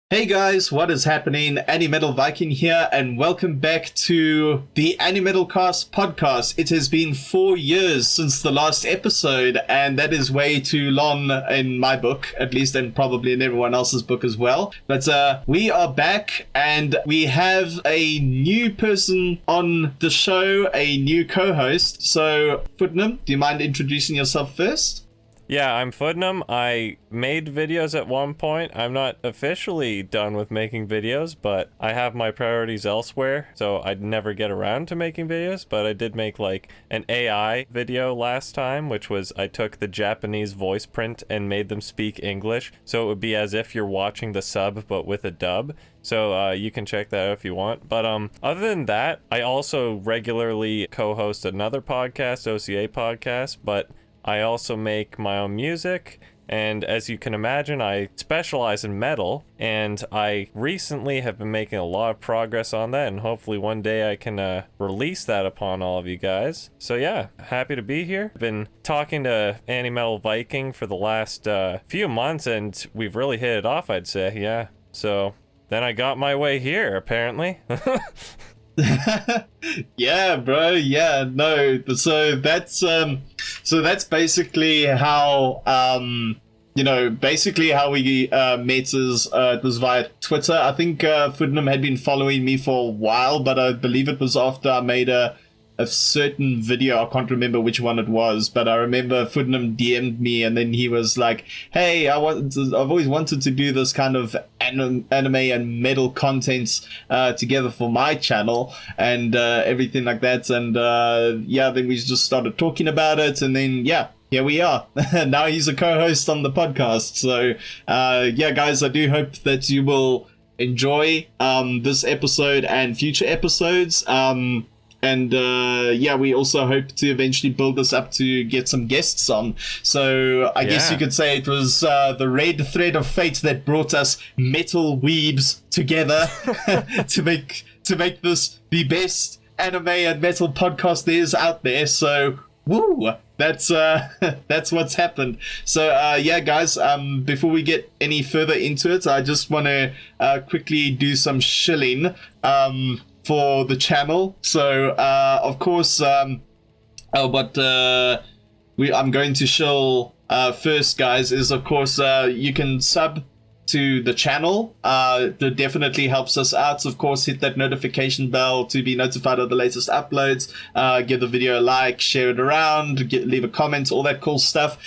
Hey guys, what is happening? AnimetalViking here, and welcome back to the AnimetalKast Podcast. It has been 4 years since the last episode, and that is way too long in my book, at least, and probably in everyone else's book as well. But we are back, and we have a new person on the show, a new co-host. So, Footnum, do you mind introducing yourself first? Yeah, I'm Footnum. I made videos at one point. I'm not officially done with making videos, but I have my priorities elsewhere, so I'd never get around to making videos. But I did make like an AI video last time, which was I took the Japanese voice print and made them speak English, so it would be as if you're watching the sub but with a dub. So you can check that out if you want. But other than that, I also regularly co-host another podcast, OCA podcast, but I also make my own music, and as you can imagine, I specialize in metal, and I recently have been making a lot of progress on that, and hopefully one day I can release that upon all of you guys. So yeah, happy to be here. I've been talking to AnimetalViking for the last few months, and we've really hit it off, I'd say, yeah. So then I got my way here, apparently. Yeah, bro. Yeah, no. So that's basically how basically how we met is it was via Twitter. I think Footnum had been following me for a while, but I believe it was after I made a certain video. I can't remember which one it was, but I remember Footnum DM'd me, and then he was like, "Hey, I've always wanted to do this kind of anime and metal content together for my channel and everything like that." And then we just started talking about it, and then here we are. Now he's a co-host on the podcast. So guys, I do hope that you will enjoy this episode and future episodes. And we also hope to eventually build this up to get some guests on. So I guess you could say it was the red thread of fate that brought us metal weebs together to make this the best anime and metal podcast there is out there. So woo! That's what's happened. So guys, before we get any further into it, I just want to quickly do some shilling for the channel. So of course I'm going to shill first, guys, is of course you can sub to the channel. That definitely helps us out. Of course, hit that notification bell to be notified of the latest uploads. Give the video a like, share it around, leave a comment, all that cool stuff.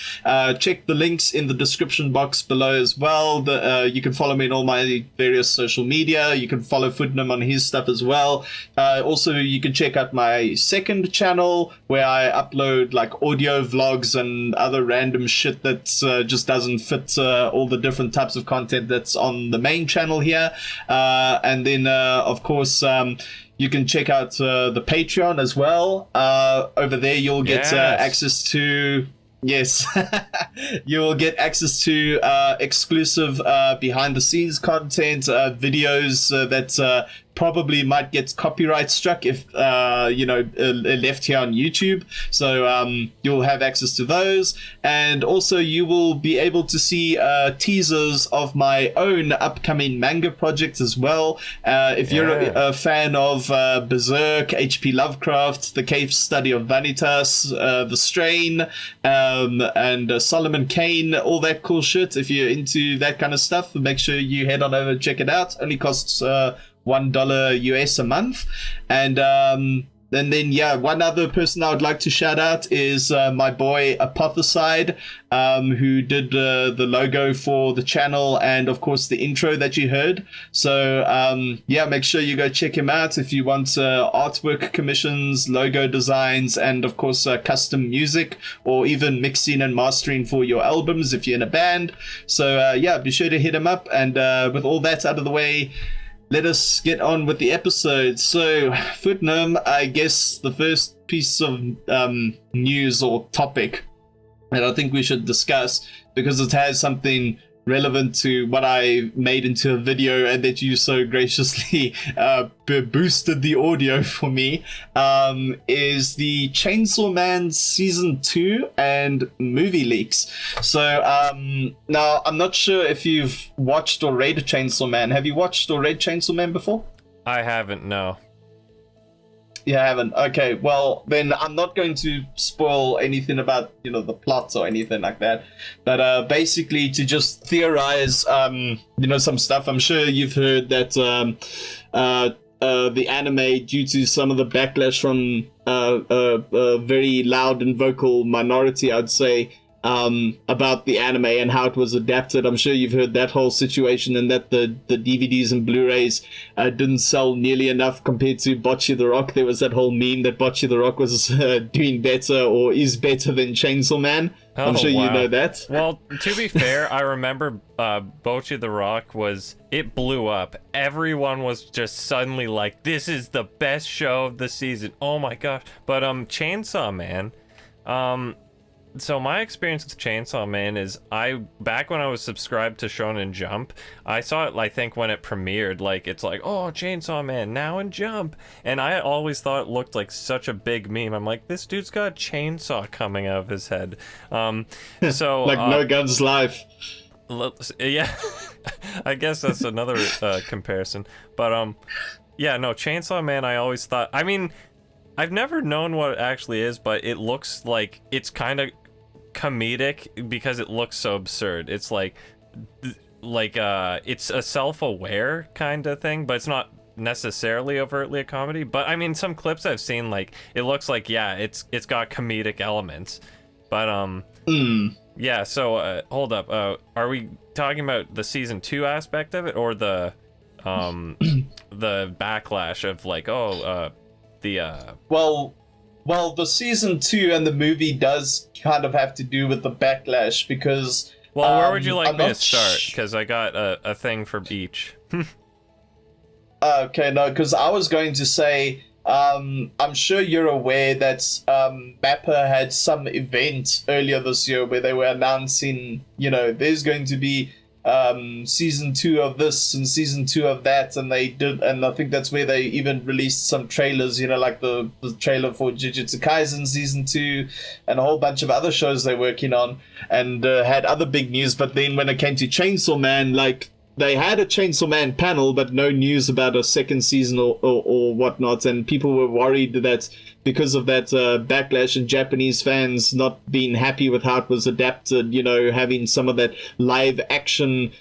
Check the links in the description box below as well. You can follow me on all my various social media. You can follow Footnum on his stuff as well. Also, you can check out my second channel where I upload like audio vlogs and other random shit that just doesn't fit all the different types of content that's on the main channel here. And then of course you can check out the Patreon as well. Over there you'll get access to you'll get access to exclusive behind the scenes content, videos that probably might get copyright struck if left here on YouTube. So you'll have access to those, and also you will be able to see teasers of my own upcoming manga projects as well. If you're a fan of Berserk, HP Lovecraft, The Cave Study of Vanitas, The Strain, and Solomon Kane, all that cool shit. If you're into that kind of stuff, make sure you head on over and check it out. Only costs $1 US a month. And then one other person I would like to shout out is my boy Apothecide, who did the logo for the channel and of course the intro that you heard. So make sure you go check him out if you want artwork commissions, logo designs, and of course custom music, or even mixing and mastering for your albums if you're in a band. So be sure to hit him up. And with all that out of the way, let us get on with the episode. So, Footnum, I guess the first piece of news or topic that I think we should discuss, because it has something relevant to what I made into a video, and that you so graciously boosted the audio for me, is the Chainsaw Man Season 2 and movie leaks. So now, I'm not sure if you've watched or read Chainsaw Man. Have you watched or read Chainsaw Man before? I haven't, no. You haven't? Okay, well, then I'm not going to spoil anything about, the plots or anything like that. But basically, to just theorize, some stuff. I'm sure you've heard that the anime, due to some of the backlash from a very loud and vocal minority, I'd say, about the anime and how it was adapted. I'm sure you've heard that whole situation, and that the DVDs and Blu-rays didn't sell nearly enough compared to Bocce the Rock. There was that whole meme that Bocce the Rock was doing better, or is better than Chainsaw Man. I'm sure you know that. Well, to be fair, I remember Bocce the Rock it blew up. Everyone was just suddenly like, this is the best show of the season. Oh my gosh. But Chainsaw Man, so my experience with Chainsaw Man is, back when I was subscribed to Shonen Jump, I saw it, I think, when it premiered. Like, it's like, oh, Chainsaw Man, now in Jump. And I always thought it looked like such a big meme. I'm like, this dude's got a chainsaw coming out of his head. So like No Guns Life. Yeah, I guess that's another comparison. But yeah, no, Chainsaw Man, I always thought, I mean, I've never known what it actually is, but it looks like it's kind of comedic because it looks so absurd. It's like it's a self-aware kind of thing, but it's not necessarily overtly a comedy. But I mean, some clips I've seen, like, it looks like, yeah, it's got comedic elements. But yeah, so hold up, are we talking about the season 2 aspect of it, or the the backlash of, like, well, the season 2 and the movie does kind of have to do with the backlash, because where would you like me to start? Because I got a thing for each. Okay, no, because I was going to say, I'm sure you're aware that Mappa had some event earlier this year where they were announcing, there's going to be season 2 of this and season 2 of that, and they did, and I think that's where they even released some trailers, like the trailer for Jujutsu Kaisen season 2 and a whole bunch of other shows they're working on, and had other big news. But then when it came to Chainsaw Man, like, they had a Chainsaw Man panel, but no news about a second season or whatnot, and people were worried that because of that backlash and Japanese fans not being happy with how it was adapted, having some of that live action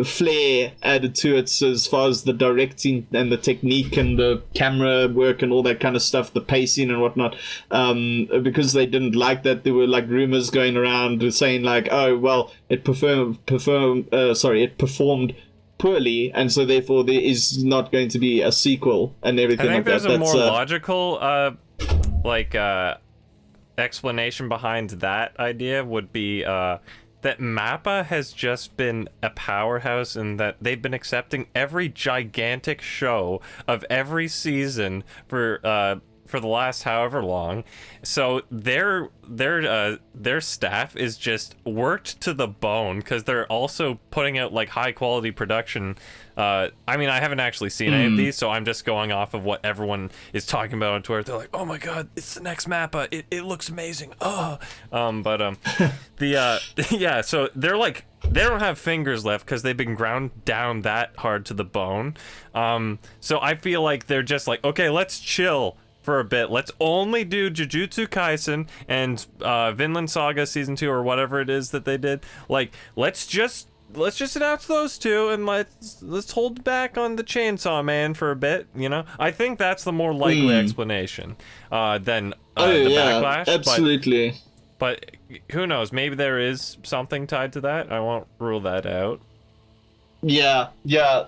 flair added to it, as far as the directing and the technique and the camera work and all that kind of stuff, the pacing and whatnot, because they didn't like that. There were like rumors going around saying like, oh well, it performed poorly, and so therefore there is not going to be a sequel and everything. I think like there's that. a more logical explanation behind that idea would be that Mappa has just been a powerhouse, and that they've been accepting every gigantic show of every season for the last however long. So their staff is just worked to the bone, because they're also putting out like high quality production. I mean, I haven't actually seen any of these, so I'm just going off of what everyone is talking about on Twitter. They're like, oh my god, it's the next Mappa, it looks amazing. Yeah, so they're like, they don't have fingers left because they've been ground down that hard to the bone. So I feel like they're just like, okay, let's chill for a bit. Let's only do Jujutsu Kaisen and Vinland Saga season 2 or whatever it is that they did. Like, let's just announce those two, and let's hold back on the Chainsaw Man for a bit. I think that's the more likely explanation than the backlash. Absolutely. But who knows? Maybe there is something tied to that. I won't rule that out. Yeah.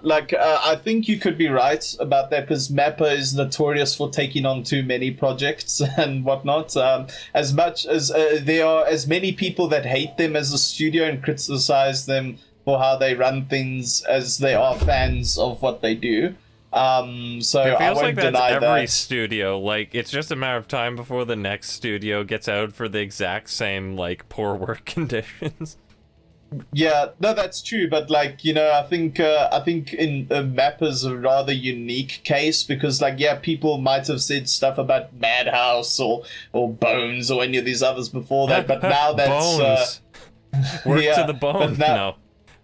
Like, I think you could be right about that, because Mappa is notorious for taking on too many projects and whatnot. As much as there are as many people that hate them as a studio and criticize them for how they run things, as they are fans of what they do. So it feels I won't like that's deny every that. studio. Like, it's just a matter of time before the next studio gets out for the exact same, like, poor work conditions. Yeah, no, that's true. But like, I think in Mappa's a rather unique case because, like, yeah, people might have said stuff about Madhouse or Bones or any of these others before that, but now that's Bones. Work yeah, to the bone. now, No.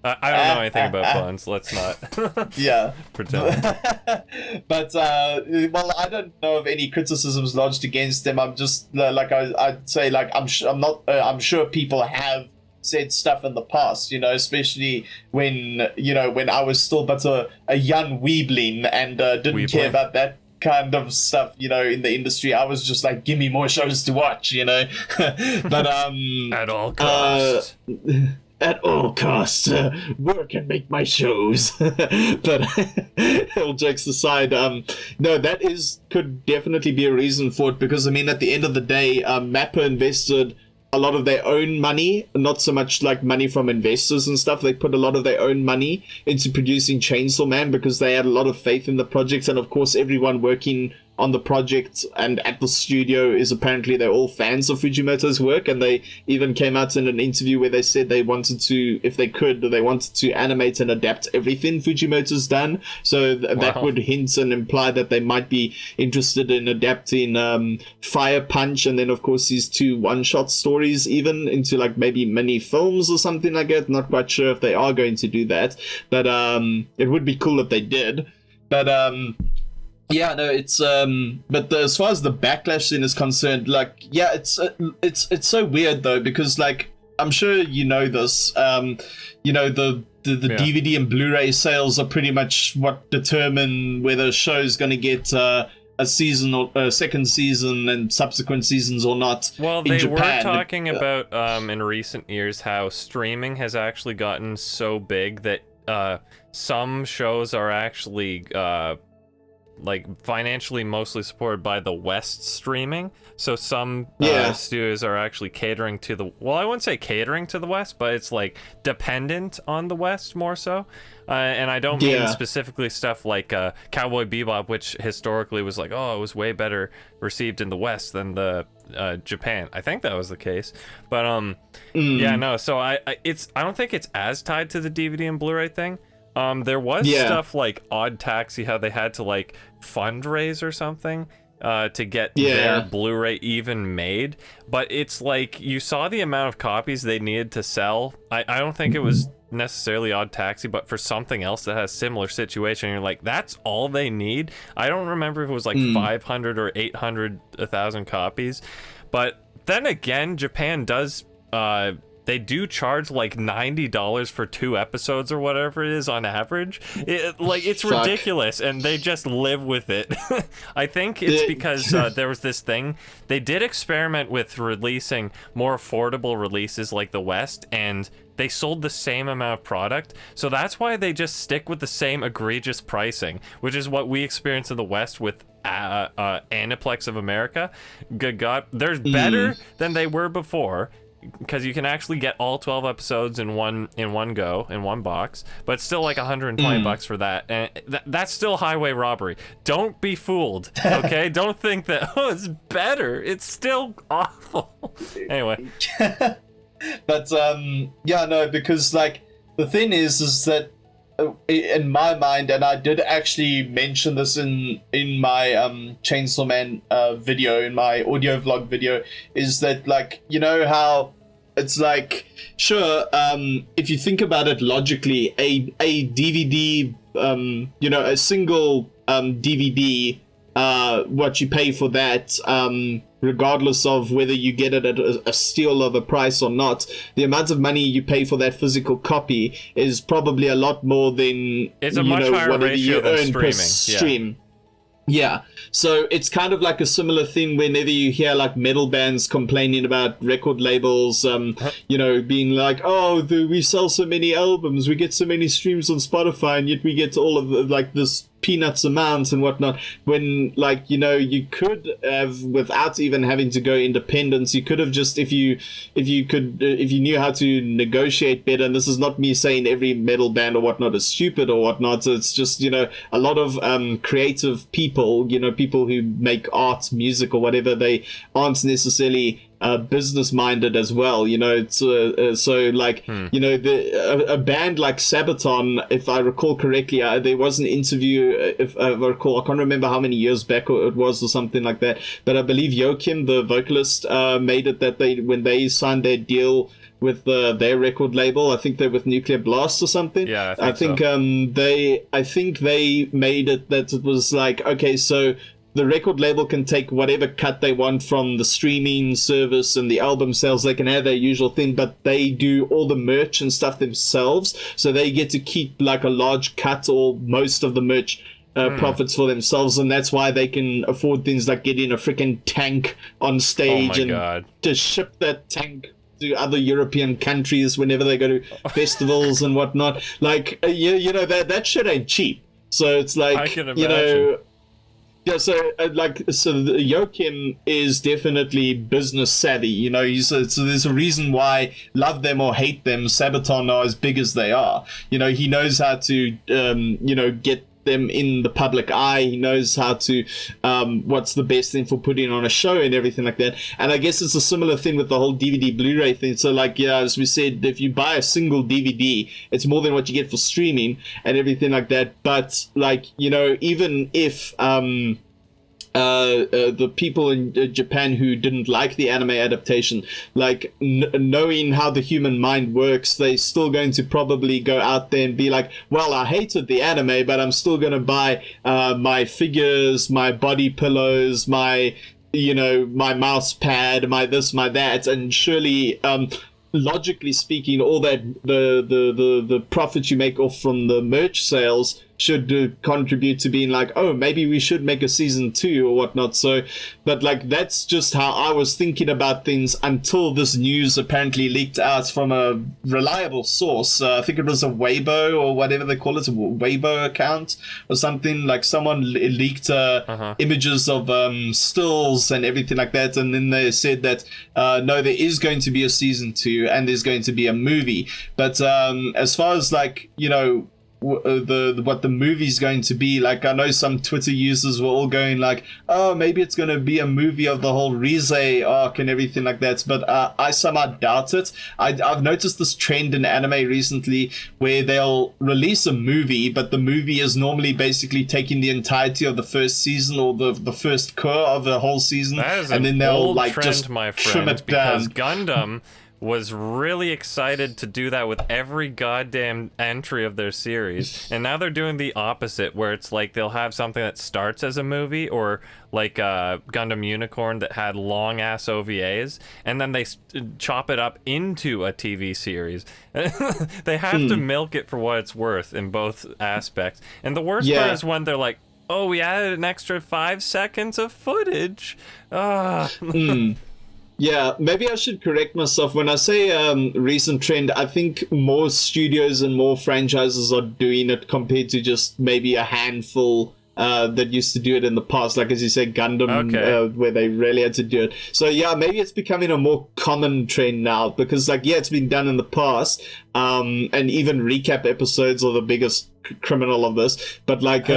I don't know anything about Bones. Let's not yeah. pretend. But well, I don't know of any criticisms lodged against them. I'm just like I'd say like I'm sure people have said stuff in the past, especially when when I was still but a young weebling and didn't care about that kind of stuff, in the industry. I was just like, give me more shows to watch, but At all costs. At all costs, work and make my shows. But all jokes aside, no, that could definitely be a reason for it because I mean, at the end of the day, Mappa invested a lot of their own money, not so much like money from investors and stuff. They put a lot of their own money into producing Chainsaw Man because they had a lot of faith in the project, and of course, everyone working on the project and at the studio is apparently they're all fans of Fujimoto's work, and they even came out in an interview where they said they wanted to, if they could, they wanted to animate and adapt everything Fujimoto's done. So that would hint and imply that they might be interested in adapting Fire Punch and then of course these 2 one-shot stories even into like maybe mini films or something like that. Not quite sure if they are going to do that, but it would be cool if they did. But yeah, no, it's but as far as the backlash thing is concerned, like, yeah, it's so weird though because like I'm sure this, the DVD and Blu-ray sales are pretty much what determine whether a show is going to get a season or a second season and subsequent seasons or not. Well, they Japan. were talking about in recent years how streaming has actually gotten so big that some shows are actually like financially mostly supported by the West streaming. So some studios are actually catering to I wouldn't say catering to the West, but it's like dependent on the West more so. And I don't mean specifically stuff like Cowboy Bebop, which historically was like, oh, it was way better received in the West than the Japan. I think that was the case. But yeah, no. So I don't think it's as tied to the DVD and Blu-ray thing. There was stuff like Odd Taxi, how they had to like fundraise or something to get their Blu-ray even made, but it's like you saw the amount of copies they needed to sell. I don't think it was necessarily Odd Taxi, but for something else that has similar situation, you're like, that's all they need. I don't remember if it was like 500 or 800, 1,000 copies, but then again, Japan does they do charge like $90 for 2 episodes or whatever it is on average. It's ridiculous, and they just live with it. I think it's because there was this thing. They did experiment with releasing more affordable releases like the West, and they sold the same amount of product. So that's why they just stick with the same egregious pricing, which is what we experience in the West with Aniplex of America. Good God, they're better than they were before, because you can actually get all 12 episodes in one go in one box, but it's still like $120 for that, and that's still highway robbery. Don't be fooled, okay? Don't think that it's better. It's still awful. Anyway, but yeah, no, because like the thing is that in my mind, and I did actually mention this in my Chainsaw Man video, in my audio vlog video, is that like, how it's like, sure, if you think about it logically, a DVD, a single DVD, what you pay for that, regardless of whether you get it at a steal of a price or not, the amount of money you pay for that physical copy is probably a lot more than it's a much higher ratio than streaming. Stream. Yeah, so it's kind of like a similar thing whenever you hear like metal bands complaining about record labels, being like, oh, we sell so many albums, we get so many streams on Spotify, and yet we get all of like this peanuts amounts and whatnot, when like, you could have, without even having to go independent, you could have just, if you knew how to negotiate better, and this is not me saying every metal band or whatnot is stupid or whatnot, it's just, a lot of creative people, people who make art, music or whatever, they aren't necessarily business minded as well. You know, it's so like you know, a band like Sabaton, if I recall correctly, there was an interview, if I recall, I can't remember how many years back it was or something like that, but I believe Joachim, the vocalist, made it that when they signed their deal with their record label, I think they're with Nuclear Blast or something. Yeah, I think they made it that it was like, okay, so the record label can take whatever cut they want from the streaming service and the album sales. They can have their usual thing, but they do all the merch and stuff themselves, so they get to keep like a large cut or most of the merch profits for themselves, and that's why they can afford things like getting a freaking tank on stage to ship that tank to other European countries whenever they go to festivals and whatnot. Like you know, that shit ain't cheap. So it's like, I can imagine. You know. Yeah, so Joachim is definitely business savvy. You know, so there's a reason why, love them or hate them, Sabaton are as big as they are. You know, he knows how to you know, get them in the public eye. He knows how to what's the best thing for putting on a show and everything like that. And I guess it's a similar thing with the whole DVD Blu-ray thing. So like, yeah, as we said, if you buy a single DVD, it's more than what you get for streaming and everything like that. But like, you know, even if the people in Japan who didn't like the anime adaptation, like knowing how the human mind works, they still going to probably go out there and be like, well, I hated the anime, but I'm still going to buy my figures, my body pillows, my, you know, my mouse pad, my this, my that. And surely logically speaking, all that the profit you make off from the merch sales should contribute to being like, oh, maybe we should make a season 2 or whatnot. So, but like, that's just how I was thinking about things until this news apparently leaked out from a reliable source. I think it was a Weibo or whatever they call it, a Weibo account or something. Like someone leaked images of stills and everything like that, and then they said that no, there is going to be a season 2 and there's going to be a movie. But as far as like, you know, what the movie's going to be like, I know some Twitter users were all going like, oh, maybe it's going to be a movie of the whole Rize arc and everything like that, but I somehow doubt it. I've noticed this trend in anime recently where they'll release a movie, but the movie is normally basically taking the entirety of the first season or the first core of the whole season, and then they'll like trend, just my friend, trim it because down. Gundam was really excited to do that with every goddamn entry of their series, and now they're doing the opposite, where it's like they'll have something that starts as a movie, or like Gundam Unicorn that had long ass OVAs, and then they chop it up into a TV series. They have to milk it for what it's worth in both aspects. And the worst part is when they're like, oh, we added an extra 5 seconds of footage. Yeah, maybe I should correct myself. When I say recent trend, I think more studios and more franchises are doing it compared to just maybe a handful that used to do it in the past. Like, as you said, Gundam, where they really had to do it. So, yeah, maybe it's becoming a more common trend now because, like, yeah, it's been done in the past. And even recap episodes are the biggest criminal of this. But, like...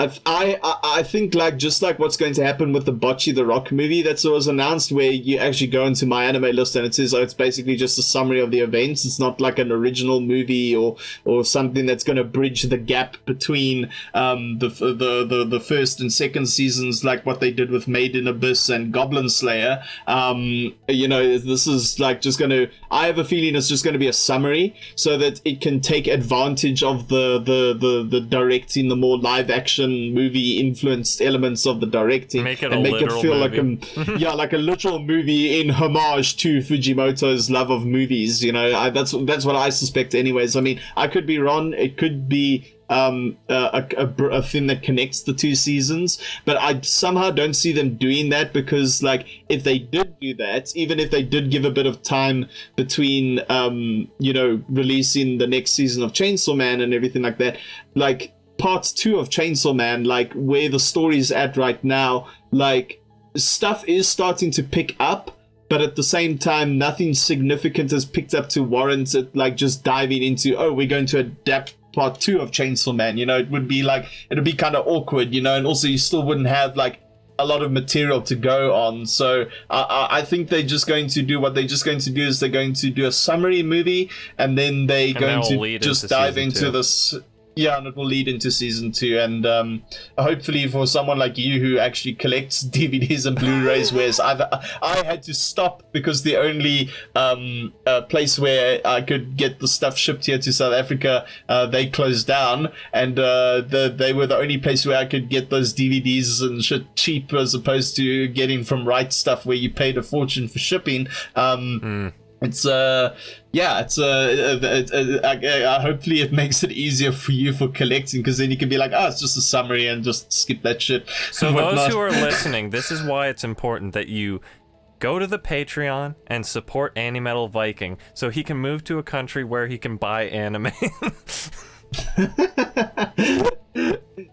I think like just like what's going to happen with the Bocce the Rock movie that was announced, where you actually go into my anime list and it says, oh, it's basically just a summary of the events. It's not like an original movie or something that's going to bridge the gap between the first and second seasons, like what they did with Made in Abyss and Goblin Slayer. You know, this is like just going to, I have a feeling it's just going to be a summary so that it can take advantage of the directing, the more live action movie influenced elements of the directing, make it and make it feel movie. like a literal movie in homage to Fujimoto's love of movies. You know, that's what I suspect anyways. I mean, I could be wrong. It could be a thing that connects the two seasons, but I somehow don't see them doing that, because like if they did do that, even if they did give a bit of time between you know, releasing the next season of Chainsaw Man and everything like that, like part 2 of Chainsaw Man, like where the story's at right now, like stuff is starting to pick up, but at the same time nothing significant has picked up to warrant it like just diving into, oh, we're going to adapt part 2 of Chainsaw Man. You know, it would be kind of awkward, you know, and also you still wouldn't have like a lot of material to go on. So I think they're just going to do what they're just going to do is they're going to do a summary movie, and then they're going to just dive into this. Yeah, and it will lead into season 2, and hopefully for someone like you who actually collects DVDs and Blu-rays, whereas I had to stop because the only place where I could get the stuff shipped here to South Africa, they closed down, and they were the only place where I could get those DVDs and shit cheap, as opposed to getting from Right Stuff where you paid a fortune for shipping. It's hopefully it makes it easier for you for collecting, because then you can be like, it's just a summary and just skip that shit. So those who are listening, this is why it's important that you go to the Patreon and support AnimetalViking so he can move to a country where he can buy anime.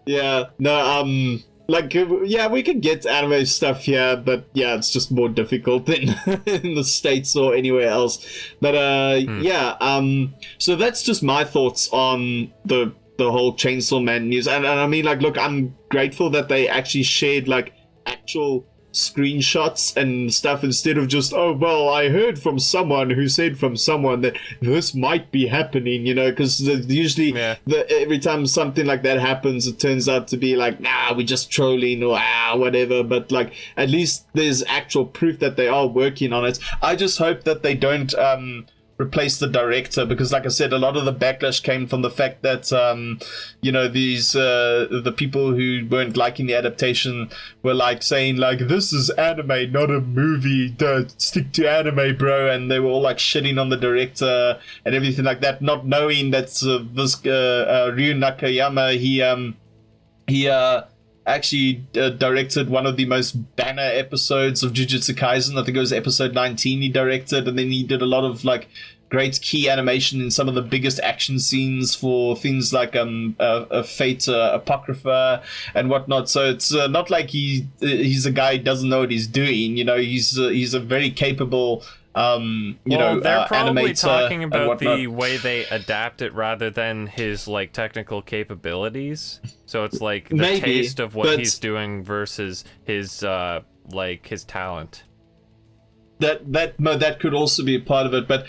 Yeah, no, we could get anime stuff here, but yeah, it's just more difficult than in the States or anywhere else. But so that's just my thoughts on the whole Chainsaw Man news. And I mean, like, look, I'm grateful that they actually shared like actual screenshots and stuff, instead of just, I heard from someone who said from someone that this might be happening, because usually every time something like that happens, it turns out to be like, we're just trolling or whatever. But like, at least there's actual proof that they are working on it. I just hope that they don't replace the director, because like I said, a lot of the backlash came from the fact that these the people who weren't liking the adaptation were like saying like, this is anime, not a movie, don't stick to anime, bro, and they were all like shitting on the director and everything like that, not knowing that this Ryu Nakayama, he actually directed one of the most banner episodes of Jujutsu Kaisen. I think it was episode 19 he directed, and then he did a lot of like great key animation in some of the biggest action scenes for things like Fate Apocrypha and whatnot. So it's not like he's a guy who doesn't know what he's doing. He's a very capable they're probably animator talking about the way they adapt it rather than his like technical capabilities. So it's like the taste of what he's doing versus his his talent. That could also be a part of it, but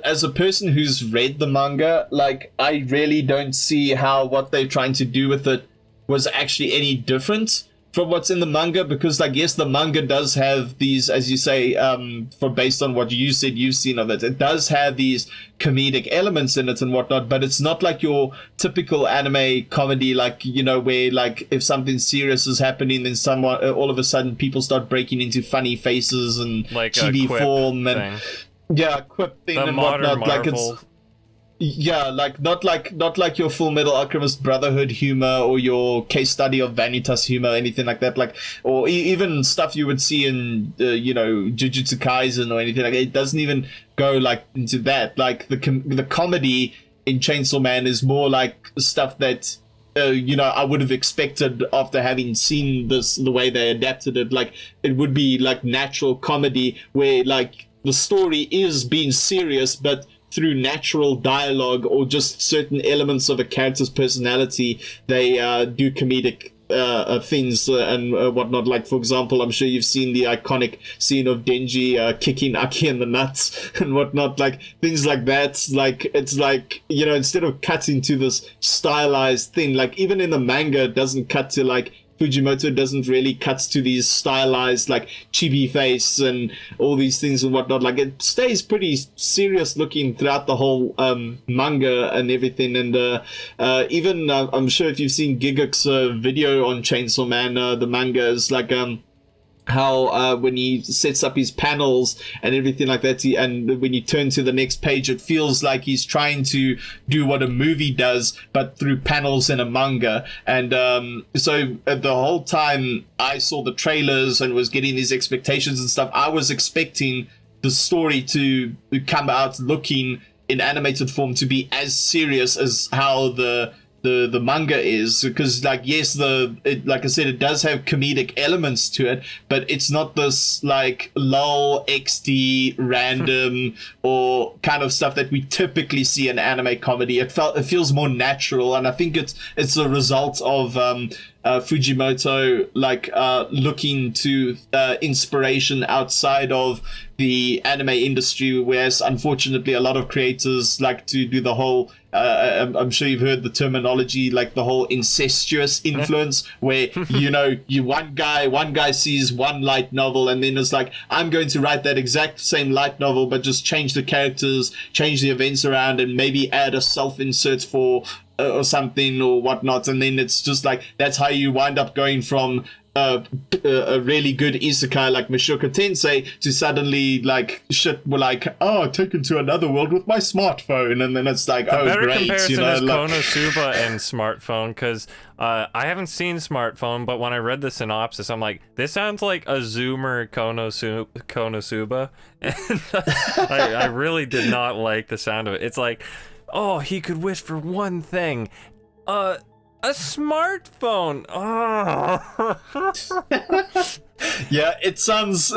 as a person who's read the manga, like, I really don't see how what they're trying to do with it was actually any different from what's in the manga, because like, yes, the manga does have these, as you say, based on what you said you've seen of it, it does have these comedic elements in it and whatnot, but it's not like your typical anime comedy, like, where like if something serious is happening, then someone all of a sudden people start breaking into funny faces and like chibi form and quip thing the and modern whatnot. Marvel. Like, it's not like your Full Metal Alchemist Brotherhood humor or your Case Study of Vanitas humor or anything like that, like, or even stuff you would see in Jujutsu Kaisen or anything like that. It doesn't even go like into that. Like the comedy in Chainsaw Man is more like stuff that I would have expected after having seen the way they adapted it. Like, it would be like natural comedy where like the story is being serious, but through natural dialogue or just certain elements of a character's personality, they do comedic things and whatnot. Like, for example, I'm sure you've seen the iconic scene of Denji kicking Aki in the nuts and whatnot, like things like that. Like, it's like, instead of cutting to this stylized thing, like even in the manga, it doesn't cut to like, Fujimoto doesn't really cut to these stylized like chibi face and all these things and whatnot. Like, it stays pretty serious looking throughout the whole manga and everything. And even I'm sure if you've seen Giguk's video on Chainsaw Man, the manga is like how when he sets up his panels and everything like that, and when you turn to the next page, it feels like he's trying to do what a movie does, but through panels in a manga. And so the whole time I saw the trailers and was getting these expectations and stuff, I was expecting the story to come out looking in animated form to be as serious as how the manga is, because like, yes, like I said, it does have comedic elements to it, but it's not this like lol XD random or kind of stuff that we typically see in anime comedy. It feels more natural, and I think it's a result of Fujimoto looking to inspiration outside of the anime industry, whereas unfortunately a lot of creators like to do the whole I'm sure you've heard the terminology, like the whole incestuous influence, where you one guy sees one light novel and then it's like, I'm going to write that exact same light novel but just change the characters, change the events around, and maybe add a self-insert for or something or whatnot, and then it's just like, that's how you wind up going from a really good isekai like Mushoku Tensei to suddenly taken to another world with my smartphone, and then it's like, the better great, comparison is Konosuba and smartphone, because I haven't seen smartphone, but when I read the synopsis, I'm like, this sounds like a Zoomer Konosuba, and I really did not like the sound of it. It's like, oh, he could wish for one thing, a smartphone. Oh. Yeah, it sounds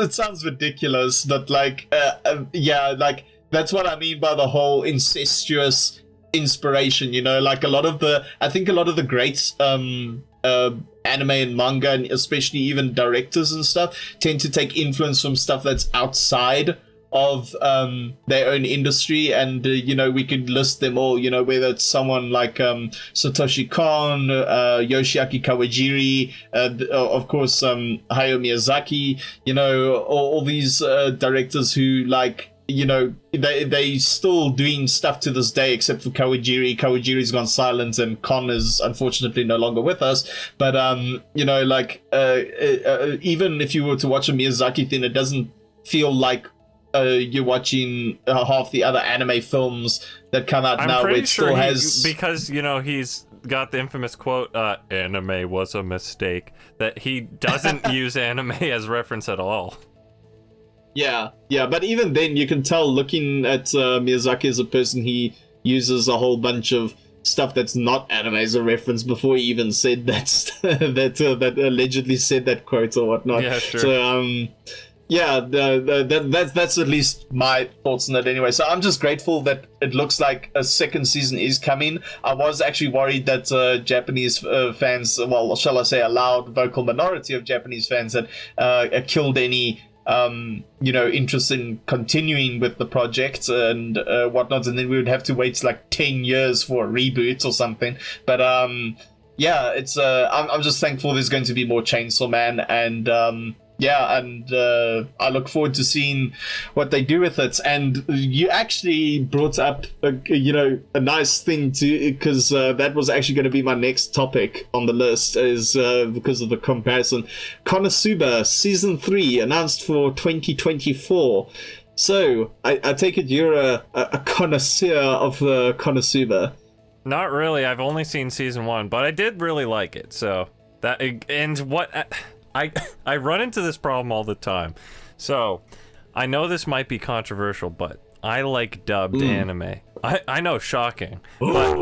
ridiculous, but that's what I mean by the whole incestuous inspiration. Like I think a lot of the great anime and manga, and especially even directors and stuff, tend to take influence from stuff that's outside of their own industry, and we could list them all, whether it's someone like Satoshi Kon, Yoshiaki Kawajiri, of course Hayao Miyazaki, all these directors who they still doing stuff to this day, except for Kawajiri. Kawajiri's gone silent and Kon is unfortunately no longer with us, but even if you were to watch a Miyazaki thing, it doesn't feel like you're watching half the other anime films that come out now, where it still has, because he's got the infamous quote, anime was a mistake, that he doesn't use anime as reference at all. Yeah, but even then you can tell, looking at Miyazaki as a person, he uses a whole bunch of stuff that's not anime as a reference before he even said that allegedly said that quote or whatnot. Yeah, sure. So that's at least my thoughts on it anyway. So I'm just grateful that it looks like a second season is coming. I was actually worried that Japanese fans, well, shall I say a loud vocal minority of Japanese fans, had killed any interest in continuing with the project and whatnot, and then we would have to wait like 10 years for a reboot or something. But it's I'm just thankful there's going to be more Chainsaw Man, and I look forward to seeing what they do with it. And you actually brought up a nice thing too, because that was actually going to be my next topic on the list, is because of the comparison. Konosuba Season 3 announced for 2024. So I take it you're a connoisseur of Konosuba. Not really. I've only seen Season 1, but I did really like it. So that, and what... I run into this problem all the time. So, I know this might be controversial, but I like dubbed anime. I know, shocking. But,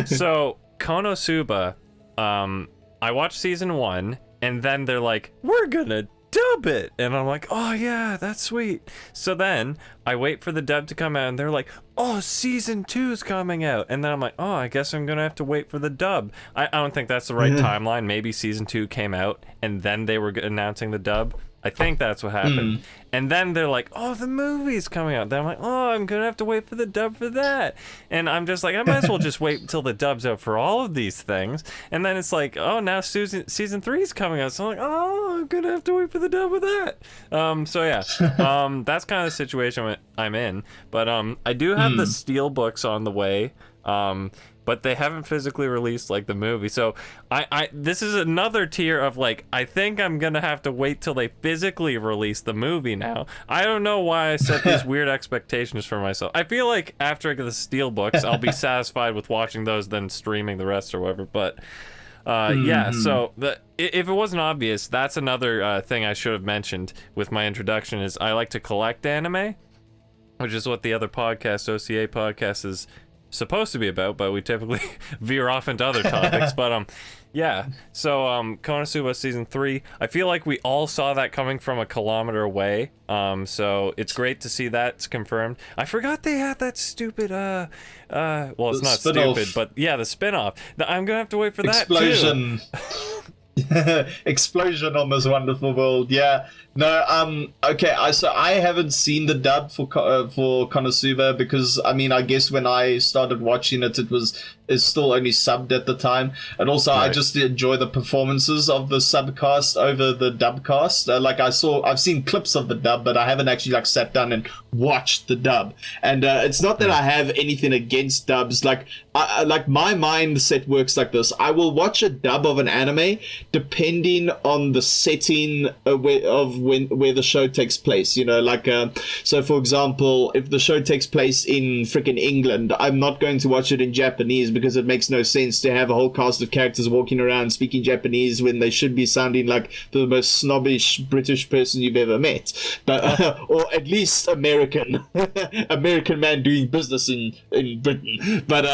so, Konosuba, I watched Season 1, and then they're like, we're gonna dub it! And I'm like, oh yeah, that's sweet. So then, I wait for the dub to come out, and they're like, oh, Season 2's coming out. And then I'm like, oh, I guess I'm gonna have to wait for the dub. I don't think that's the right timeline. Maybe Season 2 came out, and then they were announcing the dub. I think that's what happened. And then they're like, oh, the movie's coming out. Then I'm like, oh, I'm gonna have to wait for the dub for that. And I'm just like, I might as well just wait until the dub's out for all of these things. And then it's like, oh, now Season 3's coming out. So I'm like, oh, I'm gonna have to wait for the dub of that. That's kind of the situation I'm in. But I do have the steel books on the way. But they haven't physically released like the movie. So I this is another tier of like, I think I'm gonna have to wait till they physically release the movie now. I don't know why I set these weird expectations for myself. I feel like after I get the steelbooks, I'll be satisfied with watching those, then streaming the rest or whatever. But so if it wasn't obvious, that's another thing I should have mentioned with my introduction, is I like to collect anime, which is what the other podcast, OCA podcast, is supposed to be about, but we typically veer off into other topics. But yeah. So Konosuba season 3. I feel like we all saw that coming from a kilometer away. So it's great to see that's confirmed. I forgot they had that stupid well, it's not spin-off. stupid, but yeah, the spin-off. I'm gonna have to wait for Explosion. that too. Explosion on this wonderful world. Yeah. No. Okay. I haven't seen the dub for Konosuba because I guess when I started watching it, it's still only subbed at the time, and also I just enjoy the performances of the subcast over the dubcast. I've seen clips of the dub, but I haven't actually sat down and watched the dub. And it's not that I have anything against dubs. My mindset works like this: I will watch a dub of an anime depending on the setting where the show takes place. So for example, if the show takes place in freaking England, I'm not going to watch it in Japanese because it makes no sense to have a whole cast of characters walking around speaking Japanese when they should be sounding like the most snobbish British person you've ever met, but or at least American man doing business in Britain. But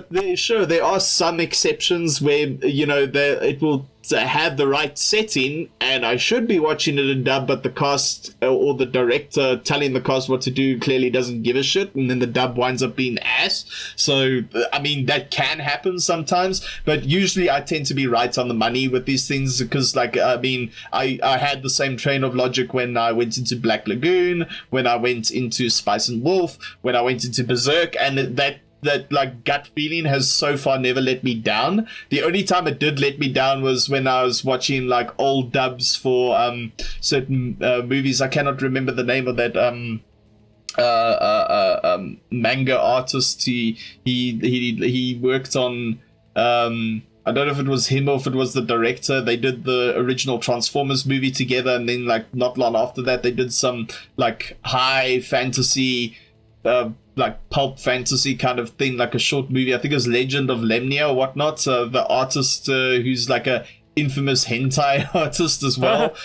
there's there are some exceptions where it will have the right setting, and I should be watching it in dub, but the cast or the director telling the cast what to do clearly doesn't give a shit, and then the dub winds up being ass. So that can happen sometimes, but usually I tend to be right on the money with these things because I had the same train of logic when I went into Black Lagoon, when I went into Spice and Wolf, when I went into Berserk, and that gut feeling has so far never let me down. The only time it did let me down was when I was watching old dubs for certain movies. I cannot remember the name of that manga artist. He worked on I don't know if it was him or if it was the director. They did the original Transformers movie together, and then not long after that they did some high fantasy pulp fantasy kind of thing, a short movie. I think it was Legend of Lemnia or whatnot. The artist who's a infamous hentai artist as well.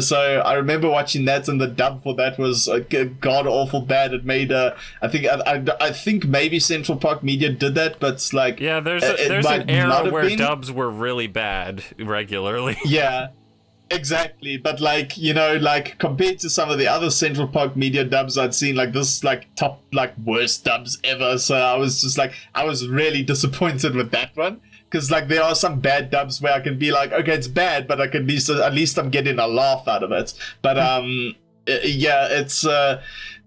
So I remember watching that, and the dub for that was god awful bad. It made I think maybe Central Park Media did that, but there's an era where dubs were really bad regularly. Yeah. Exactly, but compared to some of the other Central Park Media dubs I'd seen, this top worst dubs ever. So I was just I was really disappointed with that one, because there are some bad dubs where I can be okay, it's bad, but I can be at least I'm getting a laugh out of it. But yeah, it's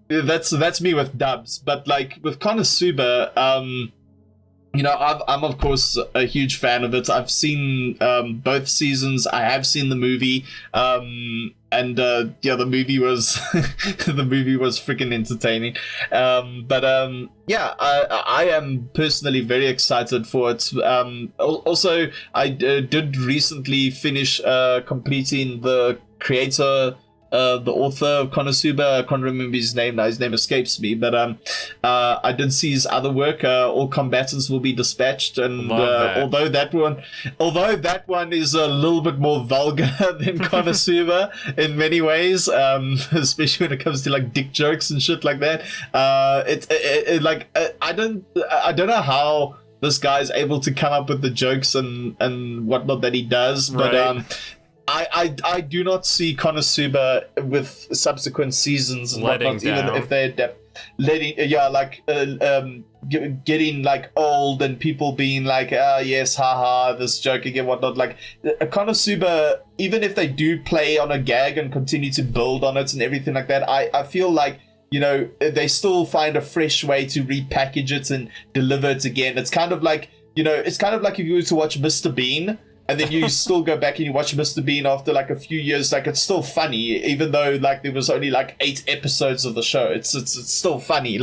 that's me with dubs. But with Konosuba, I'm of course a huge fan of it. I've seen both seasons. I have seen the movie, and the movie was the movie was freaking entertaining. I am personally very excited for it. Also, I did recently finish completing the creator. The author of Konosuba, I can't remember his name now. His name escapes me, but I did see his other work. All combatants will be dispatched, and although that one is a little bit more vulgar than Konosuba in many ways, especially when it comes to dick jokes and shit like that. I don't know how this guy's able to come up with the jokes and whatnot that he does, but I do not see Konosuba with subsequent seasons and whatnot, even if they adapt, getting old and people being yes, haha, this joke again, whatnot. Konosuba, even if they do play on a gag and continue to build on it and everything like that, I feel they still find a fresh way to repackage it and deliver it again. It's kind of it's kind of like if you were to watch Mr. Bean, and then you still go back and you watch Mr. Bean after a few years, it's still funny, even though there was only 8 episodes of the show. It's still funny.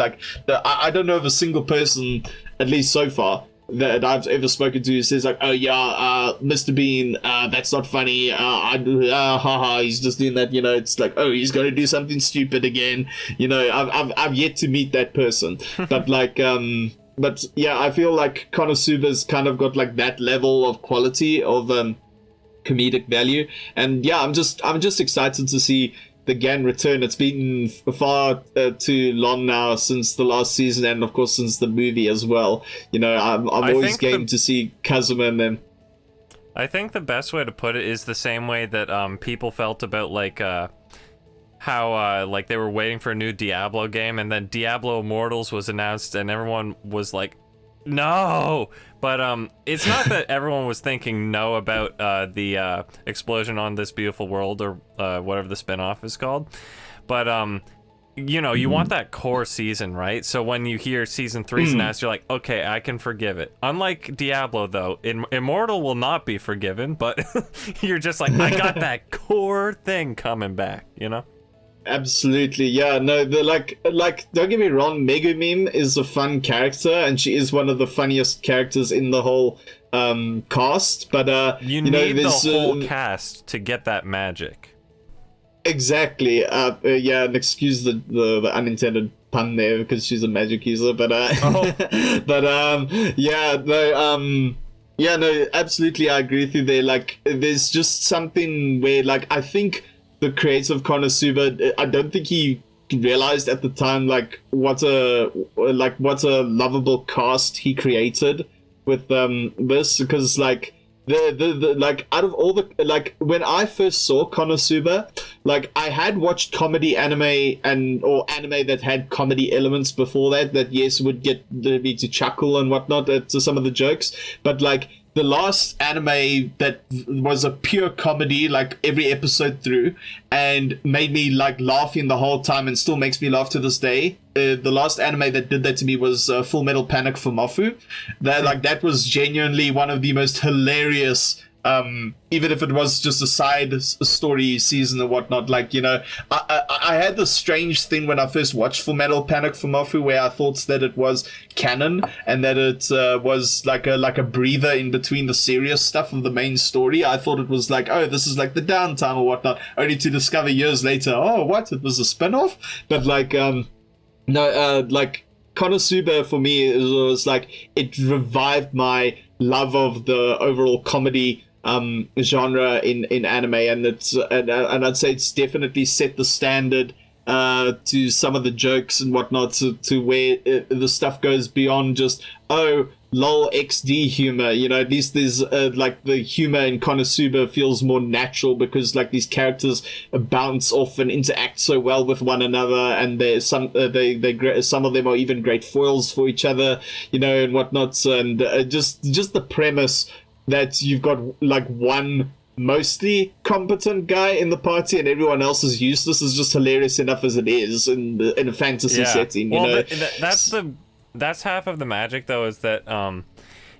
I don't know of a single person, at least so far, that I've ever spoken to who says oh yeah, Mr. Bean, that's not funny. Haha, he's just doing that. It's oh, he's going to do something stupid again. I've yet to meet that person, but But yeah, I feel Konosuba's kind of got that level of quality of comedic value, and yeah, I'm just excited to see the Gan return. It's been far too long now since the last season, and of course since the movie as well. I'm always game to see Kazuma and them. I think the best way to put it is the same way that people felt about like how like they were waiting for a new Diablo game, and then Diablo Immortals was announced, and everyone was like, no. But it's not that everyone was thinking no about the explosion on this beautiful world, or whatever the spinoff is called. But you want that core season, right? So when you hear season 3's announced, you're like, okay, I can forgive it. Unlike Diablo, though, Immortal will not be forgiven, but you're just like, I got that core thing coming back, Absolutely, yeah. No, like don't get me wrong, Megumime is a fun character, and she is one of the funniest characters in the whole cast. But you need the whole cast to get that magic. Exactly. Yeah, and excuse the unintended pun there, because she's a magic user. But yeah, no, absolutely, I agree with you there. Like, there's just something where, like, I think the creator of Konosuba, I don't think he realized at the time what a lovable cast he created with this, because like the like out of all the, like, when I first saw Konosuba, like, I had watched comedy anime or anime that had comedy elements before that yes would get me to chuckle and whatnot at some of the jokes, but like the last anime that was a pure comedy, like every episode through, and made me like laughing the whole time and still makes me laugh to this day. The last anime that did that to me was Full Metal Panic for Mafu. That was genuinely one of the most hilarious, even if it was just a side story season or whatnot. Like, I had this strange thing when I first watched Full Metal Panic for Mafu, where I thought that it was canon and that it was like a breather in between the serious stuff of the main story. I thought it was like, oh, this is like the downtime or whatnot, only to discover years later, oh, what, it was a spin-off. But like like Konosuba for me was like, it revived my love of the overall comedy genre in anime, and and I'd say it's definitely set the standard to some of the jokes and whatnot, to where the stuff goes beyond just, oh, lol XD humor. At least there's like the humor in Konosuba feels more natural, because like these characters bounce off and interact so well with one another, and there's some of them are even great foils for each other, and whatnot. And just the premise that you've got like one mostly competent guy in the party and everyone else is useless is just hilarious enough as it is in a fantasy setting. That's half of the magic, though, is that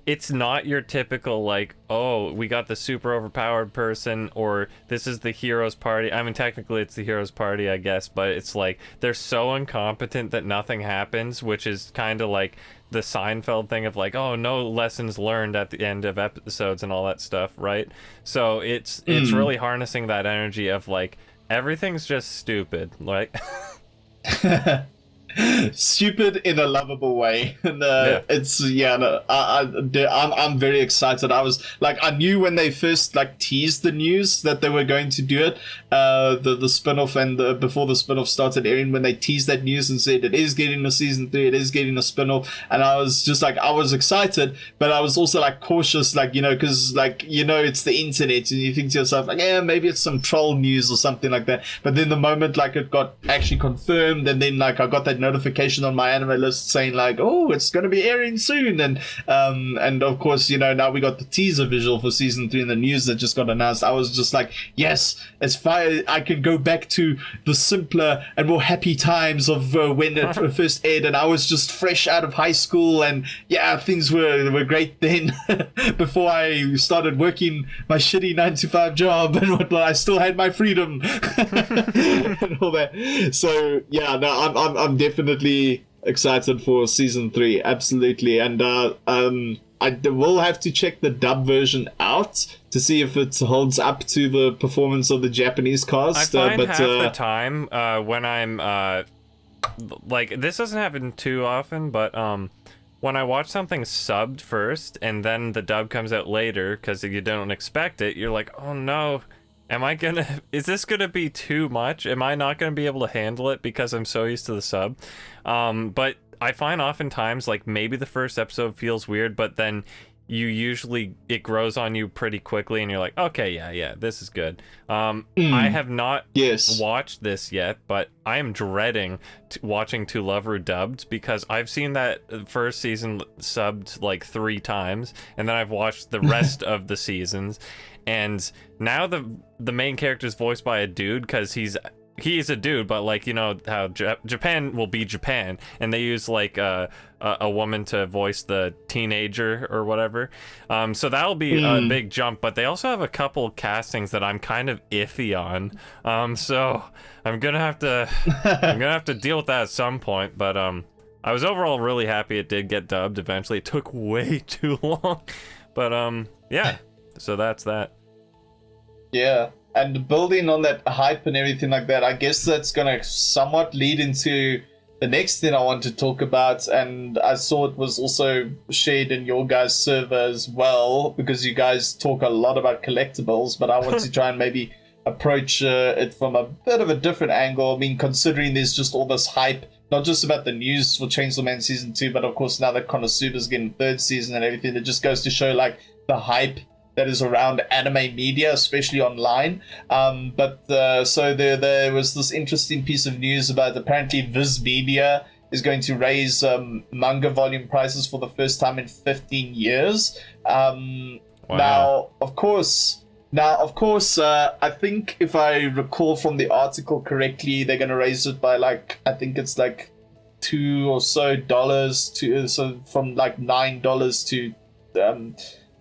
it's not your typical, like, oh, we got the super overpowered person, or this is the hero's party. I mean, technically it's the hero's party, I guess, but it's like they're so incompetent that nothing happens, which is kind of like the Seinfeld thing of like, oh, no lessons learned at the end of episodes and all that stuff, right? So it's really harnessing that energy of like, everything's just stupid, like... Stupid in a lovable way. And I'm very excited. I was like, I knew when they first like teased the news that they were going to do it, the spin-off, and before the spin-off started airing, when they teased that news and said it is getting a season 3, it is getting a spin-off, and I was just like, I was excited, but I was also like cautious, like, because like, it's the internet, and you think to yourself like, yeah, maybe it's some troll news or something like that. But then the moment like it got actually confirmed, and then like I got that notification on my anime list saying like, oh, it's going to be airing soon, and of course, now we got the teaser visual for season 3 in the news that just got announced. I was just like, yes, it's fine. I can go back to the simpler and more happy times of when it first aired, and I was just fresh out of high school, and yeah, things were great then. Before I started working my shitty 9-to-5 job and whatnot, I still had my freedom and all that. So yeah, no, I'm definitely excited for season 3, absolutely. And I will have to check the dub version out to see if it holds up to the performance of the Japanese cast. I find half the time when I'm like, this doesn't happen too often, but when I watch something subbed first and then the dub comes out later because you don't expect it, you're like, oh no. Is this gonna be too much? Am I not gonna be able to handle it because I'm so used to the sub? But I find oftentimes, like, maybe the first episode feels weird, but then it grows on you pretty quickly and you're like, okay, yeah, this is good. I have not watched this yet, but I am dreading watching To Love Ru dubbed, because I've seen that first season subbed like 3 times, and then I've watched the rest of the seasons, and now the main character is voiced by a dude, because he is a dude, but, like, you know how Japan will be Japan, and they use like a woman to voice the teenager or whatever. So that'll be a big jump. But they also have a couple castings that I'm kind of iffy on. So I'm gonna have to deal with that at some point. But I was overall really happy it did get dubbed eventually. It took way too long, but yeah. So that's that. Yeah. And building on that hype and everything like that, I guess that's going to somewhat lead into the next thing I want to talk about. And I saw it was also shared in your guys' server as well, because you guys talk a lot about collectibles, but I want to try and maybe approach it from a bit of a different angle. I mean, considering there's just all this hype, not just about the news for Chainsaw Man Season 2, but of course now that Konosuba's getting 3rd season and everything, it just goes to show, like, the hype that is around anime media, especially online. So there was this interesting piece of news about apparently Viz Media is going to raise manga volume prices for the first time in 15 years. Wow. Now, of course, I think if I recall from the article correctly, they're going to raise it by, like, I think it's like $2 or so so from like $9 to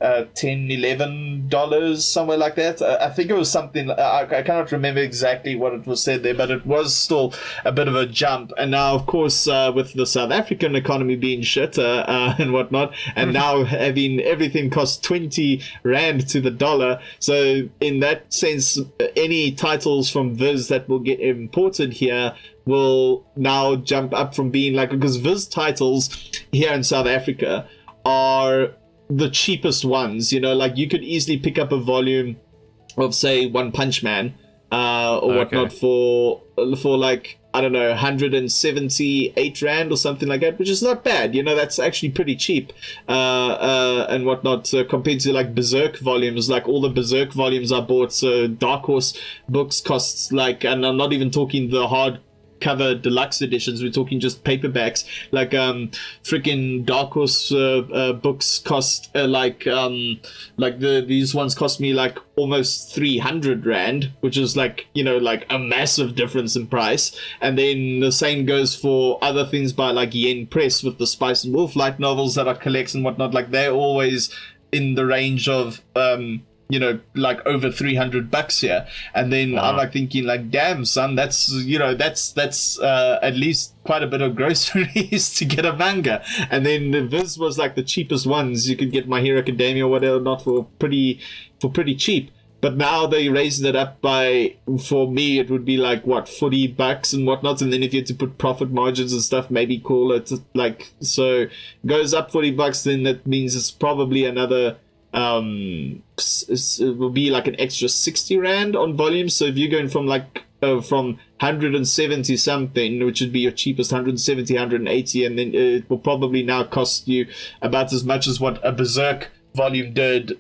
$10-11, somewhere like that. I think it was something, I cannot remember exactly what it was said there, but it was still a bit of a jump. And now, of course, with the South African economy being shit and whatnot, and now having everything cost 20 rand to the dollar, so in that sense, any titles from Viz that will get imported here will now jump up from being like, because Viz titles here in South Africa are the cheapest ones, you know, like you could easily pick up a volume of, say, One Punch Man or whatnot for like, I don't know, 178 rand or something like that, which is not bad, you know. That's actually pretty cheap and whatnot, compared to like Berserk volumes. Like all the Berserk volumes I bought, so Dark Horse books costs, like, and I'm not even talking the hard cover deluxe editions, we're talking just paperbacks, like freaking Dark Horse books cost these ones cost me like almost 300 rand, which is like, you know, like a massive difference in price. And then the same goes for other things by like Yen Press with the Spice and Wolf light novels that I collect and whatnot. Like they're always in the range of you know, like over $300 here. And then I'm like thinking like, damn son, that's, you know, that's at least quite a bit of groceries to get a manga. And then the Viz was like the cheapest ones. You could get My Hero Academia or whatever, not for pretty cheap. But now they raised it up by, for me, it would be like, what, $40 and whatnot. And then if you had to put profit margins and stuff, maybe call it like, so goes up $40, then that means it's probably another, it will be like an extra 60 rand on volume. So if you're going from like, from 170 something, which would be your cheapest 170, 180, and then it will probably now cost you about as much as what a Berserk volume did,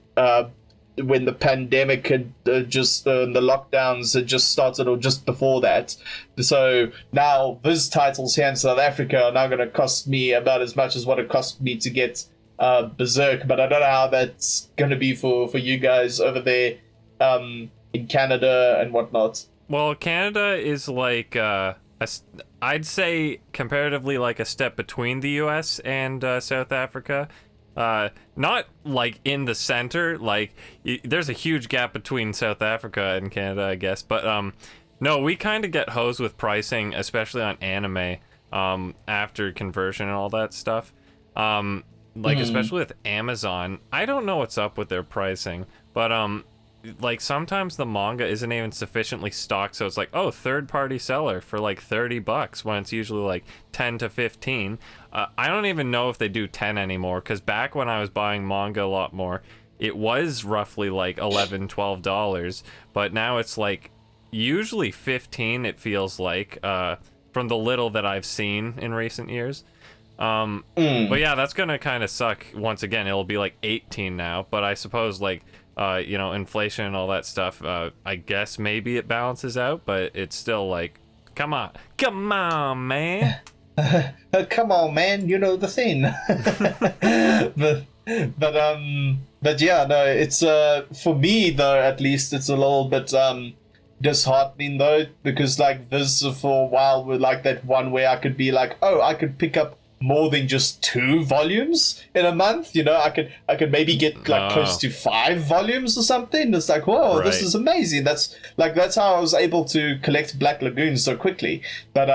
when the pandemic had the lockdowns had just started, or just before that. So now Viz titles here in South Africa are now going to cost me about as much as what it cost me to get Berserk. But I don't know how that's going to be for you guys over there in Canada and whatnot. Well, Canada is like I'd say comparatively like a step between the US and South Africa. Not like in the center, like there's a huge gap between South Africa and Canada, I guess, but no, we kind of get hosed with pricing, especially on anime, after conversion and all that stuff. Especially with Amazon, I don't know what's up with their pricing, but like sometimes the manga isn't even sufficiently stocked, so it's like, oh, third-party seller for like $30 when it's usually like 10 to 15. I don't even know if they do 10 anymore, because back when I was buying manga a lot more, it was roughly like $11-12, but now it's like usually 15, it feels like, from the little that I've seen in recent years. But yeah, that's gonna kind of suck. Once again, it'll be like 18 now, but I suppose like inflation and all that stuff, I guess maybe it balances out, but it's still like, come on man. Come on, man, you know the thing. but yeah, no, it's for me though, at least it's a little bit disheartening though, because like Viz for a while were like that one where I could be like, oh, I could pick up more than just 2 volumes in a month, you know. I could maybe get like close to 5 volumes or something. It's like, whoa, Right. This is amazing. That's how I was able to collect Black Lagoon so quickly. But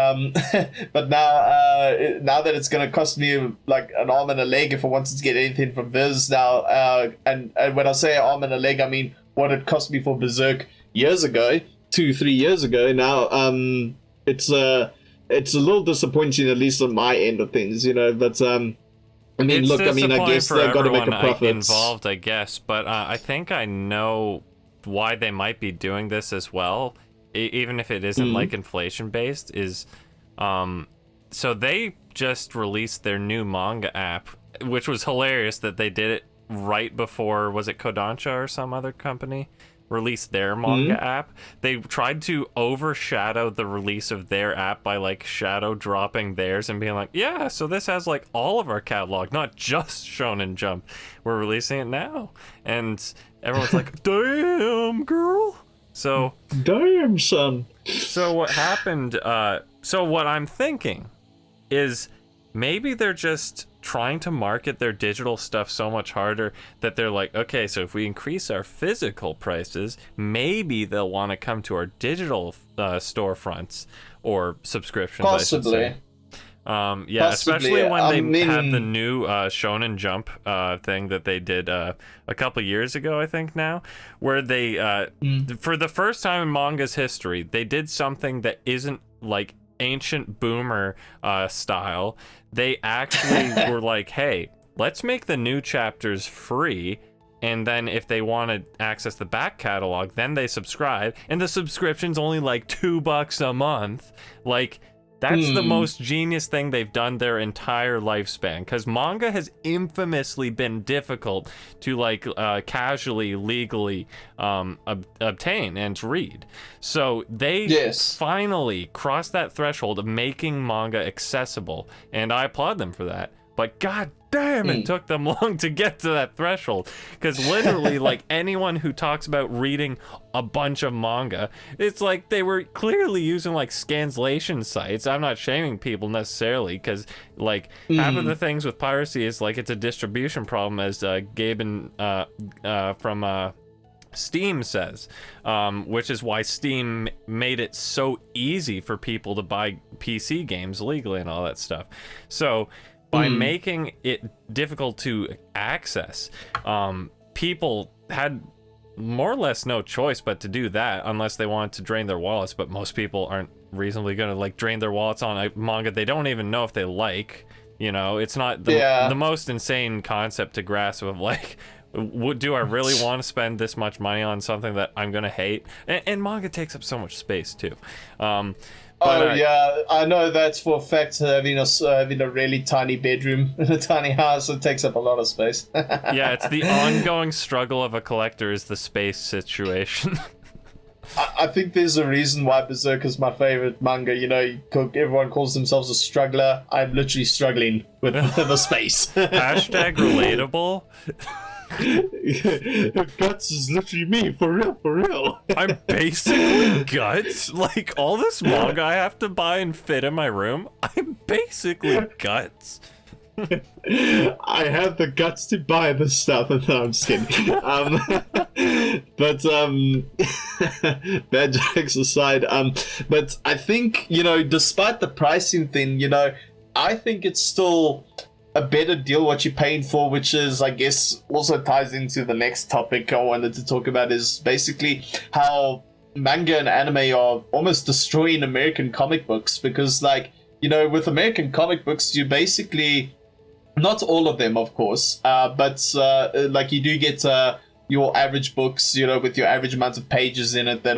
but now that it's gonna cost me like an arm and a leg if I wanted to get anything from Viz now, and when I say arm and a leg, I mean what it cost me for Berserk years ago, 2-3 years ago. Now it's a little disappointing, at least on my end of things, you know. But I mean, It's look, I mean, I guess they've got to make a profit. Involved, I guess, but I think I know why they might be doing this as well, even if it isn't like inflation based. Is so they just released their new manga app, which was hilarious that they did it right before, was it Kodansha or some other company released their manga app. They tried to overshadow the release of their app by like shadow dropping theirs and being like, yeah, so this has like all of our catalog, not just Shonen Jump. We're releasing it now. And everyone's like, damn, girl. So Damn, son. So what happened, so what I'm thinking is maybe they're just trying to market their digital stuff so much harder that they're like, okay, so if we increase our physical prices, maybe they'll want to come to our digital storefronts or subscriptions. Possibly. I should say. Yeah, Possibly. especially when they I had mean, the new Shonen Jump thing that they did a couple years ago, I think now, where they, for the first time in manga's history, they did something that isn't like ancient boomer style. They actually were like, hey, let's make the new chapters free, and then if they want to access the back catalog, then they subscribe, and the subscription's only like $2 a month. Like, that's the most genius thing they've done their entire lifespan, because manga has infamously been difficult to like casually, legally obtain and read. So they finally crossed that threshold of making manga accessible, and I applaud them for that. But god damn, it took them long to get to that threshold, because literally like anyone who talks about reading a bunch of manga, it's like they were clearly using like scanslation sites. I'm not shaming people necessarily, because like half of the things with piracy is like it's a distribution problem, as Gaben from Steam says, which is why Steam made it so easy for people to buy PC games legally and all that stuff. So by making it difficult to access, people had more or less no choice but to do that, unless they wanted to drain their wallets. But most people aren't reasonably going to like drain their wallets on a manga they don't even know if they like. You know, it's not the most insane concept to grasp of like, do I really want to spend this much money on something that I'm going to hate? And manga takes up so much space too. But, yeah, I know that's for a fact. Having a really tiny bedroom in a tiny house, it takes up a lot of space. Yeah, it's the ongoing struggle of a collector, is the space situation. I think there's a reason why Berserk is my favorite manga. You know, everyone calls themselves a struggler. I'm literally struggling with the space. Hashtag relatable. Guts is literally me, for real. I'm basically Guts. Like, all this manga I have to buy and fit in my room, I'm basically Guts. I have the guts to buy this stuff. No, I'm just kidding. But bad jokes aside, but I think, you know, despite the pricing thing, you know, I think it's still a better deal what you're paying for, which is, I guess, also ties into the next topic I wanted to talk about, is basically how manga and anime are almost destroying American comic books. Because, like, you know, with American comic books, you basically Not all of them, of course, but like you do get your average books, with your average amount of pages in it that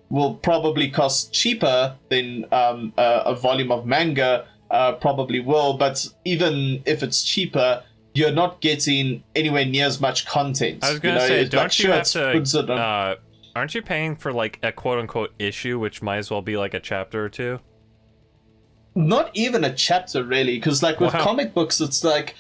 will probably cost cheaper than a volume of manga probably will. But even if it's cheaper, you're not getting anywhere near as much content. I was going to say, don't you have to... aren't you paying for like a quote-unquote issue, which might as well be like a chapter or two? Not even a chapter, really, because like with comic books, it's like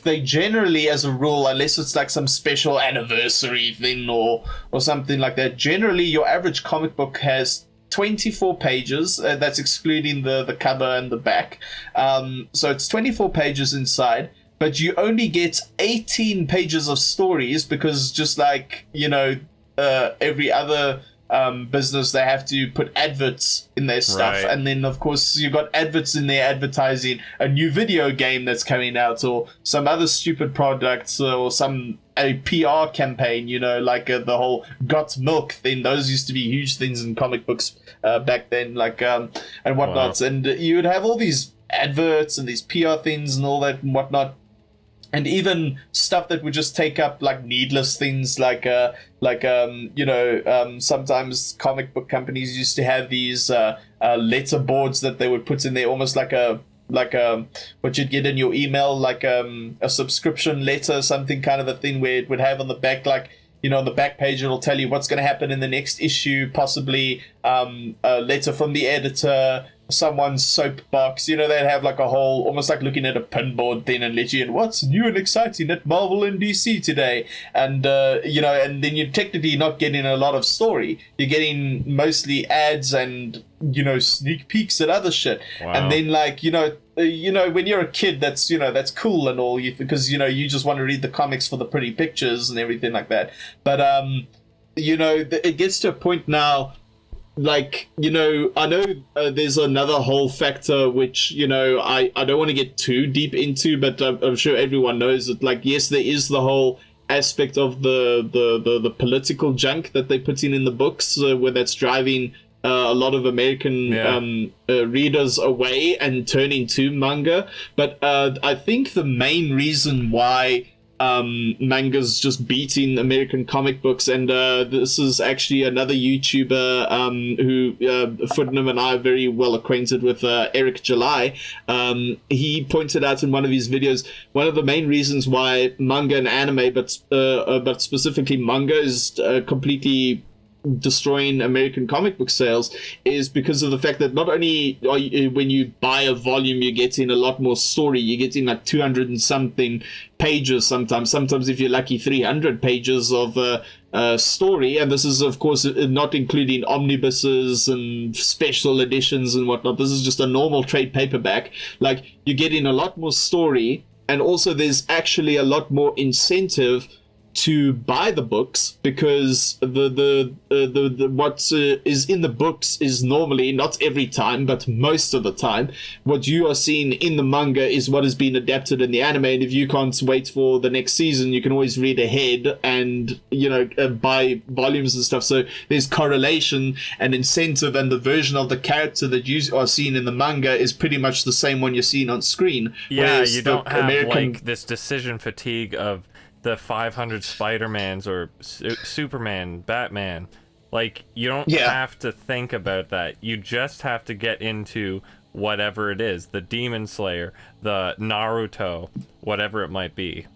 they generally, as a rule, unless it's like some special anniversary thing or something like that, generally your average comic book has 24 pages. That's excluding the cover and the back. So it's 24 pages inside, but you only get 18 pages of stories because just like every other business, they have to put adverts in their stuff, right. And then of course you got adverts in there advertising a new video game that's coming out or some other stupid products or a PR campaign, like the whole Got Milk thing. Those used to be huge things in comic books back then, like and whatnot. Wow. And you would have all these adverts and these PR things and all that and whatnot. And even stuff that would just take up like needless things, sometimes comic book companies used to have these letter boards that they would put in there, almost like what you'd get in your email, like a subscription letter, something kind of a thing, where it would have on the back, like, on the back page, it'll tell you what's going to happen in the next issue, possibly a letter from the editor, someone's soapbox. They'd have like a whole, almost like looking at a pinboard thing, and let you in what's new and exciting at Marvel and DC today. And and then you're technically not getting a lot of story. You're getting mostly ads and sneak peeks at other shit. Wow. And then when you're a kid, that's cool and all, because you just want to read the comics for the pretty pictures and everything like that. But it gets to a point now. Like, I know there's another whole factor which, I don't want to get too deep into, but I'm sure everyone knows that, like, yes, there is the whole aspect of the political junk that they put in the books, where that's driving a lot of American readers away and turning to manga. But I think the main reason why manga's just beating American comic books, and this is actually another YouTuber who Fudnam and I are very well acquainted with, Eric July. He pointed out in one of his videos, one of the main reasons why manga and anime, but specifically manga, is completely destroying American comic book sales is because of the fact that not only are you, when you buy a volume, you're getting a lot more story. You're getting like 200 and something pages sometimes if you're lucky 300 pages of story, and this is of course not including omnibuses and special editions and whatnot. This is just a normal trade paperback. Like, you're getting a lot more story, and also there's actually a lot more incentive to buy the books, because the what is in the books is normally, not every time, but most of the time, what you are seeing in the manga is what has been adapted in the anime. And if you can't wait for the next season, you can always read ahead and buy volumes and stuff. So there's correlation and incentive, and the version of the character that you are seeing in the manga is pretty much the same one you're seeing on screen. Yeah, you don't have like this decision fatigue of the 500 Spider-Mans or Superman, Batman. Like, you don't have to think about that. You just have to get into whatever it is, the Demon Slayer, the Naruto, whatever it might be.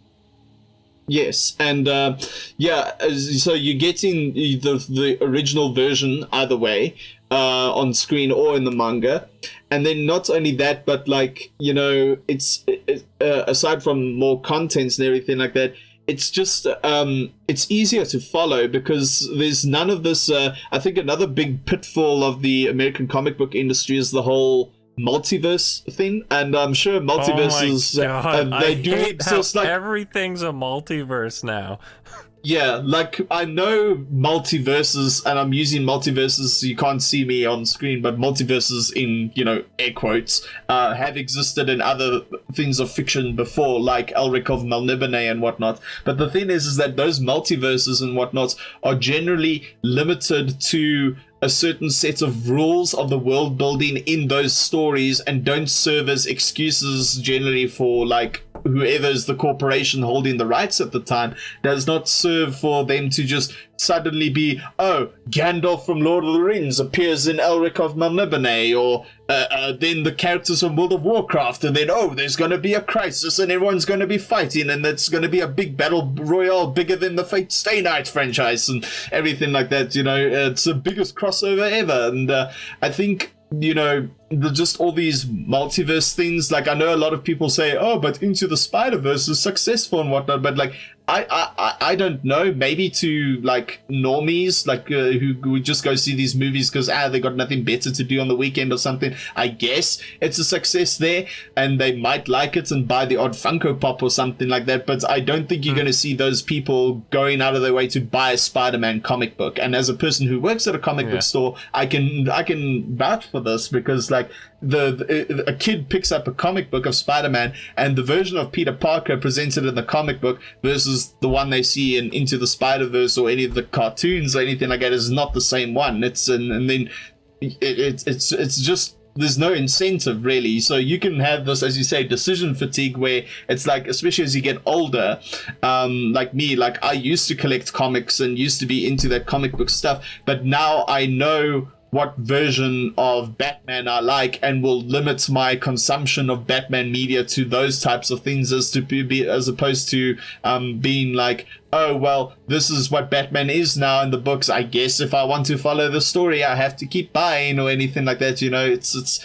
Yes, and so you're getting the original version either way, on screen or in the manga. And then not only that, but like, it's aside from more contents and everything like that, it's just it's easier to follow because there's none of this. I think another big pitfall of the American comic book industry is the whole multiverse thing, and I'm sure multiverses they do hate so it's like everything's a multiverse now. Yeah, like, I know multiverses, and I'm using multiverses, so you can't see me on screen, but multiverses in, air quotes, have existed in other things of fiction before, like Elric of Melniboné and whatnot. But the thing is that those multiverses and whatnot are generally limited to a certain set of rules of the world building in those stories and don't serve as excuses generally for like whoever's the corporation holding the rights at the time, does not serve for them to just suddenly be, oh, Gandalf from Lord of the Rings appears in Elric of Melniboné, or then the characters from World of Warcraft, and then, oh, there's going to be a crisis and everyone's going to be fighting, and it's going to be a big battle royale bigger than the Fate Stay Night franchise and everything like that. You know, it's the biggest crossover ever. And I think, you know, just all these multiverse things, like I know a lot of people say, oh, but Into the Spider-Verse is successful and whatnot, but like I don't know, maybe to like normies like who would just go see these movies because they got nothing better to do on the weekend or something, I guess it's a success there and they might like it and buy the odd Funko Pop or something like that, but I don't think you're going to see those people going out of their way to buy a Spider-Man comic book. And as a person who works at a comic book store, I can vouch for this, because like a kid picks up a comic book of Spider-Man and the version of Peter Parker presented in the comic book versus the one they see in Into the Spider-Verse or any of the cartoons or anything like that is not the same one. It's and then it's just, there's no incentive really. So you can have this, as you say, decision fatigue, where it's like, especially as you get older, like me, like I used to collect comics and used to be into that comic book stuff, but now I know what version of Batman I like and will limit my consumption of Batman media to those types of things, as opposed to being like, oh well, this is what Batman is now in the books, I guess if I want to follow the story I have to keep buying, or anything like that. You know, it's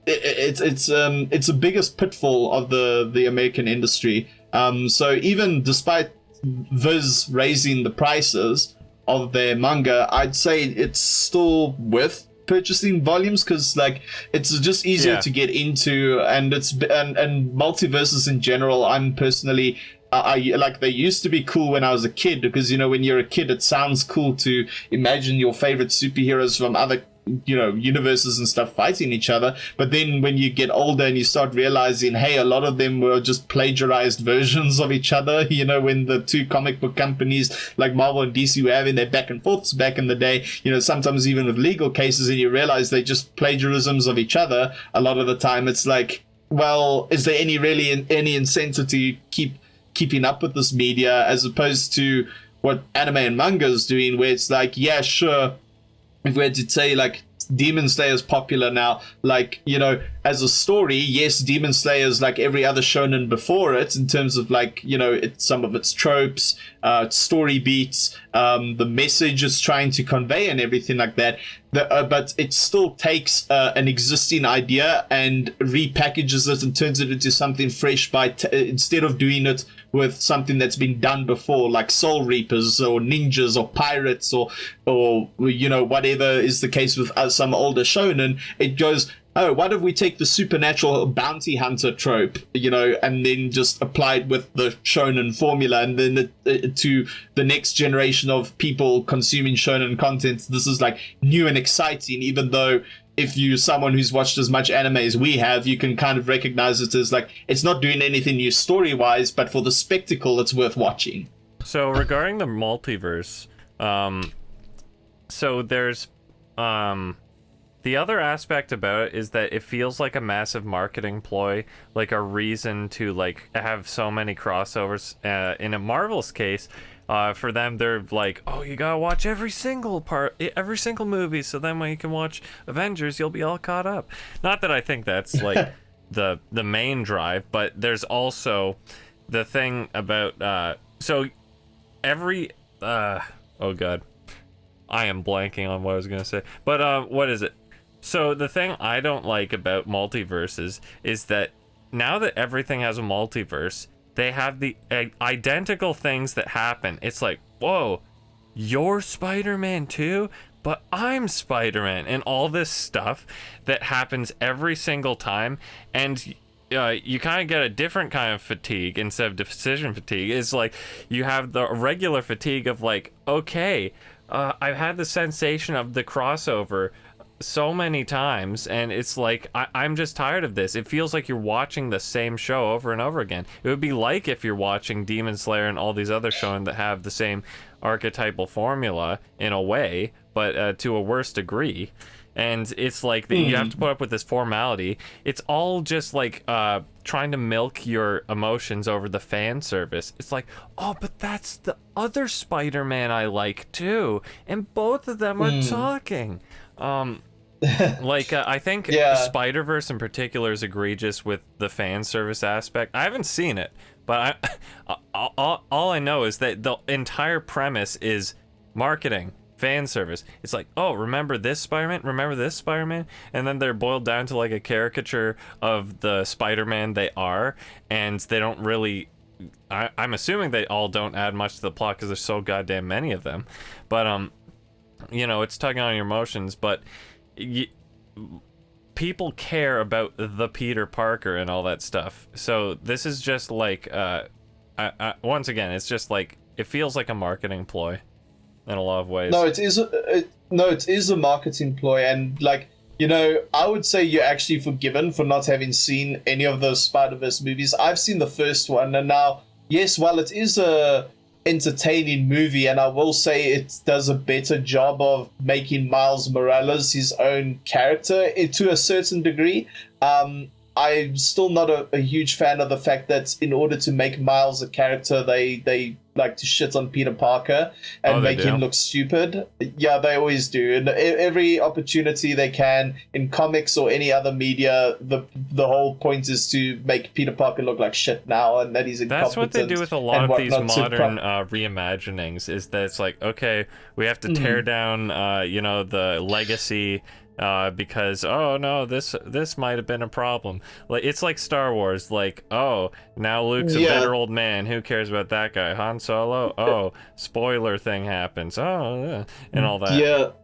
the biggest pitfall of the American industry. So even despite Viz raising the prices of their manga, I'd say it's still worth purchasing volumes, because like it's just easier to get into, and and multiverses in general, I'm personally I like, they used to be cool when I was a kid, because you know, when you're a kid it sounds cool to imagine your favorite superheroes from other, you know, universes and stuff fighting each other. But then when you get older and you start realizing, hey, a lot of them were just plagiarized versions of each other, you know, when the two comic book companies like Marvel and DC were having their back and forths back in the day, you know, sometimes even with legal cases, and you realize they're just plagiarisms of each other a lot of the time. It's like, well, is there any incentive to keeping up with this media, as opposed to what anime and manga is doing, where it's like, yeah, sure, if we had to say like Demon Slayer is popular now, like, you know, as a story, yes, Demon Slayer is like every other shonen before it in terms of like, you know, some of its tropes, story beats, the message it's trying to convey and everything like that. But it still takes an existing idea and repackages it and turns it into something fresh instead of doing it with something that's been done before, like Soul Reapers or ninjas or pirates or you know, whatever is the case with some older shonen. It goes, oh, why don't we take the supernatural bounty hunter trope, you know, and then just apply it with the shonen formula, and then to the next generation of people consuming shonen content, this is like new and exciting, even though if you're someone who's watched as much anime as we have, you can kind of recognize it as like, it's not doing anything new story-wise, but for the spectacle, it's worth watching. So regarding the multiverse, so there's the other aspect about it is that it feels like a massive marketing ploy, like a reason to like have so many crossovers. In a Marvel's case, for them, they're like, oh, you gotta watch every single movie, so then when you can watch Avengers, you'll be all caught up. Not that I think that's like the main drive, but there's also the thing about so every oh god, I am blanking on what I was gonna say, but what is it? So the thing I don't like about multiverses is that now that everything has a multiverse, they have the identical things that happen. It's like, whoa, you're Spider-Man too? But I'm Spider-Man. And all this stuff that happens every single time. And you kind of get a different kind of fatigue instead of decision fatigue. It's like you have the regular fatigue of like, okay, I've had the sensation of the crossover so many times, and it's like I'm just tired of this. It feels like you're watching the same show over and over again. It would be like if you're watching Demon Slayer and all these other shows that have the same archetypal formula in a way, but to a worse degree. And it's like you have to put up with this formality. It's all just like trying to milk your emotions over the fan service. It's like, oh, but that's the other Spider-Man I like too, and both of them are talking. I think Spider-Verse in particular is egregious with the fan service aspect. I haven't seen it, but all I know is that the entire premise is marketing. Fan service. It's like, oh, remember this Spider-Man? Remember this Spider-Man? And then they're boiled down to like a caricature of the Spider-Man they are, and they don't really... I'm assuming they all don't add much to the plot because there's so goddamn many of them. But, it's tugging on your emotions, but people care about the Peter Parker and all that stuff. So this is just like, once again, it's just like, it feels like a marketing ploy. In a lot of ways. No, it is a marketing ploy, and I would say you're actually forgiven for not having seen any of those Spider-Verse movies. I've seen the first one, and now, yes, while it is a entertaining movie, and I will say it does a better job of making Miles Morales his own character to a certain degree, I'm still not a huge fan of the fact that in order to make Miles a character, they like to shit on Peter Parker and make him look stupid. Yeah, they always do. And every opportunity they can in comics or any other media, the whole point is to make Peter Parker look like shit now, and that he's incompetent. That's what they do with a lot of these modern reimaginings, is that it's like, okay, we have to tear down, the legacy because oh no, this might have been a problem. Like, it's like Star Wars, like, oh, now Luke's a bitter old man, who cares about that guy? Han Solo, oh, spoiler thing happens, and all that.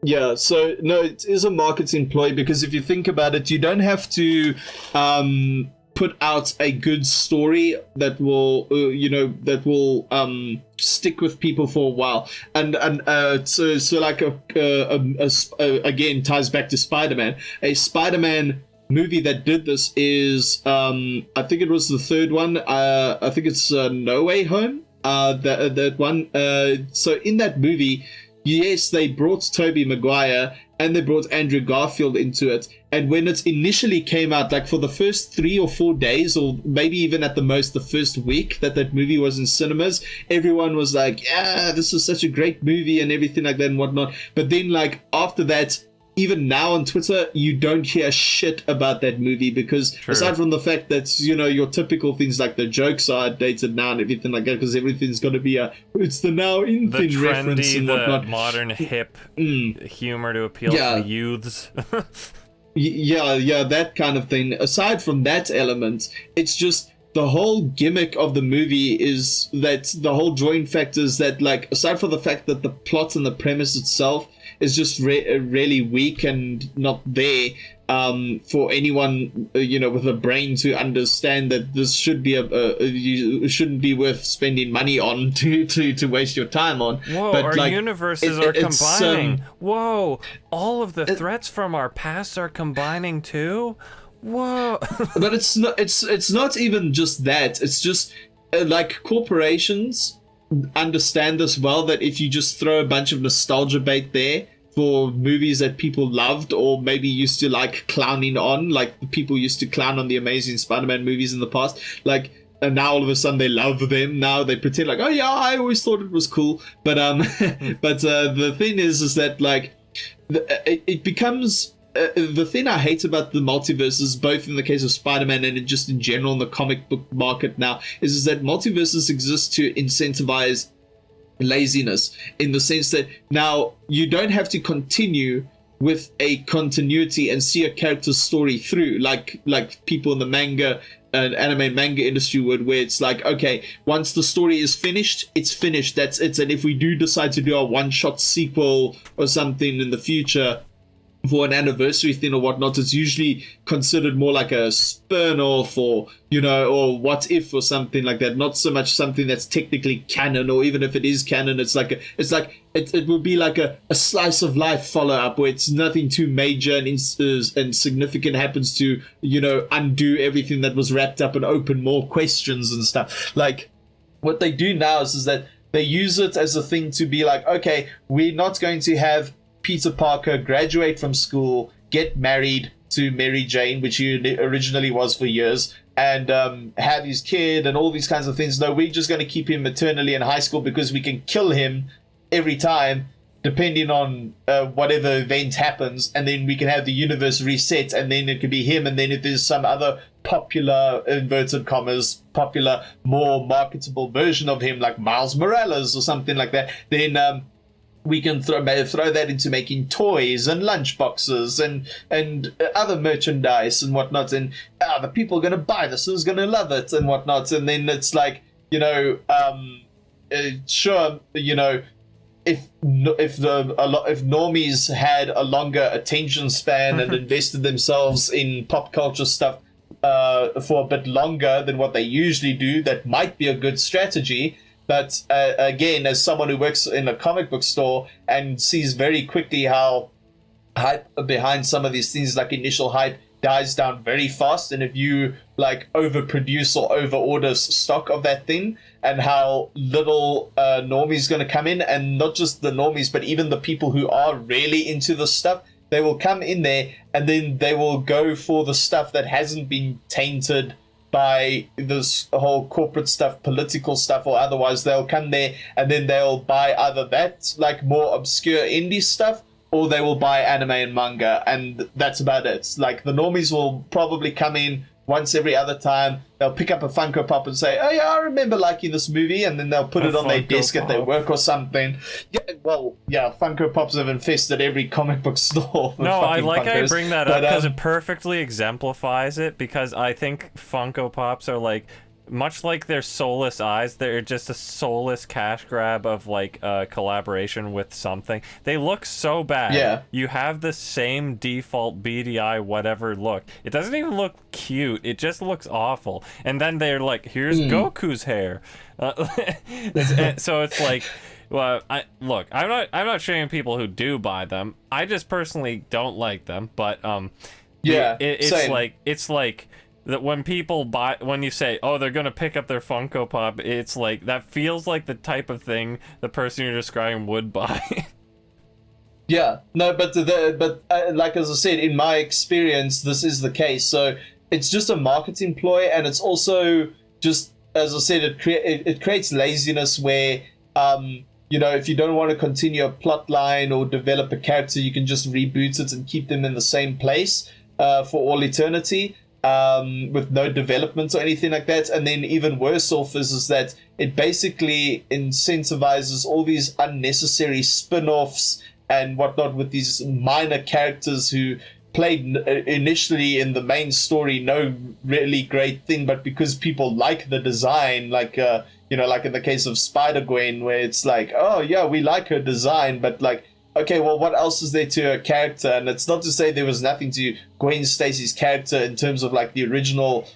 Yeah, so no, it is a marketing ploy, because if you think about it, you don't have to put out a good story that will stick with people for a while, and so like again ties back to Spider-Man. A Spider-Man movie that did this is I think it was the third one. I think it's No Way Home. That one. So in that movie, yes, they brought Tobey Maguire and they brought Andrew Garfield into it. And when it initially came out, like for the first 3 or 4 days, or maybe even at the most the first week that movie was in cinemas, everyone was like, yeah, this is such a great movie and everything like that and whatnot. But then like after that, even now on Twitter, you don't hear shit about that movie, because aside from the fact that, your typical things like the jokes are outdated now and everything like that, because everything's got to be it's the now in the thing trendy, reference and whatnot. The modern hip humor to appeal to the youths. Yeah, that kind of thing. Aside from that element, it's just the whole gimmick of the movie is that the whole drawing factor is that, like, aside from the fact that the plot and the premise itself is just really weak and not there for anyone with a brain to understand that this should be you shouldn't be worth spending money on to waste your time on. Whoa, but our universes are combining. Whoa, all of the threats from our past are combining too. Whoa. But it's not even just that. It's just like corporations understand this well, that if you just throw a bunch of nostalgia bait there for movies that people loved or maybe used to like clowning on, like people used to clown on the Amazing Spider-Man movies in the past, like, and now all of a sudden they love them. Now they pretend like, oh yeah, I always thought it was cool. But the thing is that like it becomes the thing I hate about the multiverses, both in the case of Spider-Man and just in general in the comic book market now, is that multiverses exist to incentivize laziness, in the sense that now you don't have to continue with a continuity and see a character's story through like people in the manga and anime manga industry would, where it's like, okay, once the story is finished, it's finished, that's it. And if we do decide to do a one-shot sequel or something in the future for an anniversary thing or whatnot, it's usually considered more like a spin-off or, or what if or something like that. Not so much something that's technically canon, or even if it is canon, it will be like a slice of life follow-up where it's nothing too major and significant happens to, undo everything that was wrapped up and open more questions and stuff. Like, what they do now is that they use it as a thing to be like, okay, we're not going to have Peter Parker graduate from school, get married to Mary Jane, which he originally was for years, and have his kid and all these kinds of things. No, we're just going to keep him eternally in high school because we can kill him every time, depending on whatever event happens, and then we can have the universe reset, and then it could be him, and then if there's some other popular, inverted commas, popular, more marketable version of him, like Miles Morales or something like that, then we can throw that into making toys and lunchboxes and other merchandise and whatnot, and the people are going to buy this, who's going to love it and whatnot, and then it's like, sure, if normies had a longer attention span and invested themselves in pop culture stuff for a bit longer than what they usually do, that might be a good strategy. But again, as someone who works in a comic book store and sees very quickly how hype behind some of these things, like initial hype, dies down very fast, and if you like overproduce or overorder stock of that thing, and how little normies going to come in, and not just the normies, but even the people who are really into the stuff, they will come in there and then they will go for the stuff that hasn't been tainted by this whole corporate stuff, political stuff, or otherwise. They'll come there and then they'll buy either that like more obscure indie stuff, or they will buy anime and manga, and that's about it. Like, the normies will probably come in once every other time. They'll pick up a Funko Pop and say, oh yeah, I remember liking this movie, and then they'll put it on their desk at their work or something. Yeah, well, yeah, Funko Pops have infested every comic book store. No, I bring that up because it perfectly exemplifies it, because I think Funko Pops are like, much like their soulless eyes, they're just a soulless cash grab of like a collaboration with something. They look so bad. Yeah. You have the same default beady eye whatever look. It doesn't even look cute. It just looks awful. And then they're like, here's Goku's hair. So it's like, well, I'm not shaming people who do buy them. I just personally don't like them. But it's like that when people when you say, oh, they're gonna pick up their Funko Pop, it's like, that feels like the type of thing the person you're describing would buy. Yeah, no, but like, as I said, in my experience, this is the case. So it's just a marketing ploy, and it's also just, as I said, it creates laziness where, if you don't want to continue a plot line or develop a character, you can just reboot it and keep them in the same place for all eternity. With no development or anything like that. And then even worse off is that it basically incentivizes all these unnecessary spin-offs and whatnot with these minor characters who played initially in the main story no really great thing, but because people like the design, like like in the case of Spider-Gwen, where it's like, oh yeah, we like her design, but like, okay, well, what else is there to her character? And it's not to say there was nothing to Gwen Stacy's character in terms of like the original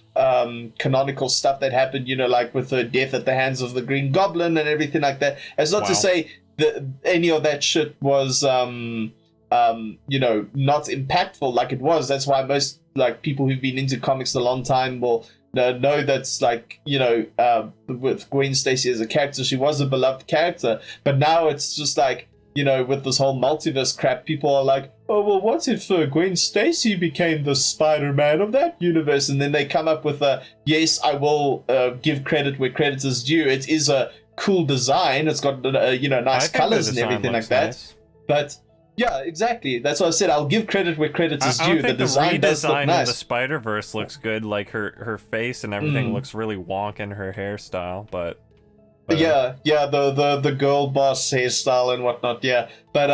canonical stuff that happened, like with her death at the hands of the Green Goblin and everything like that. It's not to say that any of that shit was, not impactful like it was. That's why most like people who've been into comics a long time will know that's like, with Gwen Stacy as a character, she was a beloved character. But now it's just like, with this whole multiverse crap, people are like, oh, well, what if Gwen Stacy became the Spider-Man of that universe? And then they come up with yes, I will give credit where credit is due. It is a cool design. It's got, nice colors and everything like that. Nice. But, yeah, exactly. That's what I said. I'll give credit where credit is due. The design does look nice. The Spider-Verse looks good. Like, her face and everything looks really wonk in her hairstyle, but... the girl boss hairstyle and whatnot, yeah. But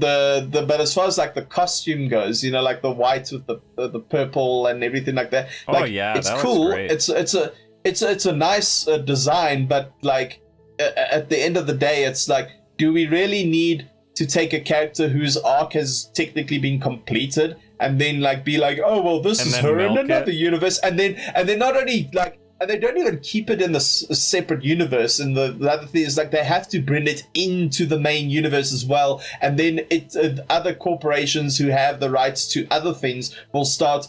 but as far as like the costume goes, like the white with the purple and everything like that. Like, it's cool. It's a nice design, but like at the end of the day, it's like, do we really need to take a character whose arc has technically been completed and then like be like, oh well, this is her in another universe, and then not only like, and they don't even keep it in the separate universe. And the other thing is like they have to bring it into the main universe as well, and then other corporations who have the rights to other things will start,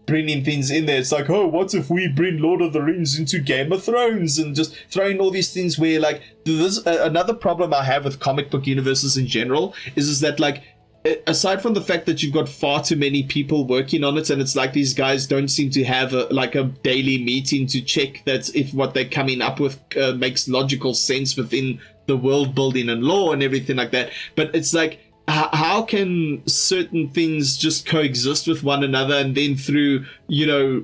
bringing things in there. It's like, oh, what if we bring Lord of the Rings into Game of Thrones, and just throwing all these things where like this. Another problem I have with comic book universes in general is that like, aside from the fact that you've got far too many people working on it, and it's like these guys don't seem to have a daily meeting to check that if what they're coming up with makes logical sense within the world building and lore and everything like that. But it's like, how can certain things just coexist with one another, and then through,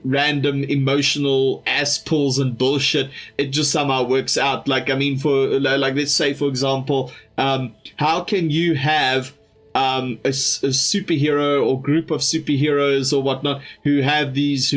random emotional ass pulls and bullshit, it just somehow works out? Like, I mean, for like, let's say, for example, how can you have a superhero or group of superheroes or whatnot who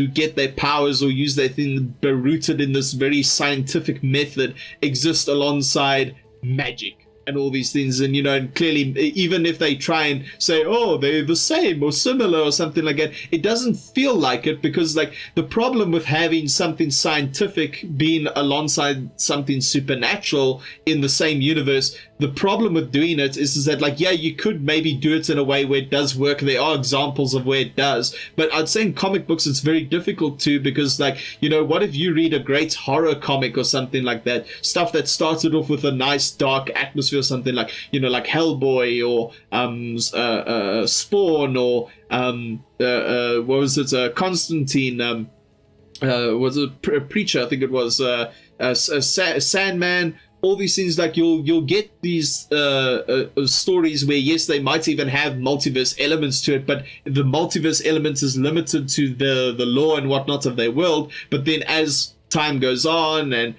get their powers or use their thing rooted in this very scientific method exist alongside magic and all these things? And and clearly, even if they try and say, oh, they're the same or similar or something like that, it doesn't feel like it, because like the problem with having something scientific being alongside something supernatural in the same universe, the problem with doing it is that like, yeah, you could maybe do it in a way where it does work. There are examples of where it does, but I'd say in comic books it's very difficult to, because like, what if you read a great horror comic or something like that, stuff that started off with a nice dark atmosphere or something like, like Hellboy or Spawn or what was it, Constantine, was it Preacher, I think it was, Sandman. All these things, like you'll get these stories where, yes, they might even have multiverse elements to it, but the multiverse element is limited to the lore and whatnot of their world. But then as time goes on and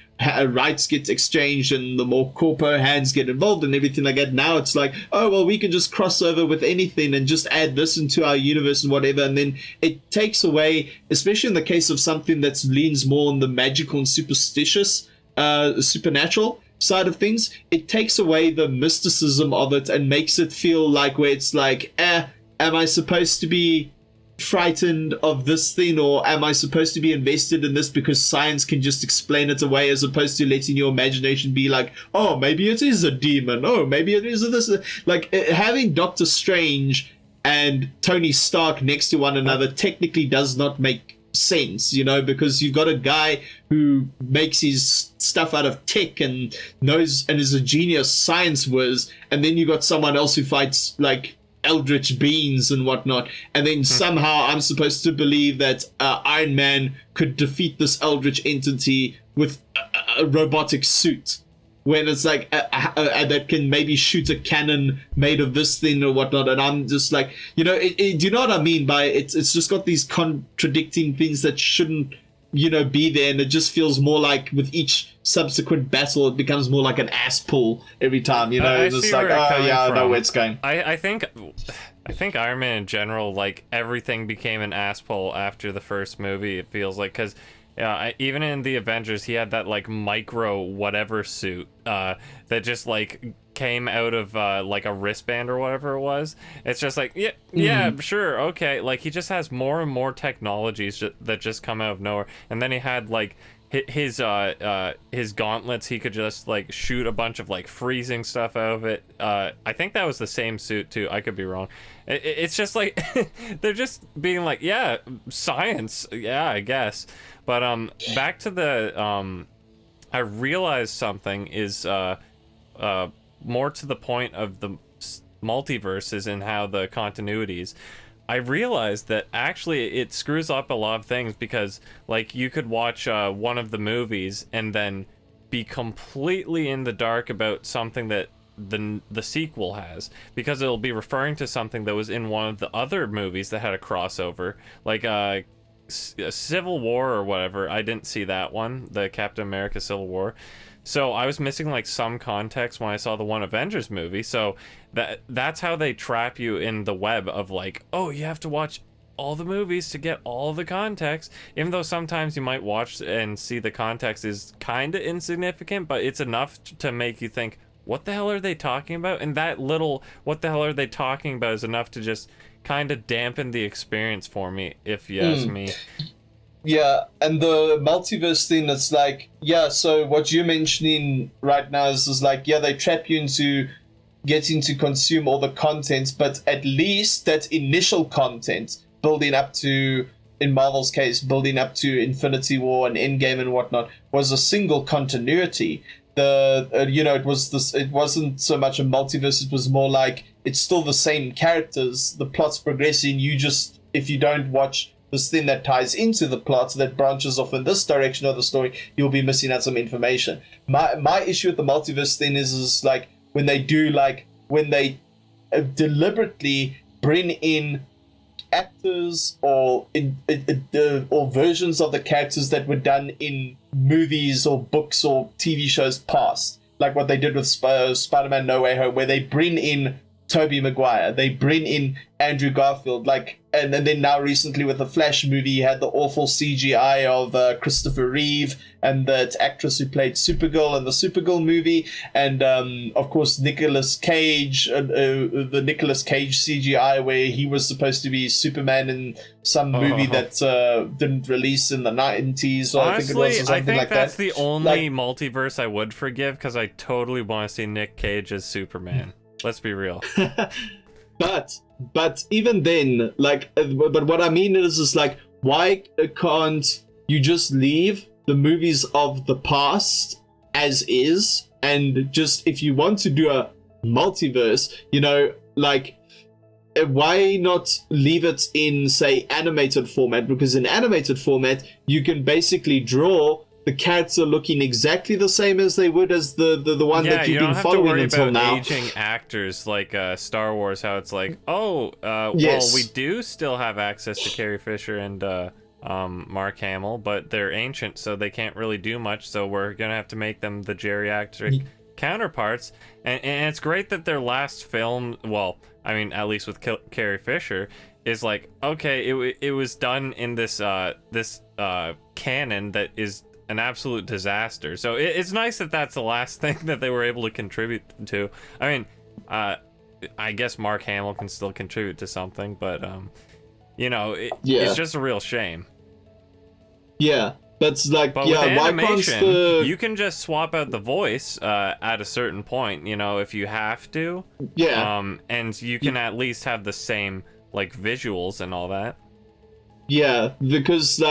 rights get exchanged and the more corpo hands get involved and everything like that, now it's like, oh well, we can just cross over with anything and just add this into our universe and whatever. And then it takes away, especially in the case of something that leans more on the magical and superstitious, supernatural side of things, it takes away the mysticism of it and makes it feel like, where it's like, am I supposed to be frightened of this thing, or am I supposed to be invested in this because science can just explain it away, as opposed to letting your imagination be like, oh, maybe it is a demon, oh, maybe it is this. Like having Doctor Strange and Tony Stark next to one another technically does not make sense, because you've got a guy who makes his stuff out of tech and knows and is a genius science whiz, and then you got someone else who fights like eldritch beings and whatnot, and then somehow I'm supposed to believe that Iron Man could defeat this eldritch entity with a robotic suit, when it's like that can maybe shoot a cannon made of this thing or whatnot. And I'm just like, do you know what I mean by it's just got these contradicting things that shouldn't, be there, and it just feels more like with each subsequent battle it becomes more like an ass pull every time, it's just like, oh yeah, I know where it's going. I think Iron Man in general, like everything became an ass pull after the first movie, it feels like, because even in the Avengers, he had that like micro whatever suit that just like came out of like a wristband or whatever it was. It's just like, yeah, sure, okay. Like he just has more and more technologies that just come out of nowhere. And then he had like his gauntlets. He could just like shoot a bunch of like freezing stuff out of it. I think that was the same suit too. I could be wrong. It's just like they're just being like, yeah, science, yeah, I guess. But back to the I realized something is more to the point of the multiverses and how the continuities. I realized that actually it screws up a lot of things, because like you could watch one of the movies and then be completely in the dark about something that the sequel has, because it'll be referring to something that was in one of the other movies that had a crossover, like Civil War or whatever. I didn't see that one, the Captain America Civil War. So I was missing like some context when I saw the one Avengers movie. So that's how they trap you in the web of like, oh, you have to watch all the movies to get all the context, even though sometimes you might watch and see the context is kind of insignificant, but it's enough to make you think, what the hell are they talking about? And that little what the hell are they talking about is enough to just kind of dampen the experience for me, if you ask me. Yeah, and the multiverse thing, it's like, yeah, so what you're mentioning right now is like, yeah, they trap you into getting to consume all the content, but at least that initial content building up to, in Marvel's case, building up to Infinity War and Endgame and whatnot, was a single continuity. It wasn't so much a multiverse, it was more like, it's still the same characters, the plot's progressing, you just, if you don't watch this thing that ties into the plot that branches off in this direction of the story, you'll be missing out some information. My issue with the multiverse thing is like when they deliberately bring in actors or or versions of the characters that were done in movies or books or TV shows past, like what they did with Spider-Man No Way Home, where they bring in Tobey Maguire, they bring in Andrew Garfield, like, and then now recently with the Flash movie, you had the awful CGI of Christopher Reeve and that actress who played Supergirl in the Supergirl movie, and of course Nicolas Cage, the Nicolas Cage CGI where he was supposed to be Superman in some movie that didn't release in the 90s, or honestly, I think it was, or something like that. That's the only multiverse I would forgive, because I totally want to see Nick Cage as Superman. Let's be real. But even then, like, but what I mean is like, why can't you just leave the movies of the past as is, and just, if you want to do a multiverse, like, why not leave it in, say, animated format? Because in animated format, you can basically draw the character looking exactly the same as they would as the one that you've been following until now. Yeah, you don't have to worry about aging actors like Star Wars, how it's like, well, we do still have access to Carrie Fisher and Mark Hamill, but they're ancient, so they can't really do much, so we're going to have to make them the geriatric counterparts. And it's great that their last film, well, I mean, at least with Carrie Fisher, is like, okay, it was done in this canon that is an absolute disaster. So it's nice that that's the last thing that they were able to contribute to. I mean, I guess Mark Hamill can still contribute to something, but it's just a real shame. Yeah, that's like, but yeah, with why animation, can't you can just swap out the voice at a certain point, if you have to. Yeah. And you can at least have the same like visuals and all that. Yeah, because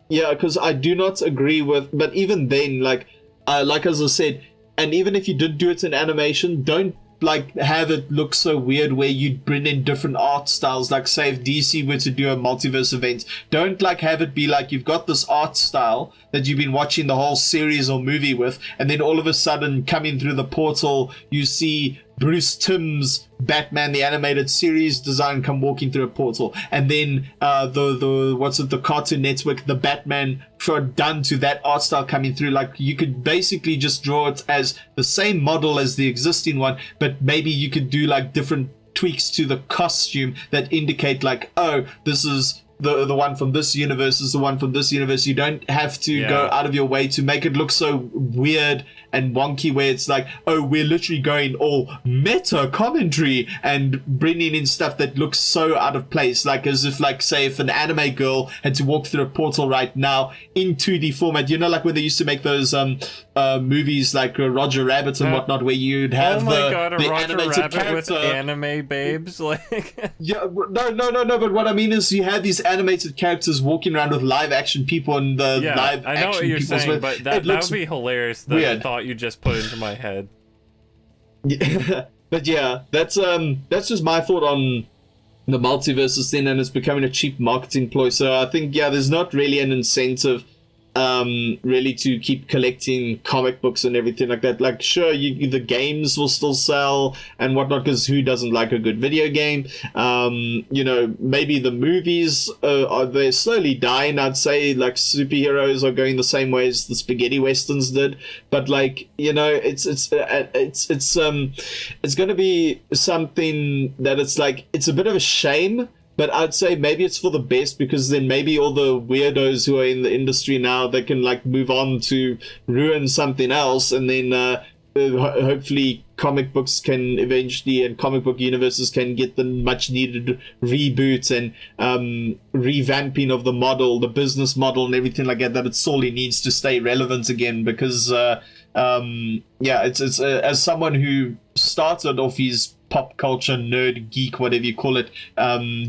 because I do not agree with, but even then, like as I said, and even if you did do it in animation, don't like have it look so weird where you'd bring in different art styles. Like, say if DC were to do a multiverse event, don't like have it be like you've got this art style that you've been watching the whole series or movie with, and then all of a sudden coming through the portal you see Bruce Timm's Batman the animated series design come walking through a portal, and then the Cartoon Network, the Batman show done to that art style coming through. Like, you could basically just draw it as the same model as the existing one, but maybe you could do like different tweaks to the costume that indicate like, oh, this is the one from this universe is the one from this universe. You don't have to go out of your way to make it look so weird and wonky where it's like, oh, we're literally going all meta commentary and bringing in stuff that looks so out of place, like as if, like, say if an anime girl had to walk through a portal right now in 2D format, like when they used to make those movies like Roger Rabbit and whatnot, where you'd have the Roger animated Rabbit character with anime babes, like no, but what I mean is you had these animated characters walking around with live action people, and the live I know action what you're people's saying, but that would be hilarious. The thought you just put into my head. Yeah, but yeah, that's just my thought on the multiverses thing, and it's becoming a cheap marketing ploy. So I think there's not really an incentive really to keep collecting comic books and everything like that. Like, sure, the games will still sell and whatnot, because who doesn't like a good video game? Maybe the movies they're slowly dying. I'd say like superheroes are going the same way as the spaghetti westerns did, but like, it's going to be something that it's like, it's a bit of a shame. But I'd say maybe it's for the best, because then maybe all the weirdos who are in the industry now, they can like move on to ruin something else, and then hopefully comic books can eventually, and comic book universes can get the much needed reboot and revamping of the model, the business model and everything like that it sorely needs to stay relevant again, because it's as someone who started off his pop culture nerd geek, whatever you call it,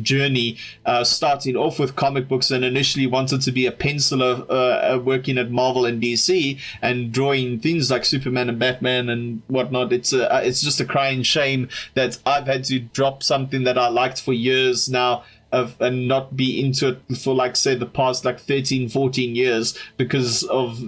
journey, starting off with comic books, and initially wanted to be a penciler working at Marvel and DC and drawing things like Superman and Batman and whatnot. It's just a crying shame that I've had to drop something that I liked for years now and not be into it for, like, say, the past 13-14 years because of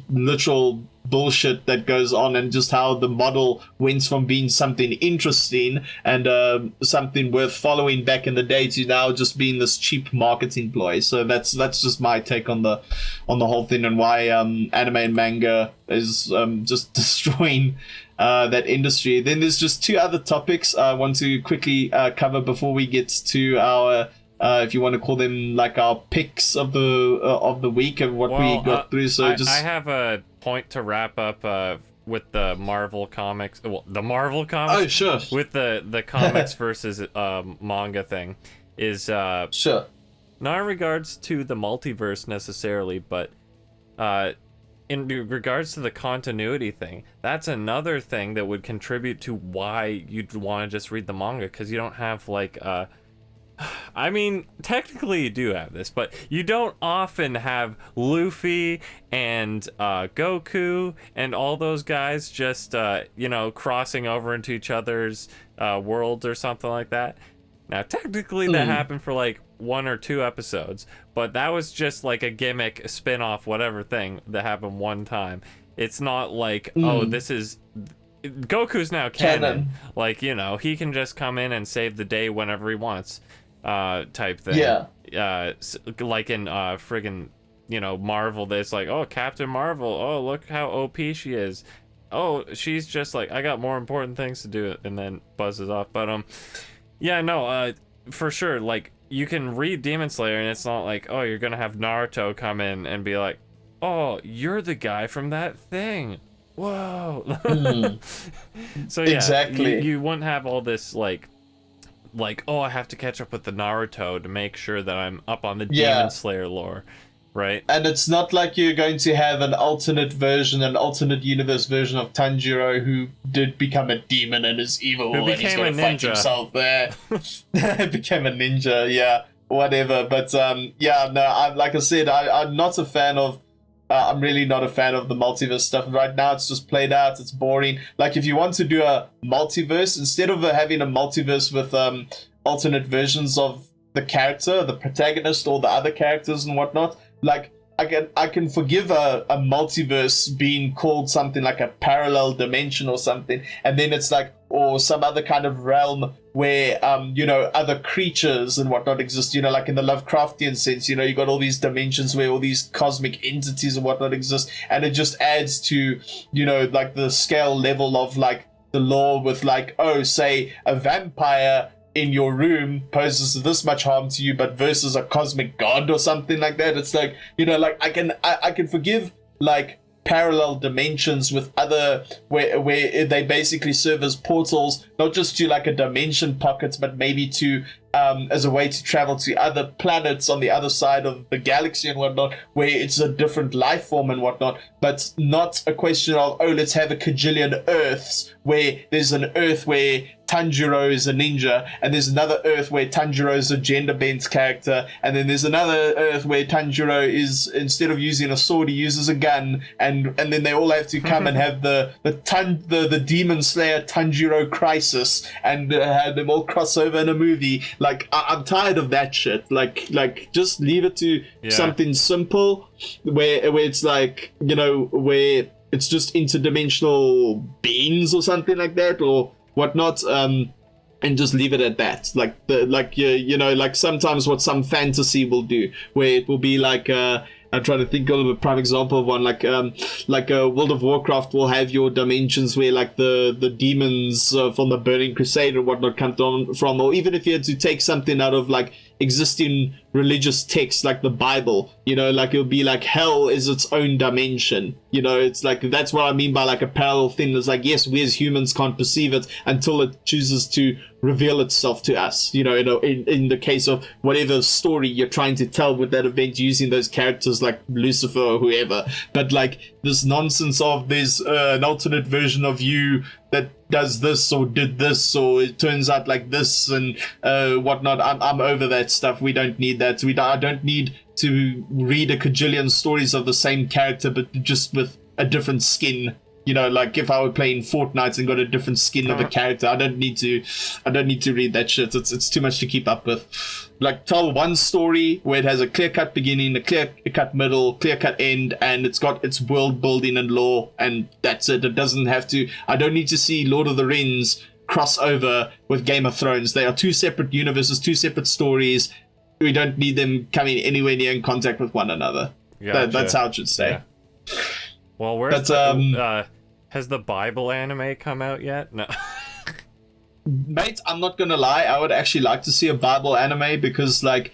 literal bullshit that goes on, and just how the model went from being something interesting and something worth following back in the day to now just being this cheap marketing ploy. So that's just my take on the whole thing, and why anime and manga is just destroying that industry. Then there's just two other topics I want to quickly cover before we get to our if you want to call them like our picks of the week and what we got through. So I have a point to wrap up with the Marvel comics. Well, the Marvel comics. Oh, sure. With the comics versus manga thing is sure. Not in regards to the multiverse necessarily, but in regards to the continuity thing, that's another thing that would contribute to why you'd want to just read the manga, because you don't have I mean, technically you do have this, but you don't often have Luffy and Goku and all those guys just, crossing over into each other's worlds or something like that. Now, technically that happened for 1 or 2 episodes, but that was just a gimmick, a spin-off, whatever thing that happened one time. It's not oh, this is... Goku's now canon. He can just come in and save the day whenever he wants. Type thing. Yeah. Like in friggin' Marvel, that's oh, Captain Marvel, oh, look how OP she is. Oh, she's just I got more important things to do, and then buzzes off. But for sure, you can read Demon Slayer and it's not oh, you're gonna have Naruto come in and be oh, you're the guy from that thing. Whoa. So yeah, exactly. You wouldn't have all this oh, I have to catch up with the Naruto to make sure that I'm up on the Demon Slayer lore, right? And it's not like you're going to have an alternate universe version of Tanjiro who did become a demon and is evil, who and he's going to fight himself there. Became a ninja, yeah, whatever. But like I said, I'm not a fan of. I'm really not a fan of the multiverse stuff. Right now, it's just played out. It's boring. If you want to do a multiverse, instead of having a multiverse with alternate versions of the character, the protagonist, or the other characters and whatnot, I can forgive a multiverse being called something like a parallel dimension or something, and then it's or some other kind of realm where other creatures and whatnot exist, in the Lovecraftian sense, you got all these dimensions where all these cosmic entities and whatnot exist, and it just adds to the scale level of the lore with say a vampire in your room poses this much harm to you, but versus a cosmic god or something like that. It's I can forgive parallel dimensions with other where they basically serve as portals, not just to a dimension pocket, but maybe to as a way to travel to other planets on the other side of the galaxy and whatnot, where it's a different life form and whatnot, but not a question of, oh, let's have a kajillion Earths where there's an Earth where Tanjiro is a ninja, and there's another Earth where Tanjiro is a gender-bent character, and then there's another Earth where Tanjiro is, instead of using a sword, he uses a gun, and then they all have to come and have the Demon Slayer Tanjiro crisis, and have them all cross over in a movie. I'm tired of that shit. Just leave it to something simple, where it's where it's just interdimensional beings or something like that, or whatnot, and just leave it at that. Sometimes what some fantasy will do, where it will be I'm trying to think of a prime example of one, World of Warcraft will have your dimensions where the demons from the Burning Crusade and whatnot come from, or even if you had to take something out of exist in religious texts like the Bible. Like it'll be like hell is its own dimension. It's like, that's what I mean by like a parallel thing. It's like, yes, we as humans can't perceive it until it chooses to reveal itself to us. In the case of whatever story you're trying to tell with that event, using those characters like Lucifer or whoever. But like this nonsense of there's an alternate version of you that does this or did this, or it turns out like this and whatnot. I'm over that stuff. We don't need that. I don't need to read a cajillion stories of the same character, but just with a different skin. Like if I were playing Fortnite and got a different skin of a character, I don't need to read that shit. It's too much to keep up with. Like, tell one story where it has a clear-cut beginning, a clear-cut middle, clear-cut end, and it's got its world building and lore, and that's it. It doesn't have to. I don't need to see Lord of the Rings cross over with Game of Thrones. They are two separate universes, two separate stories. We don't need them coming anywhere near in contact with one another. Gotcha. That's how it should stay. Yeah. Well, has the Bible anime come out yet? No. Mate, I'm not gonna lie, I would actually like to see a Bible anime, because like,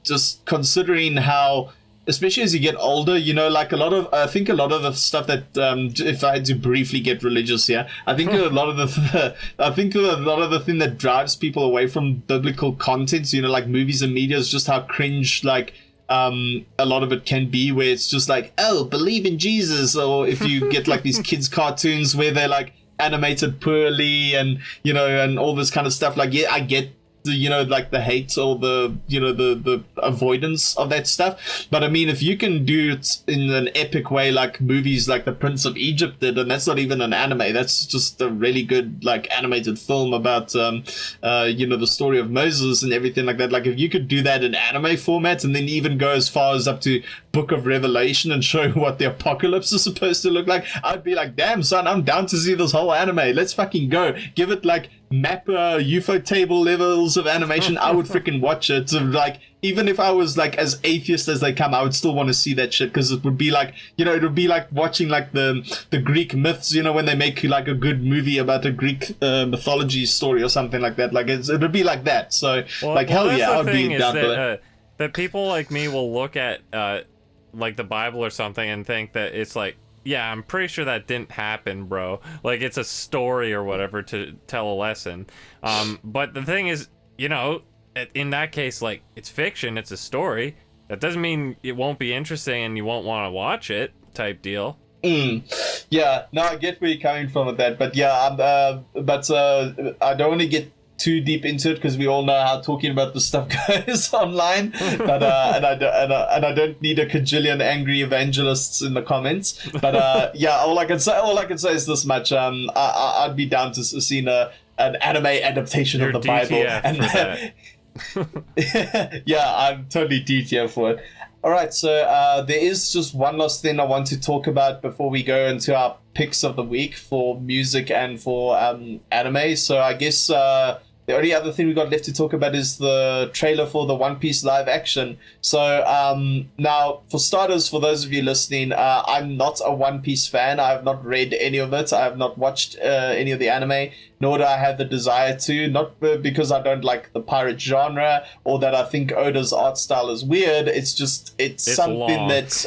just considering how, especially as you get older, like I think a lot of the stuff that, if I had to briefly get religious here, I think a lot of the thing that drives people away from biblical content, like movies and media, is just how cringe, like, a lot of it can be, where it's just like, oh, believe in Jesus, or if you get like these kids cartoons where they're like animated poorly and and all this kind of stuff. Like, yeah, I get the like the hate or the the avoidance of that stuff, but I mean, if you can do it in an epic way like movies like The Prince of Egypt did, and that's not even an anime, that's just a really good like animated film about the story of Moses and everything like that. Like, if you could do that in anime format, and then even go as far as up to Book of Revelation and show what the apocalypse is supposed to look like, I'd be like, damn son, I'm down to see this whole anime. Let's fucking go. Give it like Mappa UFO table levels of animation. I would freaking watch it. So, like, even if I was like as atheist as they come, I would still want to see that shit, because it would be like, it would be like watching like the Greek myths, when they make like a good movie about a Greek mythology story or something like that. Like, it would be like that. So hell yeah, I would be down for that. That people like me will look at like the Bible or something and think that it's like, yeah, I'm pretty sure that didn't happen, bro. Like, it's a story or whatever to tell a lesson. But the thing is, in that case, like, it's fiction, it's a story. That doesn't mean it won't be interesting and you won't want to watch it, type deal. Yeah, no, I get where you're coming from with that. But yeah, I don't want to get too deep into it, because we all know how talking about this stuff goes online. But and I don't need a cajillion angry evangelists in the comments. But yeah, all I can say is this much. I'd be down to seeing an anime adaptation of the Bible. And yeah, I'm totally DTF for it. All right, so there is just one last thing I want to talk about before we go into our picks of the week for music and for anime. So I guess the only other thing we got left to talk about is the trailer for the One Piece live action. So now, for starters, for those of you listening, I'm not a One Piece fan. I have not read any of it. I have not watched any of the anime, nor do I have the desire to. Not because I don't like the pirate genre or that I think Oda's art style is weird. It's just it's something long. That's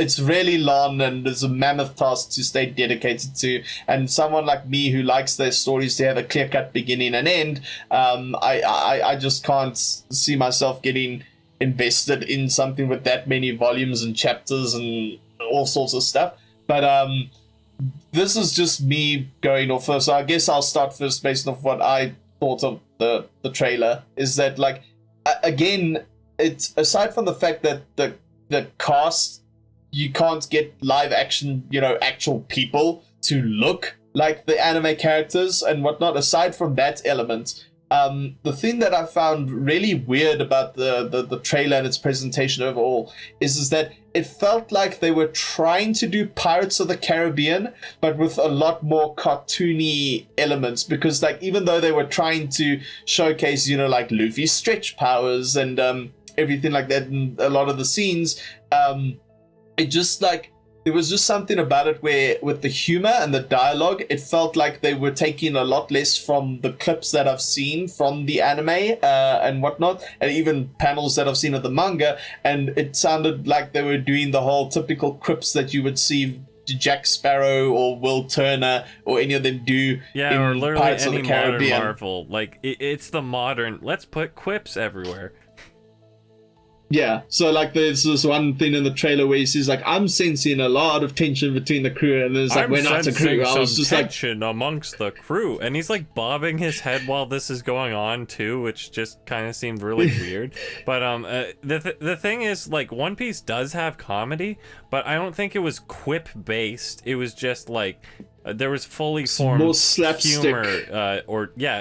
it's really long, and there's a mammoth task to stay dedicated to. And someone like me who likes their stories to have a clear-cut beginning and end, I just can't see myself getting invested in something with that many volumes and chapters and all sorts of stuff. But this is just me going off first. So I guess I'll start first based off what I thought of the trailer. Is that, like, again, it's aside from the fact that the cast, you can't get live action, actual people to look like the anime characters and whatnot. Aside from that element, the thing that I found really weird about the trailer and its presentation overall is that it felt like they were trying to do Pirates of the Caribbean, but with a lot more cartoony elements. Because, like, even though they were trying to showcase, like Luffy's stretch powers and everything like that in a lot of the scenes, it just, like, there was just something about it where with the humor and the dialogue, it felt like they were taking a lot less from the clips that I've seen from the anime and whatnot, and even panels that I've seen of the manga, and it sounded like they were doing the whole typical quips that you would see Jack Sparrow or Will Turner or any of them do in or literally Pirates any of the Caribbean. modern Marvel. Like, it's the modern, let's put quips everywhere. Yeah, so like there's this one thing in the trailer where he says like, I'm sensing a lot of tension between the crew, and there's like, we're not a crew. I was just like, tension amongst the crew, and he's like bobbing his head while this is going on too, which just kind of seemed really weird. But the thing is, like, One Piece does have comedy, but I don't think it was quip based. It was just like there was fully formed humor,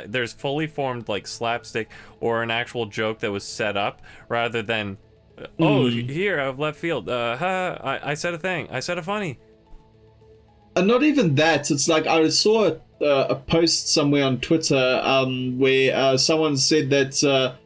there's fully formed like slapstick or an actual joke that was set up rather than here out of left field, I said a thing, I said a funny. And not even that. It's like I saw a post somewhere on Twitter where someone said that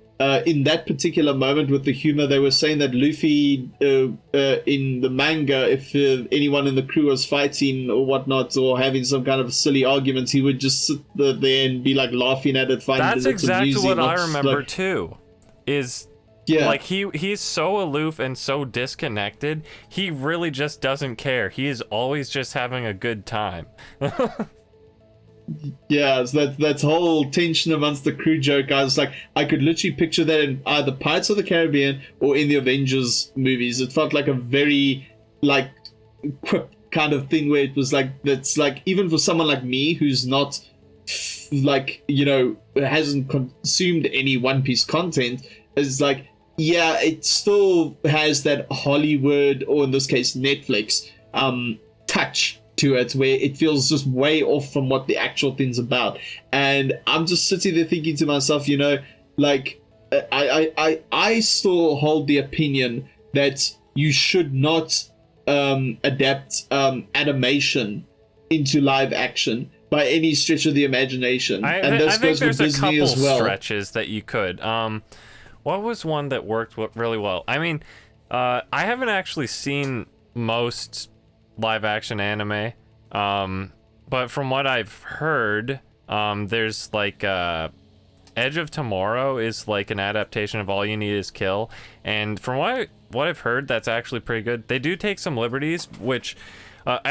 in that particular moment with the humor, they were saying that Luffy in the manga, if anyone in the crew was fighting or whatnot or having some kind of silly arguments, he would just sit there and be like laughing at it. That's exactly what I remember too. Like he's so aloof and so disconnected. He really just doesn't care. He is always just having a good time. Yeah, so that whole tension amongst the crew joke, I was like, I could literally picture that in either Pirates of the Caribbean or in the Avengers movies. It felt like a very, like, quip kind of thing where it was like, that's like, even for someone like me who's not, like, you know, hasn't consumed any One Piece content, is like, yeah, it still has that Hollywood, or in this case, Netflix, touch to it, where it feels just way off from what the actual thing's about. And I'm just sitting there thinking to myself, you know, like, I still hold the opinion that you should not adapt animation into live action by any stretch of the imagination. And this goes with Disney as well. Stretches that you could. What was one that worked really well? I mean, I haven't actually seen most live action anime, but from what I've heard, there's like Edge of Tomorrow is like an adaptation of All You Need Is Kill, and from what I've heard, that's actually pretty good. They do take some liberties, which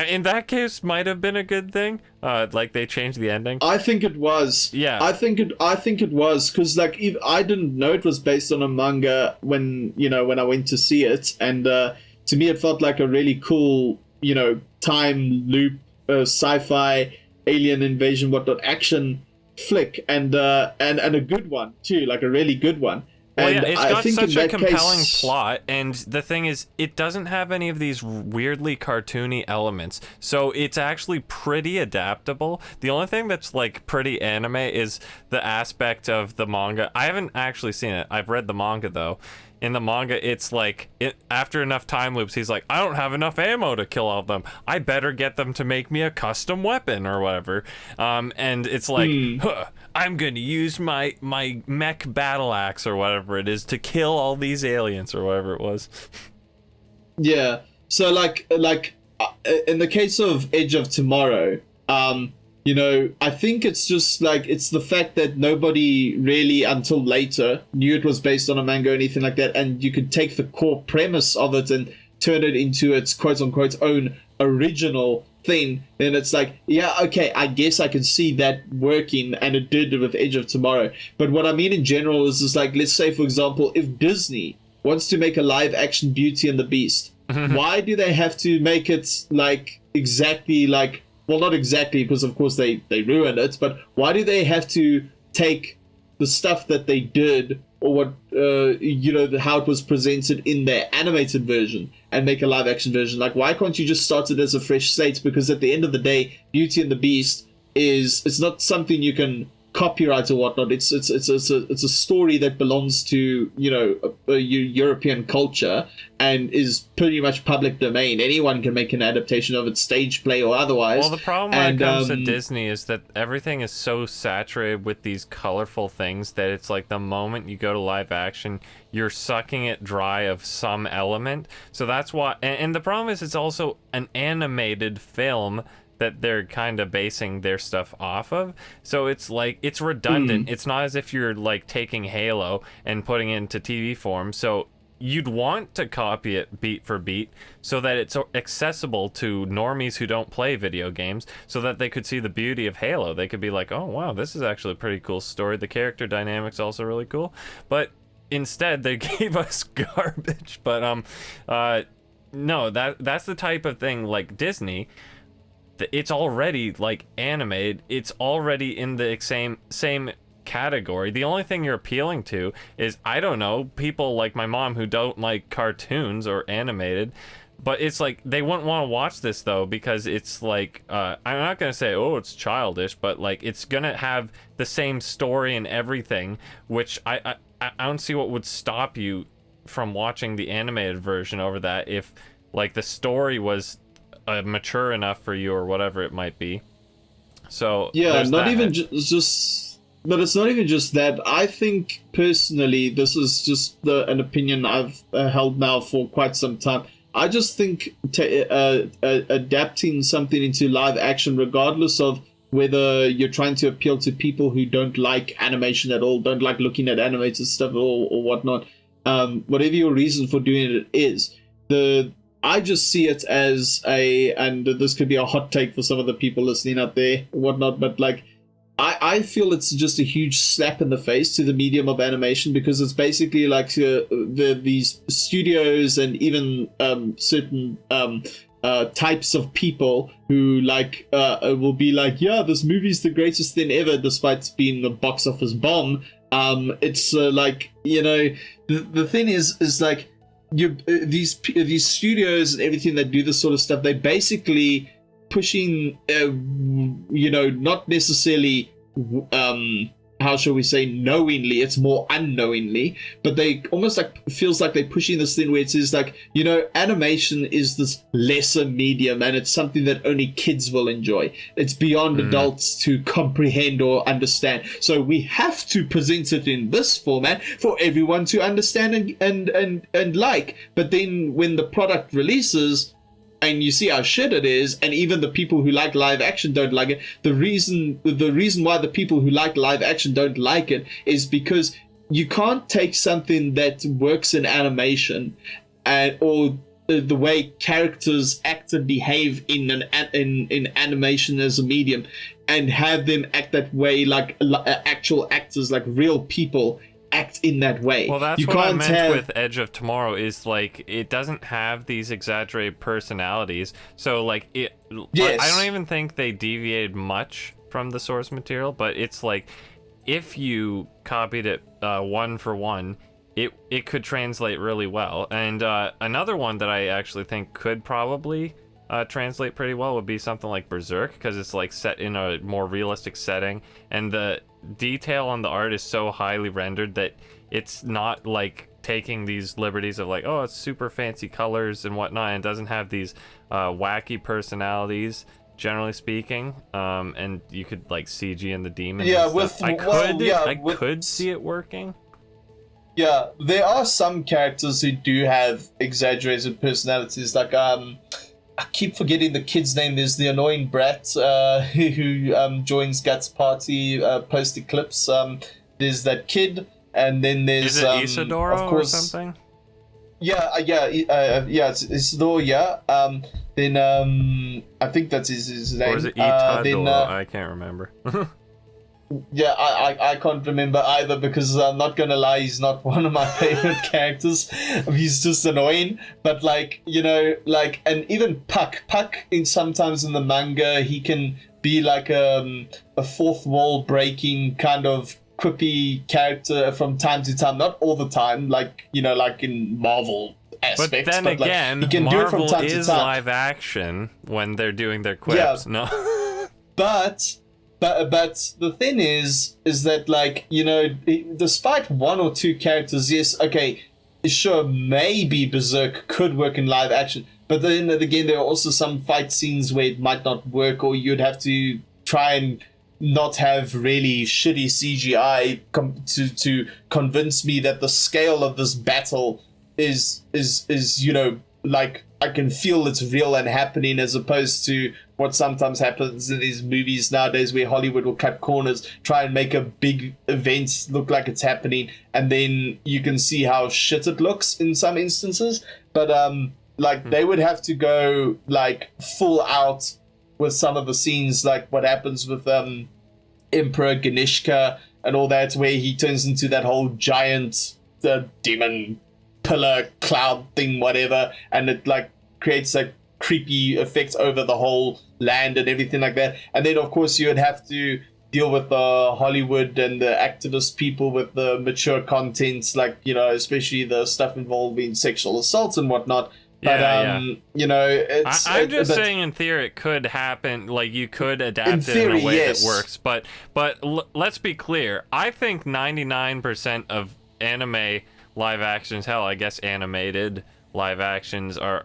in that case might have been a good thing. Like they changed the ending. I think it was. Yeah. I think it was, because like I didn't know it was based on a manga when I went to see it, and to me it felt like a really cool, you know, time loop, sci-fi, alien invasion, whatnot, action flick, and a good one too, like a really good one. Well, and yeah, it's got such a compelling case, plot, and the thing is, it doesn't have any of these weirdly cartoony elements, so it's actually pretty adaptable. The only thing that's like pretty anime is the aspect of the manga. I haven't actually seen it. I've read the manga though. In the manga, it's like, after enough time loops, he's like, I don't have enough ammo to kill all of them. I better get them to make me a custom weapon or whatever. And it's like, I'm going to use my mech battle axe or whatever it is to kill all these aliens or whatever it was. Yeah. So like in the case of Edge of Tomorrow, you know, I think it's just like, it's the fact that nobody really until later knew it was based on a manga or anything like that, and you could take the core premise of it and turn it into its quote unquote own original thing. Then it's like, yeah, okay, I guess I can see that working, and it did with Edge of Tomorrow. But what I mean in general is just like, let's say for example, if Disney wants to make a live action Beauty and the Beast, why do they have to make it like exactly like, well, not exactly, because of course they ruined it, but why do they have to take the stuff that they did, or what, you know, how it was presented in their animated version, and make a live action version? Like, why can't you just start it as a fresh slate? Because at the end of the day, Beauty and the Beast it's not something you can copyright or whatnot. It's a story that belongs to, you know, a European culture and is pretty much public domain. Anyone can make an adaptation of it, stage play or otherwise. Well, the problem when it comes to Disney is that everything is so saturated with these colorful things that it's like the moment you go to live action, you're sucking it dry of some element. So that's why, and the problem is it's also an animated film that they're kind of basing their stuff off of. So it's like, it's redundant. It's not as if you're like taking Halo and putting it into TV form. So you'd want to copy it beat for beat so that it's accessible to normies who don't play video games, so that they could see the beauty of Halo. They could be like, oh wow, this is actually a pretty cool story. The character dynamics also really cool. But instead they gave us garbage. But no, that's the type of thing like Disney. It's already like animated. It's already in the same category. The only thing you're appealing to is, I don't know, people like my mom who don't like cartoons or animated. But it's like they wouldn't want to watch this though, because it's like I'm not gonna say, oh, it's childish, but like it's gonna have the same story and everything, which I don't see what would stop you from watching the animated version over that if like the story was mature enough for you or whatever it might be. So yeah, not even just, but it's not even just that. I think personally, this is just an opinion I've held now for quite some time. I just think adapting something into live action, regardless of whether you're trying to appeal to people who don't like animation at all, don't like looking at animated stuff at all or whatnot, whatever your reason for doing it is, I just see it as and this could be a hot take for some of the people listening out there or whatnot, but like, I feel it's just a huge slap in the face to the medium of animation, because it's basically like these studios and even certain types of people who like will be like, yeah, this movie's the greatest thing ever, despite being a box office bomb. It's like, you know, the thing is like, these studios and everything that do this sort of stuff, they basically pushing you know, not necessarily how shall we say knowingly, it's more unknowingly, but they almost like feels like they're pushing this thing where it is like, you know, animation is this lesser medium and it's something that only kids will enjoy. It's beyond adults to comprehend or understand, so we have to present it in this format for everyone to understand and like. But then when the product releases and you see how shit it is, and even the people who like live action don't like it, the reason why the people who like live action don't like it is because you can't take something that works in animation or the way characters act and behave in animation as a medium and have them act that way like actual actors, like real people act in that way. Well, that's what I meant with Edge of Tomorrow, is like it doesn't have these exaggerated personalities. So like I don't even think they deviated much from the source material, but it's like if you copied it one for one, it could translate really well. And another one that I actually think could probably translate pretty well would be something like Berserk, because it's like set in a more realistic setting, and the detail on the art is so highly rendered that it's not like taking these liberties of like, oh, it's super fancy colors and whatnot, and doesn't have these wacky personalities, generally speaking. And you could like CG in the demons. Yeah, I could see it working. Yeah, there are some characters who do have exaggerated personalities. Like I keep forgetting the kid's name. There's the annoying brat who joins Guts' party post-Eclipse. There's that kid, and then there's... Is it Isidoro, of course, or something? Yeah, it's Isidoro, yeah. Then I think that's his name. Or is it Itadoro? I can't remember. Yeah, I can't remember either, because I'm not gonna lie, he's not one of my favorite characters. He's just annoying. But like, you know, like, and even Puck sometimes in the manga, he can be like a fourth wall breaking kind of quippy character from time to time, not all the time, like, you know, like in Marvel aspects. But then again, like, he can Marvel do it from time is to time. Live action when they're doing their quips. Yeah, no. But But the thing is that, like, you know, despite one or two characters, yes, okay, sure, maybe Berserk could work in live action, but then again, there are also some fight scenes where it might not work, or you'd have to try and not have really shitty CGI to convince me that the scale of this battle is you know, like, I can feel it's real and happening, as opposed to what sometimes happens in these movies nowadays where Hollywood will cut corners, try and make a big event look like it's happening, and then you can see how shit it looks in some instances. But like, they would have to go like full out with some of the scenes, like what happens with Emperor Ganishka and all that, where he turns into that whole giant demon pillar cloud thing, whatever, and it like creates a creepy effect over the whole land and everything like that. And then of course you would have to deal with the Hollywood and the activist people with the mature contents, like, you know, especially the stuff involving sexual assaults and whatnot. But you know, I'm just saying, in theory, it could happen. Like, you could adapt it in a way that works. But let's be clear. I think 99% of anime live actions, hell, I guess animated live actions are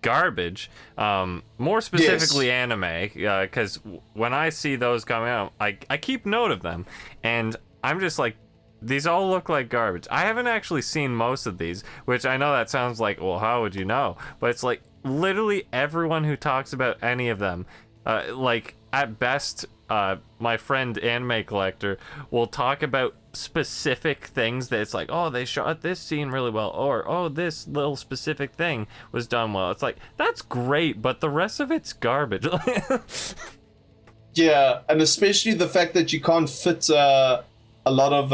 garbage. More specifically, anime, because when I see those coming out, I keep note of them, and I'm just like, these all look like garbage. I haven't actually seen most of these, which I know that sounds like, well, how would you know? But it's like, literally everyone who talks about any of them, like, at best, my friend Anime Collector will talk about specific things that it's like, oh, they shot this scene really well, or oh, this little specific thing was done well. It's like, that's great, but the rest of it's garbage. Yeah, and especially the fact that you can't fit a lot of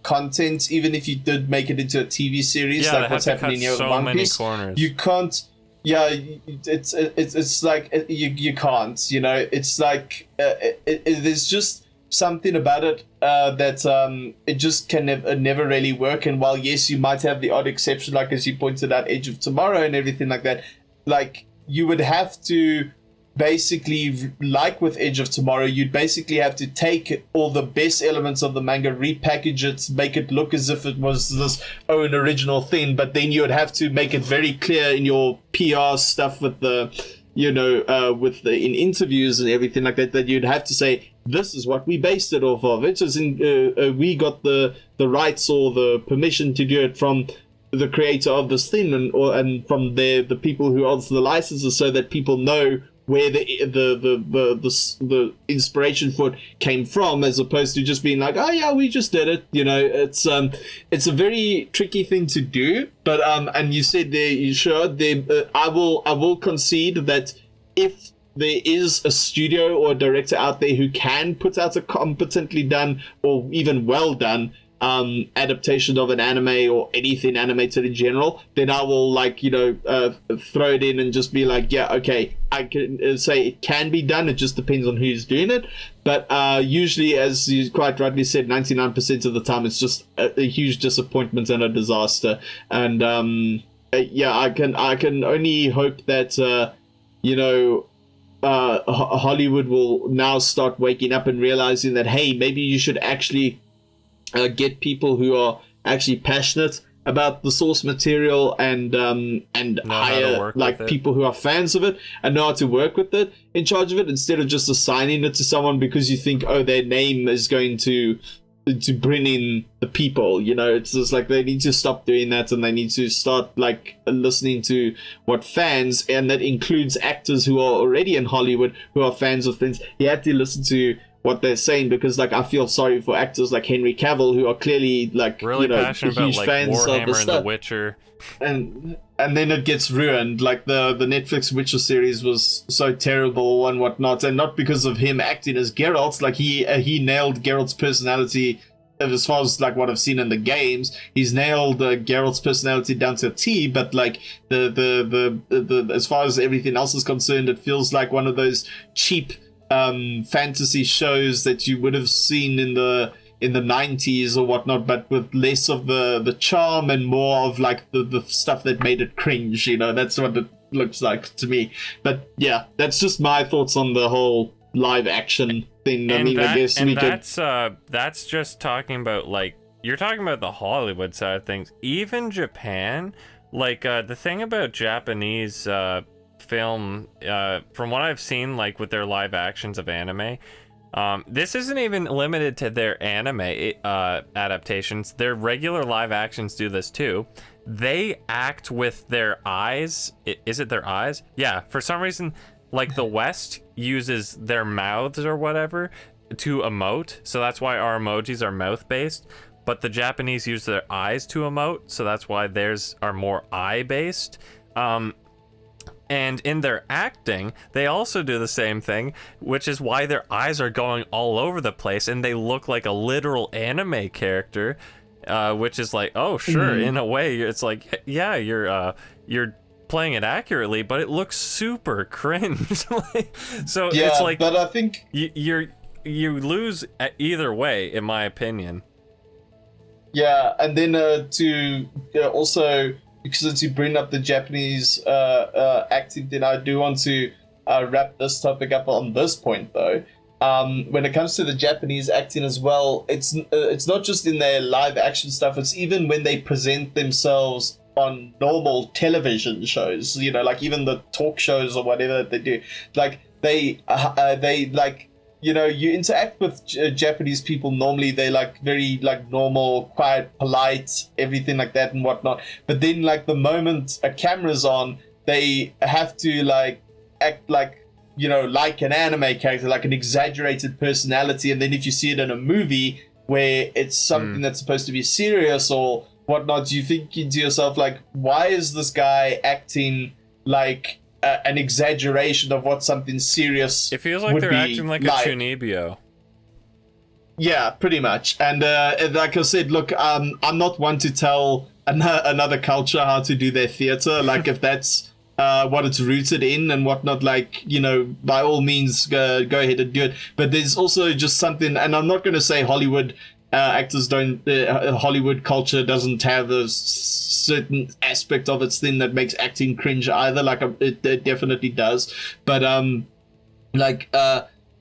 content, even if you did make it into a TV series, like what's happening here with One Piece. You can't. Yeah, it's like you can't. You know, it's like there's just something about it that it just can never really work. And while yes, you might have the odd exception, like as you pointed out, Edge of Tomorrow and everything like that, like you would have to basically, like with Edge of Tomorrow, you'd basically have to take all the best elements of the manga, repackage it, make it look as if it was this own original thing, but then you would have to make it very clear in your PR stuff with the, you know, with the in interviews and everything like that, that you'd have to say, this is what we based it off of. It is in we got the rights or the permission to do it from the creator of this thing, and from the people who owns the licenses, so that people know where the inspiration for it came from, as opposed to just being like, oh yeah, we just did it. You know, it's a very tricky thing to do. But and you said there, you sure there, I will concede that if there is a studio or a director out there who can put out a competently done or even well done adaptation of an anime or anything animated in general, then I will, like, you know, throw it in and just be like, yeah, okay, I can say it can be done. It just depends on who's doing it. But usually, as you quite rightly said, 99% of the time it's just a huge disappointment and a disaster. And yeah, I can only hope that you know, Hollywood will now start waking up and realizing that, hey, maybe you should actually get people who are actually passionate about the source material and hire like people who are fans of it and know how to work with it in charge of it, instead of just assigning it to someone because you think, oh, their name is going to bring in the people. You know, it's just like they need to stop doing that, and they need to start like listening to what fans, and that includes actors who are already in Hollywood who are fans of things. You have to listen to what they're saying, because like I feel sorry for actors like Henry Cavill who are clearly like really, you know, passionate huge about, like, fans Warhammer of the stuff. And The Witcher, and then it gets ruined. Like the Netflix Witcher series was so terrible and whatnot, and not because of him acting as Geralt. Like he nailed Geralt's personality. As far as like what I've seen in the games, he's nailed Geralt's personality down to a T. But like the as far as everything else is concerned, it feels like one of those cheap fantasy shows that you would have seen in the 90s or whatnot, but with less of the charm and more of like the stuff that made it cringe. You know, that's what it looks like to me. But yeah, that's just my thoughts on the whole live action thing. And I guess we could. That's just talking about, like, you're talking about the Hollywood side of things. Even Japan, like, the thing about Japanese film, from what I've seen, like with their live actions of anime, this isn't even limited to their anime adaptations. Their regular live actions do this too. They act with their eyes. Is it their eyes? Yeah, for some reason, like the West uses their mouths or whatever to emote, so that's why our emojis are mouth-based. But the Japanese use their eyes to emote, so that's why theirs are more eye-based. And in their acting, they also do the same thing, which is why their eyes are going all over the place, and they look like a literal anime character, which is like, oh, sure, in a way, it's like, yeah, you're playing it accurately, but it looks super cringe. So Yeah, it's like, but I think you lose either way, in my opinion. Yeah, and then to also, because since you bring up the Japanese acting, then I do want to wrap this topic up on this point, though. When it comes to the Japanese acting as well, it's not just in their live action stuff. It's even when they present themselves on normal television shows. You know, like even the talk shows or whatever that they do. Like they like. You know, you interact with Japanese people normally. They like very like normal, quiet, polite, everything like that and whatnot. But then like the moment a camera's on, they have to like act like, you know, like an anime character, like an exaggerated personality. And then if you see it in a movie where it's something that's supposed to be serious or whatnot, you think to yourself like, why is this guy acting like an exaggeration of what something serious. It feels like they're acting like a Chunibyo. Yeah, pretty much. And like I said, look, I'm not one to tell another culture how to do their theater. Like if that's what it's rooted in and whatnot, like, you know, by all means, go ahead and do it. But there's also just something, and I'm not going to say Hollywood actors don't, Hollywood culture doesn't have a certain aspect of its thing that makes acting cringe either. Like it definitely does. But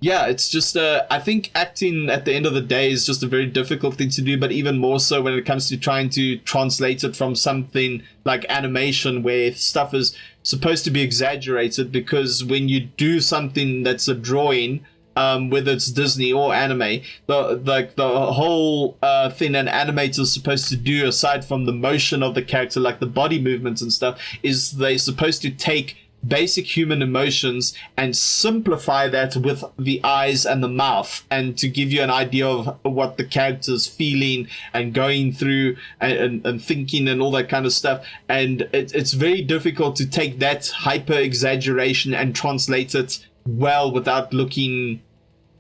yeah, it's just I think acting at the end of the day is just a very difficult thing to do, but even more so when it comes to trying to translate it from something like animation where stuff is supposed to be exaggerated, because when you do something that's a drawing, whether it's Disney or anime, the whole thing an animator is supposed to do, aside from the motion of the character, like the body movements and stuff, is they're supposed to take basic human emotions and simplify that with the eyes and the mouth, and to give you an idea of what the character's feeling and going through and thinking and all that kind of stuff. And it's very difficult to take that hyper exaggeration and translate it well without looking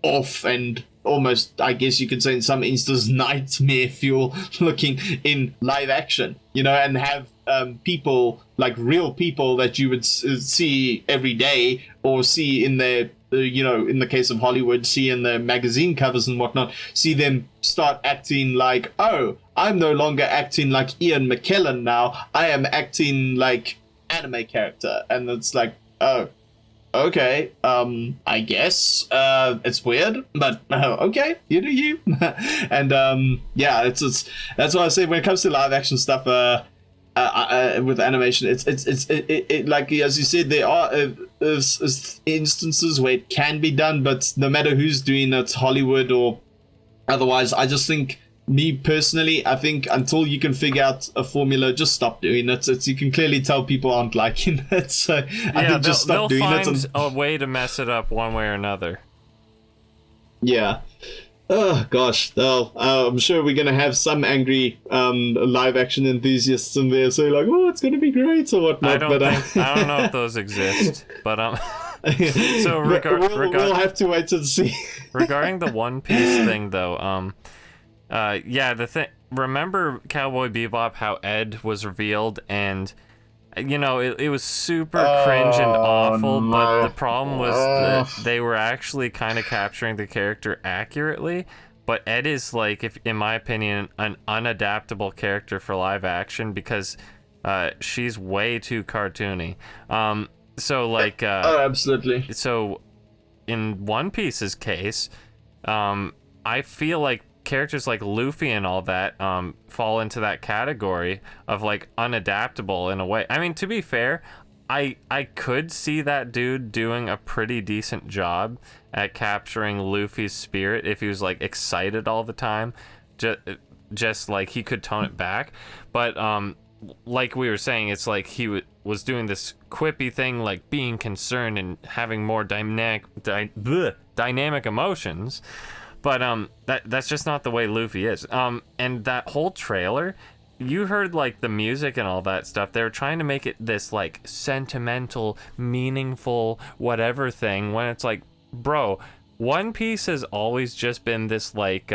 off and almost, I guess you could say in some instances, nightmare fuel looking in live action, you know, and have people, like real people that you would see every day, or see in their, you know, in the case of Hollywood, see in the magazine covers and whatnot, see them start acting like, oh, I'm no longer acting like Ian McKellen now, I am acting like anime character. And it's like, oh, okay, I guess it's weird, but okay, you do you. And yeah, it's that's why I say when it comes to live action stuff, with animation, it like as you said, there are instances where it can be done, but no matter who's doing it, Hollywood or otherwise, I just think, me personally, I think until you can figure out a formula, just stop doing it. You can clearly tell people aren't liking it, so I think just stop doing it. They'll find a way to mess it up one way or another. Yeah. Oh gosh, well, I'm sure we're gonna have some angry live action enthusiasts in there, so like, oh, it's gonna be great or whatnot. I don't know if those exist, but so we'll have to wait and see. Regarding the One Piece thing, though, yeah, remember Cowboy Bebop, how Ed was revealed, and you know, it was super cringe and awful, no. But the problem was that they were actually kind of capturing the character accurately. But Ed is, like, in my opinion, an unadaptable character for live action, because she's way too cartoony. So like, oh, absolutely. So in One Piece's case, I feel like characters like Luffy and all that fall into that category of like unadaptable in a way. I mean, to be fair, I could see that dude doing a pretty decent job at capturing Luffy's spirit if he was like excited all the time. Just like he could tone it back. But like we were saying, it's like he was doing this quippy thing, like being concerned and having more dynamic emotions. But that's just not the way Luffy is. And that whole trailer, you heard like the music and all that stuff. They were trying to make it this like sentimental, meaningful, whatever thing, when it's like, bro, One Piece has always just been this like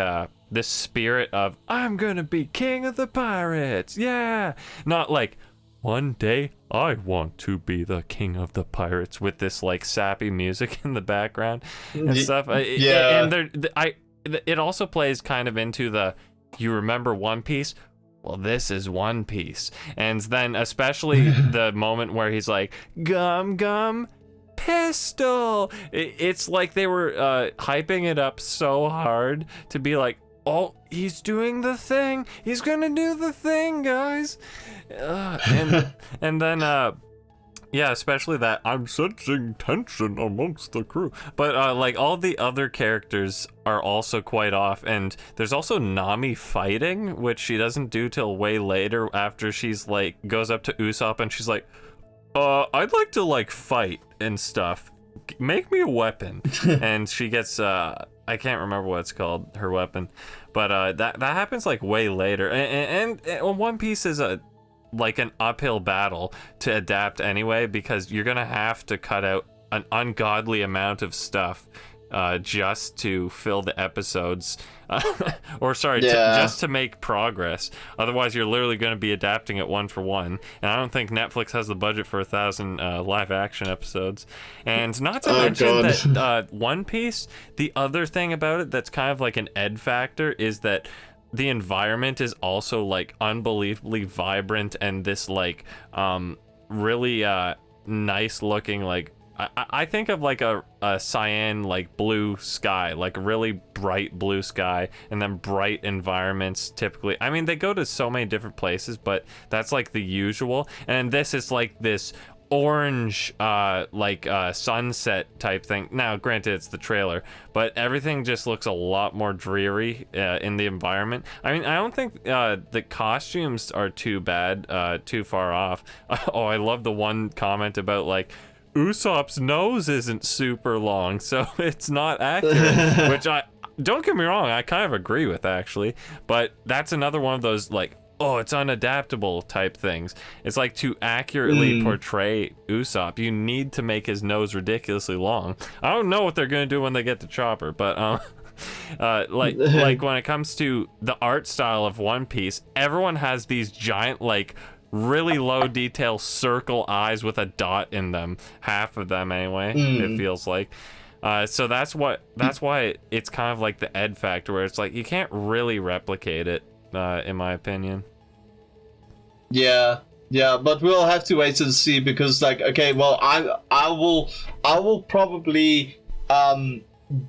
this spirit of I'm gonna be king of the pirates, yeah. Not like one day I want to be the king of the pirates with this like sappy music in the background and stuff. Yeah. And it also plays kind of into the, you remember One Piece? Well, this is One Piece. And then especially the moment where he's like, gum gum pistol. It's like they were hyping it up so hard to be like, oh, he's doing the thing. He's gonna do the thing, guys. And then, yeah, especially that I'm sensing tension amongst the crew. But like all the other characters are also quite off. And there's also Nami fighting, which she doesn't do till way later after she's like goes up to Usopp and she's like, I'd like to like fight and stuff. Make me a weapon. And she gets I can't remember what it's called, her weapon, but that happens like way later. And One Piece is like an uphill battle to adapt anyway, because you're gonna have to cut out an ungodly amount of stuff just to fill the episodes, just to make progress. Otherwise, you're literally going to be adapting it one for one. And I don't think Netflix has the budget for 1,000 live action episodes. And not to mention that One Piece, the other thing about it that's kind of like an ed factor is that the environment is also like unbelievably vibrant and this like really nice looking, like I think of like a cyan, like blue sky, like really bright blue sky, and then bright environments typically. I mean, they go to so many different places, but that's like the usual. And this is like this orange, sunset type thing. Now, granted, it's the trailer, but everything just looks a lot more dreary in the environment. I mean, I don't think the costumes are too bad, too far off. Oh, I love the one comment about like, Usopp's nose isn't super long, so it's not accurate, which don't get me wrong, I kind of agree with actually, but that's another one of those like, oh, it's unadaptable type things. It's like to accurately portray Usopp, you need to make his nose ridiculously long. I don't know what they're gonna do when they get to Chopper, but like when it comes to the art style of One Piece, everyone has these giant like really low detail circle eyes with a dot in them, half of them anyway. It feels like so that's why it's kind of like the ed factor, where it's like you can't really replicate it in my opinion. Yeah, but we'll have to wait and see, because like, okay, well, I will probably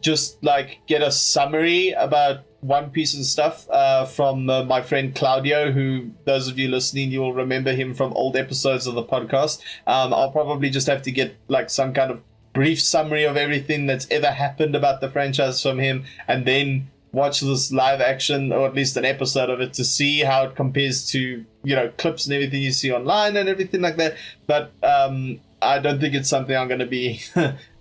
just like get a summary about One Piece and stuff from my friend Claudio, who, those of you listening, you will remember him from old episodes of the podcast. I'll probably just have to get like some kind of brief summary of everything that's ever happened about the franchise from him, and then watch this live action, or at least an episode of it, to see how it compares to, you know, clips and everything you see online and everything like that. But I don't think it's something I'm going to be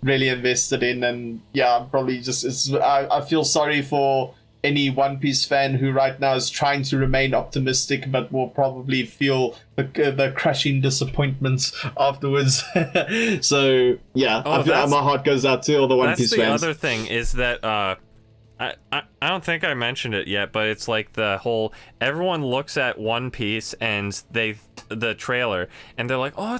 really invested in. And yeah, I'm probably just, I feel sorry for any One Piece fan who right now is trying to remain optimistic, but will probably feel the crushing disappointments afterwards. So yeah, my heart goes out to all the One Piece fans. That's the other thing, is that I don't think I mentioned it yet, but it's like the whole, everyone looks at One Piece and the trailer and they're like, oh,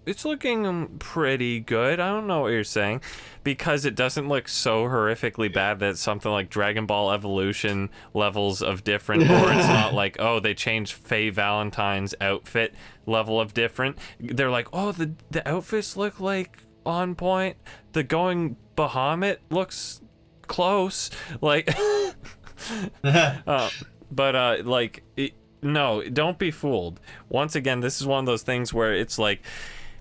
it's looking pretty good. I don't know what you're saying, because it doesn't look so horrifically bad that it's something like Dragon Ball Evolution levels of different, or it's not like, oh, they changed Faye Valentine's outfit level of different. They're like, oh, the outfits look like on point. The going Bahamut looks close, like no, don't be fooled. Once again, this is one of those things where it's like,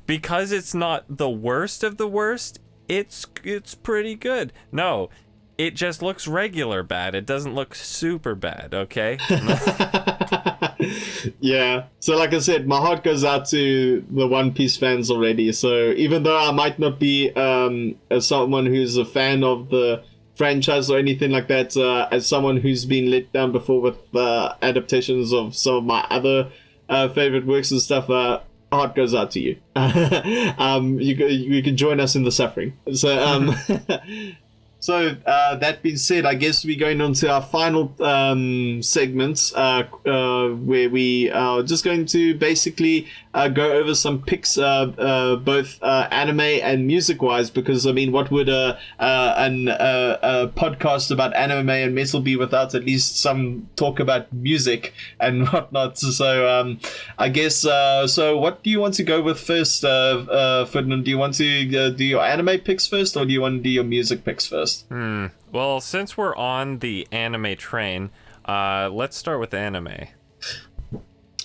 because it's not the worst of the worst, it's pretty good. No, it just looks regular bad. It doesn't look super bad, okay? Yeah. So like I said, my heart goes out to the One Piece fans already. So even though I might not be someone who's a fan of the franchise or anything like that, as someone who's been let down before with adaptations of some of my other favorite works and stuff, heart goes out to you. You can join us in the suffering. So So that being said, I guess we're going on to our final segments where we are just going to basically go over some picks, both anime and music-wise, because, I mean, what would a podcast about anime and metal be without at least some talk about music and whatnot? So I guess, so what do you want to go with first, Ferdinand? Do you want to do your anime picks first, or do you want to do your music picks first? Well, since we're on the anime train, let's start with anime.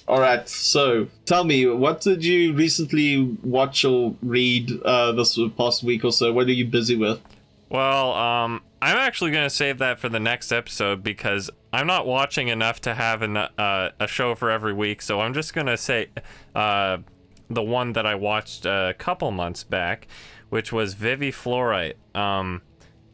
All right. So, tell me, what did you recently watch or read this past week or so? What are you busy with? Well, I'm actually going to save that for the next episode because I'm not watching enough to have a show for every week. So I'm just going to say the one that I watched a couple months back, which was Vivi Fluorite.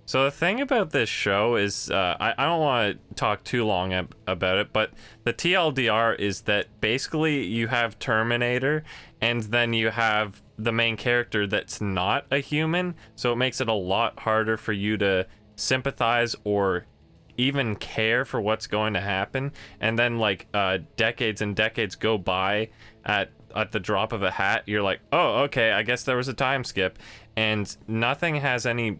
So the thing about this show is, I don't want to talk too long about it, but the TLDR is that basically you have Terminator, and then you have the main character that's not a human, so it makes it a lot harder for you to sympathize or even care for what's going to happen. And then, like, decades and decades go by at the drop of a hat. You're like, oh, okay, I guess there was a time skip, and nothing has any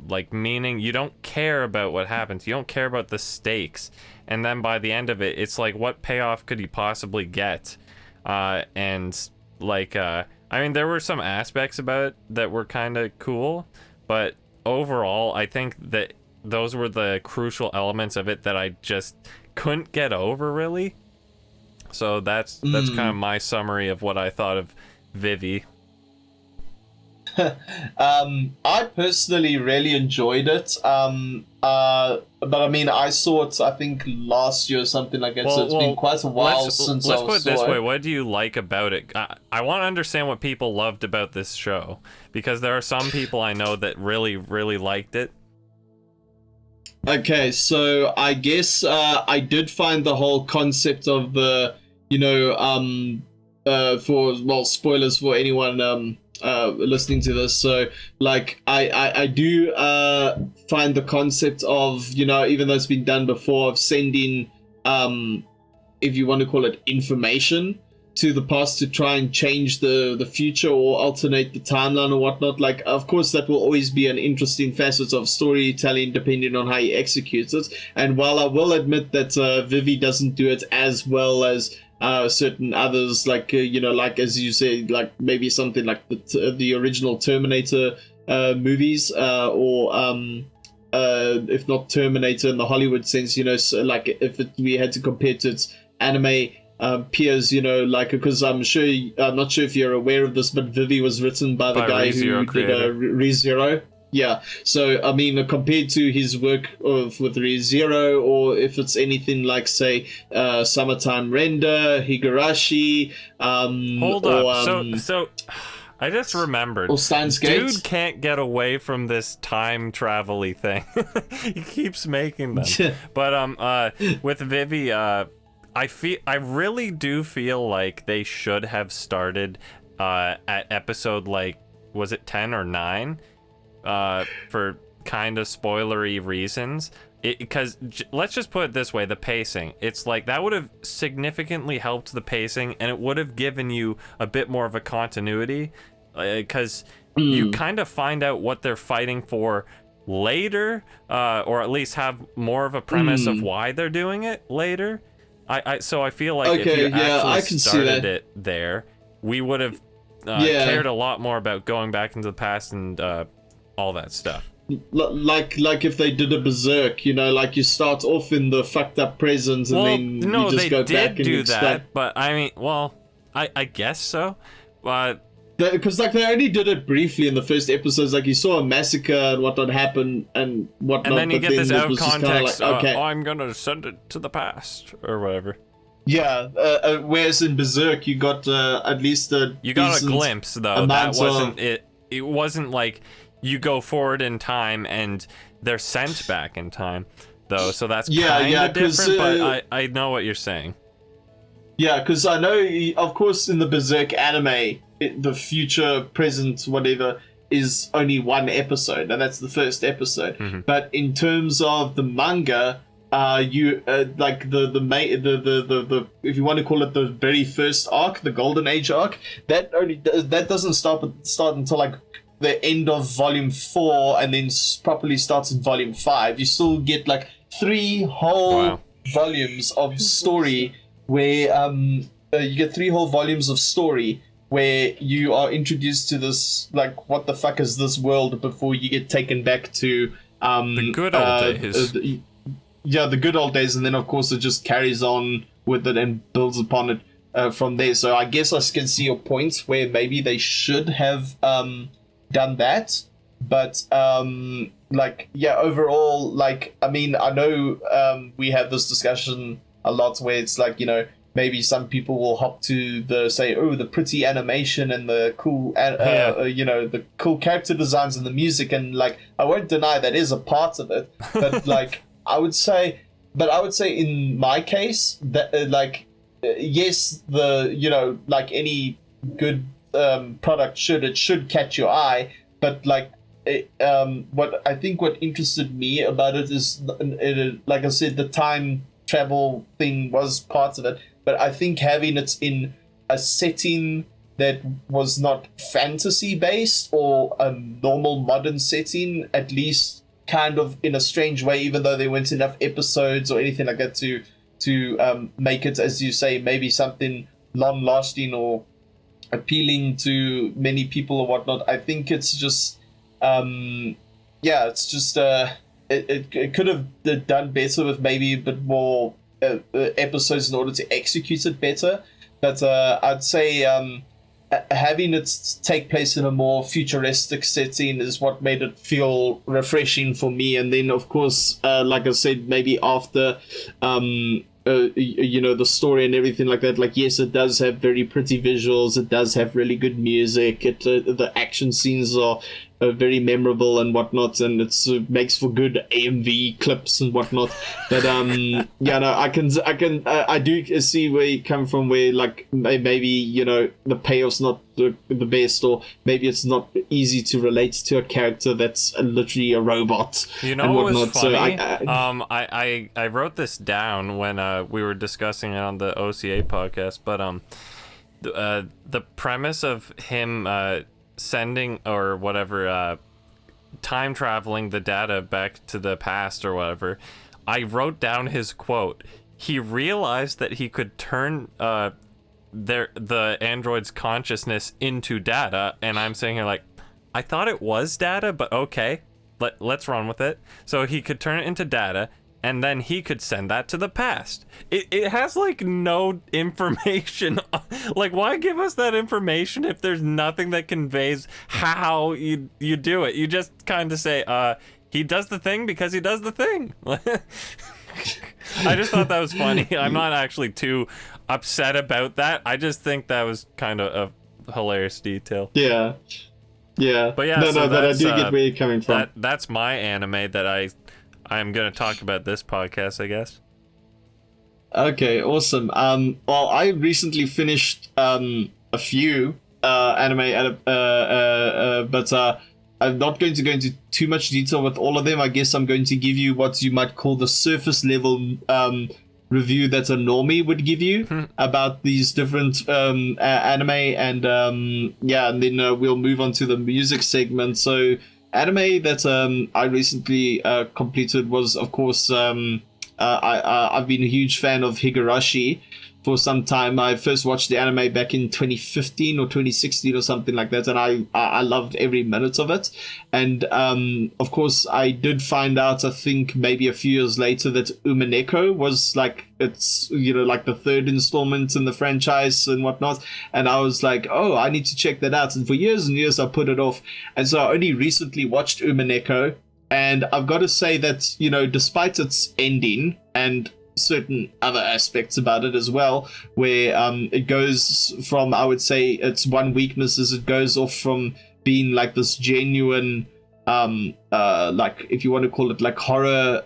like meaning. You don't care about what happens, you don't care about the stakes, and then by the end of it, it's like, what payoff could he possibly get? And like I mean, there were some aspects about it that were kind of cool, but overall I think that those were the crucial elements of it that I just couldn't get over, really. So that's kind of my summary of what I thought of Vivi. I personally really enjoyed it. But I mean, I saw it, I think, last year or something like that. So it's been quite a while since I saw it. Let's put it this way: what do you like about it? I want to understand what people loved about this show, because there are some people I know that really, really liked it. Okay, so I guess I did find the whole concept of the, spoilers for anyone listening to this. So, like, I do find the concept of, even though it's been done before, of sending, if you want to call it, information to the past to try and change the future or alternate the timeline or whatnot. Like, of course, that will always be an interesting facet of storytelling depending on how you execute it. And while I will admit that Vivi doesn't do it as well as certain others, like like as you say, like maybe something like the original Terminator movies, or if not Terminator in the Hollywood sense, so like if we had to compare to its anime peers, like, because I'm not sure if you're aware of this, but Vivi was written by the guy who did ReZero. Yeah, so I mean, compared to his work with ReZero, or if it's anything like, say, Summertime Render, Higurashi, hold up, so I just remembered, or Steins Gate. Dude can't get away from this time travel-y thing. He keeps making them. But with Vivi, I really do feel like they should have started at episode, like, was it 10 or 9? For kind of spoilery reasons. Because let's just put it this way, the pacing. It's like that would have significantly helped the pacing, and it would have given you a bit more of a continuity. Because you kind of find out what they're fighting for later, or at least have more of a premise of why they're doing it later. So I feel like if you actually started it there, we would have cared a lot more about going back into the past and all that stuff. Like if they did a Berserk, you know, like you start off in the fucked up present and then you just go back and do that, but I mean, well, I guess so, but because like they only did it briefly in the first episodes, like you saw a massacre and whatnot happen and whatnot, and then you get this out of context. Like, okay, I'm gonna send it to the past or whatever. Yeah, whereas in Berserk you got at least you got a glimpse though. That wasn't it. It wasn't like you go forward in time and they're sent back in time, though. So that's kind of different. But I know what you're saying. Yeah, because I know, of course, in the Berserk anime, the future, present, whatever, is only one episode, and that's the first episode. Mm-hmm. But in terms of the manga, you like the if you want to call it the very first arc, the Golden Age arc, that doesn't start until like the end of volume 4 and then properly starts in volume 5. You still get like 3 whole volumes of story where you get 3 whole volumes of story where you are introduced to this, like, what the fuck is this world, before you get taken back to the good old days. The good old days, and then of course it just carries on with it and builds upon it from there. So I guess I can see your points where maybe they should have done that, but overall, like, I mean, I know we have this discussion a lot where it's like, you know, maybe some people will hop to the pretty animation and the cool you know, the cool character designs and the music, and like, I won't deny that is a part of it, but like I would say in my case that yes, the, you know, like any good product should catch your eye, but like what interested me about it is, like I said, the time travel thing was part of it, but I think having it in a setting that was not fantasy based or a normal modern setting, at least kind of in a strange way, even though there weren't enough episodes or anything like that to make it, as you say, maybe something long lasting or appealing to many people or whatnot. I think it's just it's just it could have done better with maybe a bit more episodes in order to execute it better, but I'd say having it take place in a more futuristic setting is what made it feel refreshing for me. And then of course, like I said, maybe after you know, the story and everything like that, like, yes, it does have very pretty visuals, it does have really good music, the action scenes are very memorable and whatnot, and it makes for good AMV clips and whatnot. But I do see where you come from, where like maybe, you know, the payoff's not the best, or maybe it's not easy to relate to a character that's literally a robot. You know what was funny? So I wrote this down when we were discussing it on the OCA podcast, but the premise of him sending or whatever, time traveling the data back to the past or whatever, I wrote down his quote. He realized that he could turn the android's consciousness into data, and I'm saying here, like, I thought it was data, but okay, let's run with it. So he could turn it into data, and then he could send that to the past. It has like no information. Like, why give us that information if there's nothing that conveys how you do it? You just kind of say, he does the thing because he does the thing. I just thought that was funny. I'm not actually too upset about that. I just think that was kind of a hilarious detail. Yeah. But yeah, but I do get where you're coming from. That's my anime that I'm going to talk about this podcast, I guess. Okay, awesome. Well, I recently finished a few anime, but I'm not going to go into too much detail with all of them. I guess I'm going to give you what you might call the surface level review that a normie would give you about these different anime, and and then we'll move on to the music segment. So anime that I recently completed was, of course, I've been a huge fan of Higurashi. for some time. I first watched the anime back in 2015 or 2016 or something like that, and I loved every minute of it. And of course, I did find out, I think maybe a few years later, that Umineko was like, it's, you know, like the third installment in the franchise and whatnot. And I was like, oh, I need to check that out. And for years and years, I put it off. And so I only recently watched Umineko. And I've got to say that, you know, despite its ending and certain other aspects about it as well, where it goes from, I would say its one weakness is it goes off from being like this genuine like, if you want to call it like horror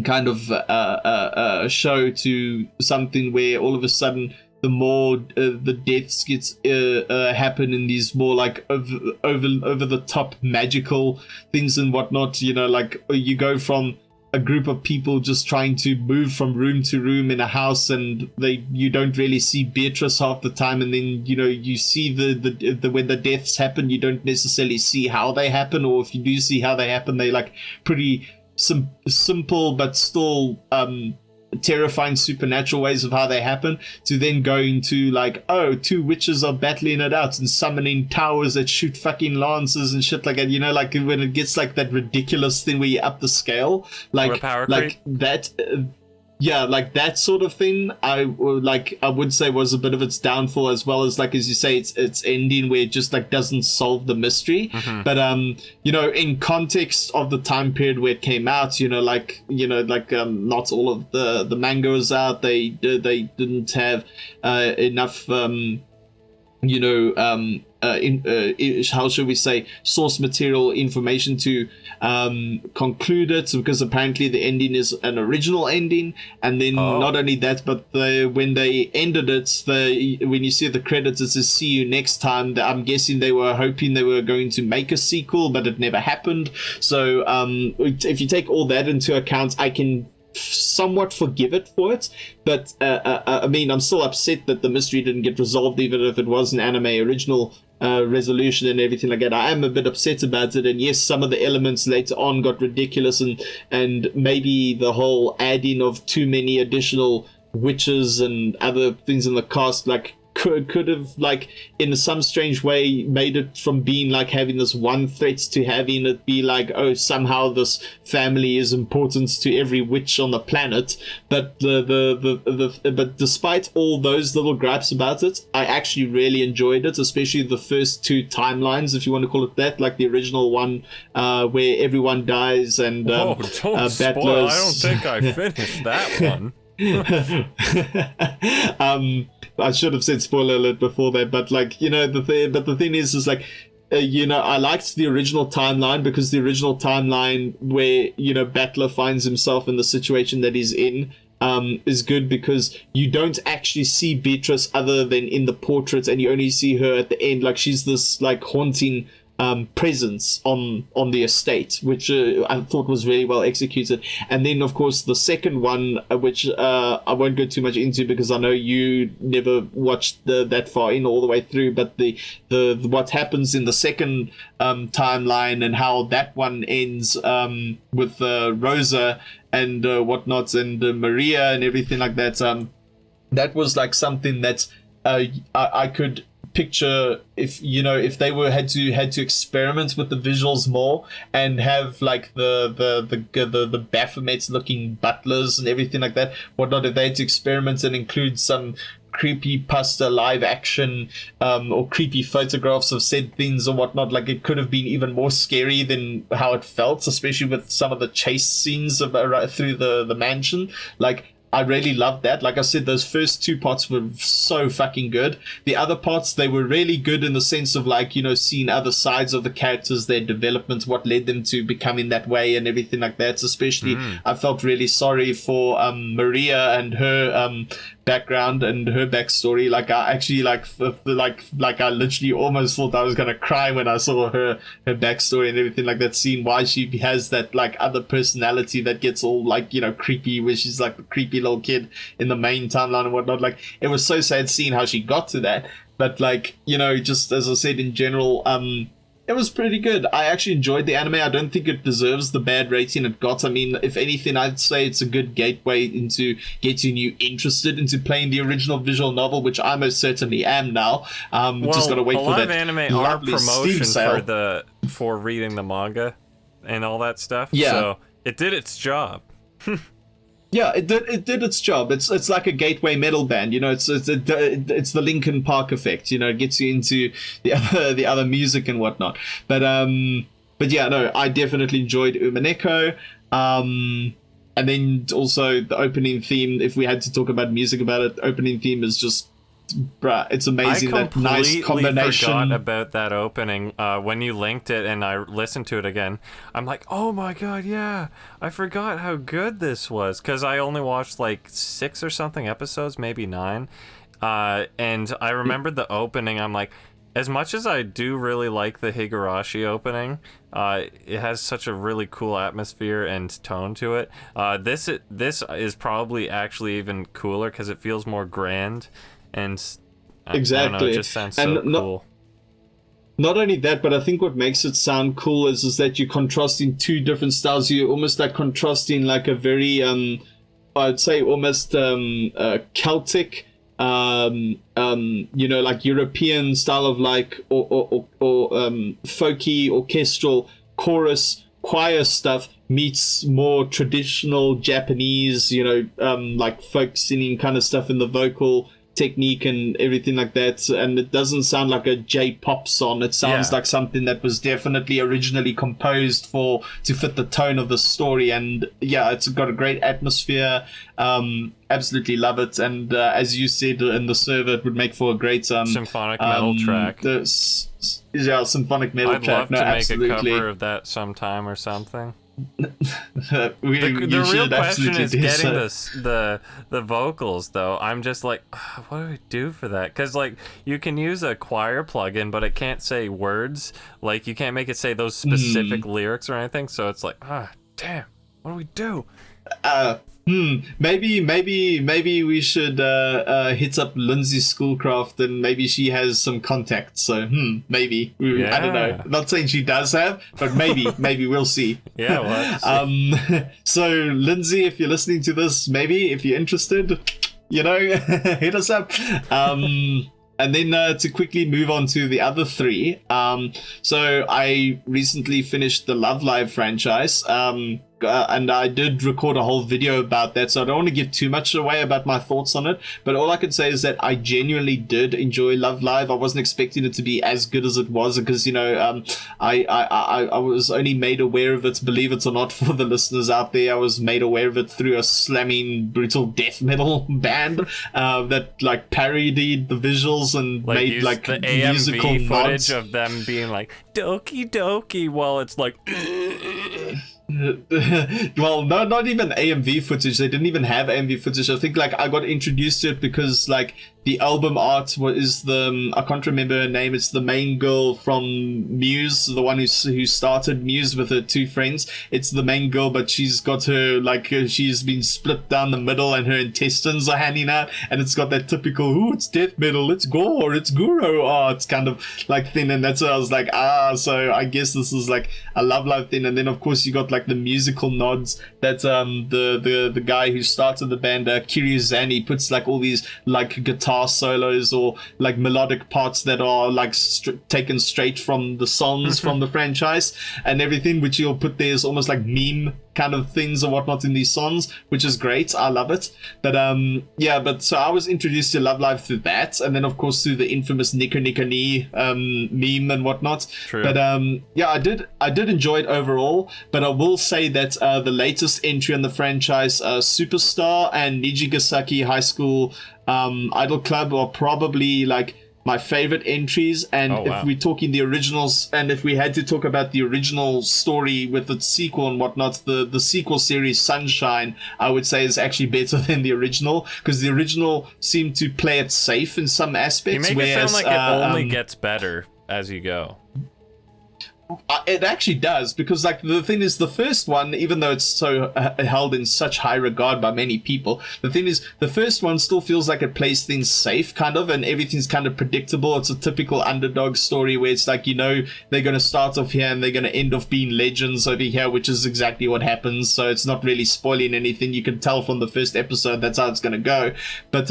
kind of show, to something where all of a sudden the more the deaths gets happen in these more like over the top magical things and whatnot, you know, like you go from a group of people just trying to move from room to room in a house, and you don't really see Beatrice half the time, and then, you know, you see the when the deaths happen, you don't necessarily see how they happen, or if you do see how they happen, they like pretty simple but still terrifying supernatural ways of how they happen, to then going to like, oh, two witches are battling it out and summoning towers that shoot fucking lances and shit like that, you know, like when it gets like that ridiculous thing where you up the scale, like that yeah, like that sort of thing, I would say was a bit of its downfall, as well as, like, as you say, its ending where it just like doesn't solve the mystery. But you know, in context of the time period where it came out, you know, like not all of the manga was out. They didn't have enough how should we say, source material information to conclude it, because apparently the ending is an original ending. And then not only that, but when they ended it, when you see the credits, it says see you next time. I'm guessing they were hoping they were going to make a sequel, but it never happened. So if you take all that into account, I can somewhat forgive it for it, but I mean, I'm still upset that the mystery didn't get resolved, even if it was an anime original resolution and everything like that. I am a bit upset about it, and yes, some of the elements later on got ridiculous, and maybe the whole adding of too many additional witches and other things in the cast, like, could have, like, in some strange way made it from being like having this one threat to having it be like, oh, somehow this family is important to every witch on the planet. But but despite all those little gripes about it, I actually really enjoyed it, especially the first two timelines, if you want to call it that, like the original one where everyone dies and don't spoil. I don't think I finished that one. I should have said spoiler alert before that, but like, you know, the thing is like, you know, I liked the original timeline, because the original timeline where, you know, Battler finds himself in the situation that he's in is good, because you don't actually see Beatrice other than in the portrait, and you only see her at the end. Like, she's this like haunting presence on the estate, which I thought was really well executed. And then, of course, the second one, which I won't go too much into because I know you never watched that far in all the way through, but the what happens in the second timeline and how that one ends with Rosa and whatnot, and Maria and everything like that, that was like something that I could picture if they were had to experiment with the visuals more and have like the Baphomet looking butlers and everything like that, whatnot. If they had to experiment and include some creepy pasta live action or creepy photographs of said things or whatnot, like, it could have been even more scary than how it felt, especially with some of the chase scenes through the mansion. Like, I really loved that. Like I said, those first two parts were so fucking good. The other parts, they were really good in the sense of, like, you know, seeing other sides of the characters, their development, what led them to becoming that way and everything like that. Especially, I felt really sorry for Maria and her background and her backstory. Like, I actually like I literally almost thought I was gonna cry when I saw her backstory and everything like that, seeing why she has that like other personality that gets all like, you know, creepy, where she's like the creepy little kid in the main timeline and whatnot. Like, it was so sad seeing how she got to that. But like, you know, just as I said, in general, It was pretty good. I actually enjoyed the anime. I don't think it deserves the bad rating it got. I mean, if anything, I'd say it's a good gateway into getting you interested into playing the original visual novel, which I most certainly am now. Just gotta wait for that. A lot of anime are promotion for reading the manga and all that stuff. Yeah. So it did its job. Yeah, it did its job. It's like a gateway metal band, you know. It's the Linkin Park effect, you know. It gets you into the other music and whatnot. But yeah, no, I definitely enjoyed Umaneko. And then also the opening theme. If we had to talk about music about it, opening theme is just, bruh, it's amazing. That nice combination. I completely forgot about that opening. When you linked it and I listened to it again, I'm like, oh my god, yeah, I forgot how good this was, because I only watched like 6 or something episodes, maybe 9, and I remembered the opening. I'm like, as much as I do really like the Higurashi opening, it has such a really cool atmosphere and tone to it. This is probably actually even cooler because it feels more grand. And exactly, I don't know, it just sounds so cool. Not only that, but I think what makes it sound cool is that you're contrasting two different styles. You're almost like contrasting like a very, I'd say almost Celtic, you know, like European style of like or folky orchestral chorus choir stuff meets more traditional Japanese, you know, like folk singing kind of stuff in the vocal technique and everything like that, and it doesn't sound like a J-pop song. It sounds like something that was definitely originally composed to fit the tone of the story. And yeah, it's got a great atmosphere. Absolutely love it. And as you said in the server, it would make for a great symphonic metal track. Symphonic metal track. I'd love to make a cover of that sometime or something. The real question is getting the vocals, though. I'm just like, what do we do for that? Because like you can use a choir plugin, but it can't say words. Like you can't make it say those specific lyrics or anything. So it's like, damn, what do we do? Maybe we should hit up Lindsay Schoolcraft, and maybe she has some contacts. So maybe I don't know. Not saying she does have, but maybe we'll see. Yeah, well. So Lindsay, if you're listening to this, maybe if you're interested, you know, hit us up. And then to quickly move on to the other 3. So I recently finished the Love Live franchise. And I did record a whole video about that, so I don't want to give too much away about my thoughts on it, but all I can say is that I genuinely did enjoy Love Live. I wasn't expecting it to be as good as it was, because, you know, I was only made aware of it, believe it or not, for the listeners out there. I was made aware of it through a slamming brutal death metal band that like parodied the visuals and like made like the musical AMV nods. footage of them being like doki doki while it's like well, no, not even AMV footage. They didn't even have AMV footage. I think like I got introduced to it because like the album art is I can't remember her name. It's the main girl from Muse, the one who started Muse with her 2 friends. It's the main girl, but she's got her like she's been split down the middle and her intestines are hanging out, and it's got that typical it's death metal, it's gore, it's guru art kind of like thing. And that's why I was like, so I guess this is like a Love Live thing. And then of course you got like the musical nods that the guy who started the band, Kiryu Zani, puts like all these like guitar solos or like melodic parts that are like taken straight from the songs from the franchise and everything, which you'll put there as almost like meme kind of things or whatnot in these songs, which is great. I love it. But but so I was introduced to Love Live through that, and then of course through the infamous Nika Nika Ni meme and whatnot. True. But I did enjoy it overall, but I will say that the latest entry in the franchise, Superstar and Nijigasaki High School Idol Club, are probably like my favorite entries. And if we're talking the originals, and if we had to talk about the original story with its sequel and whatnot, the sequel series Sunshine, I would say is actually better than the original, because the original seemed to play it safe in some aspects. You make it sound like it only gets better as you go. It actually does, because like the thing is, the first one, even though it's so held in such high regard by many people, the thing is the first one still feels like it plays things safe kind of, and everything's kind of predictable. It's a typical underdog story where it's like, they're going to start off here and they're going to end off being legends over here, which is exactly what happens. So it's not really spoiling anything. You can tell from the first episode that's how it's going to go. But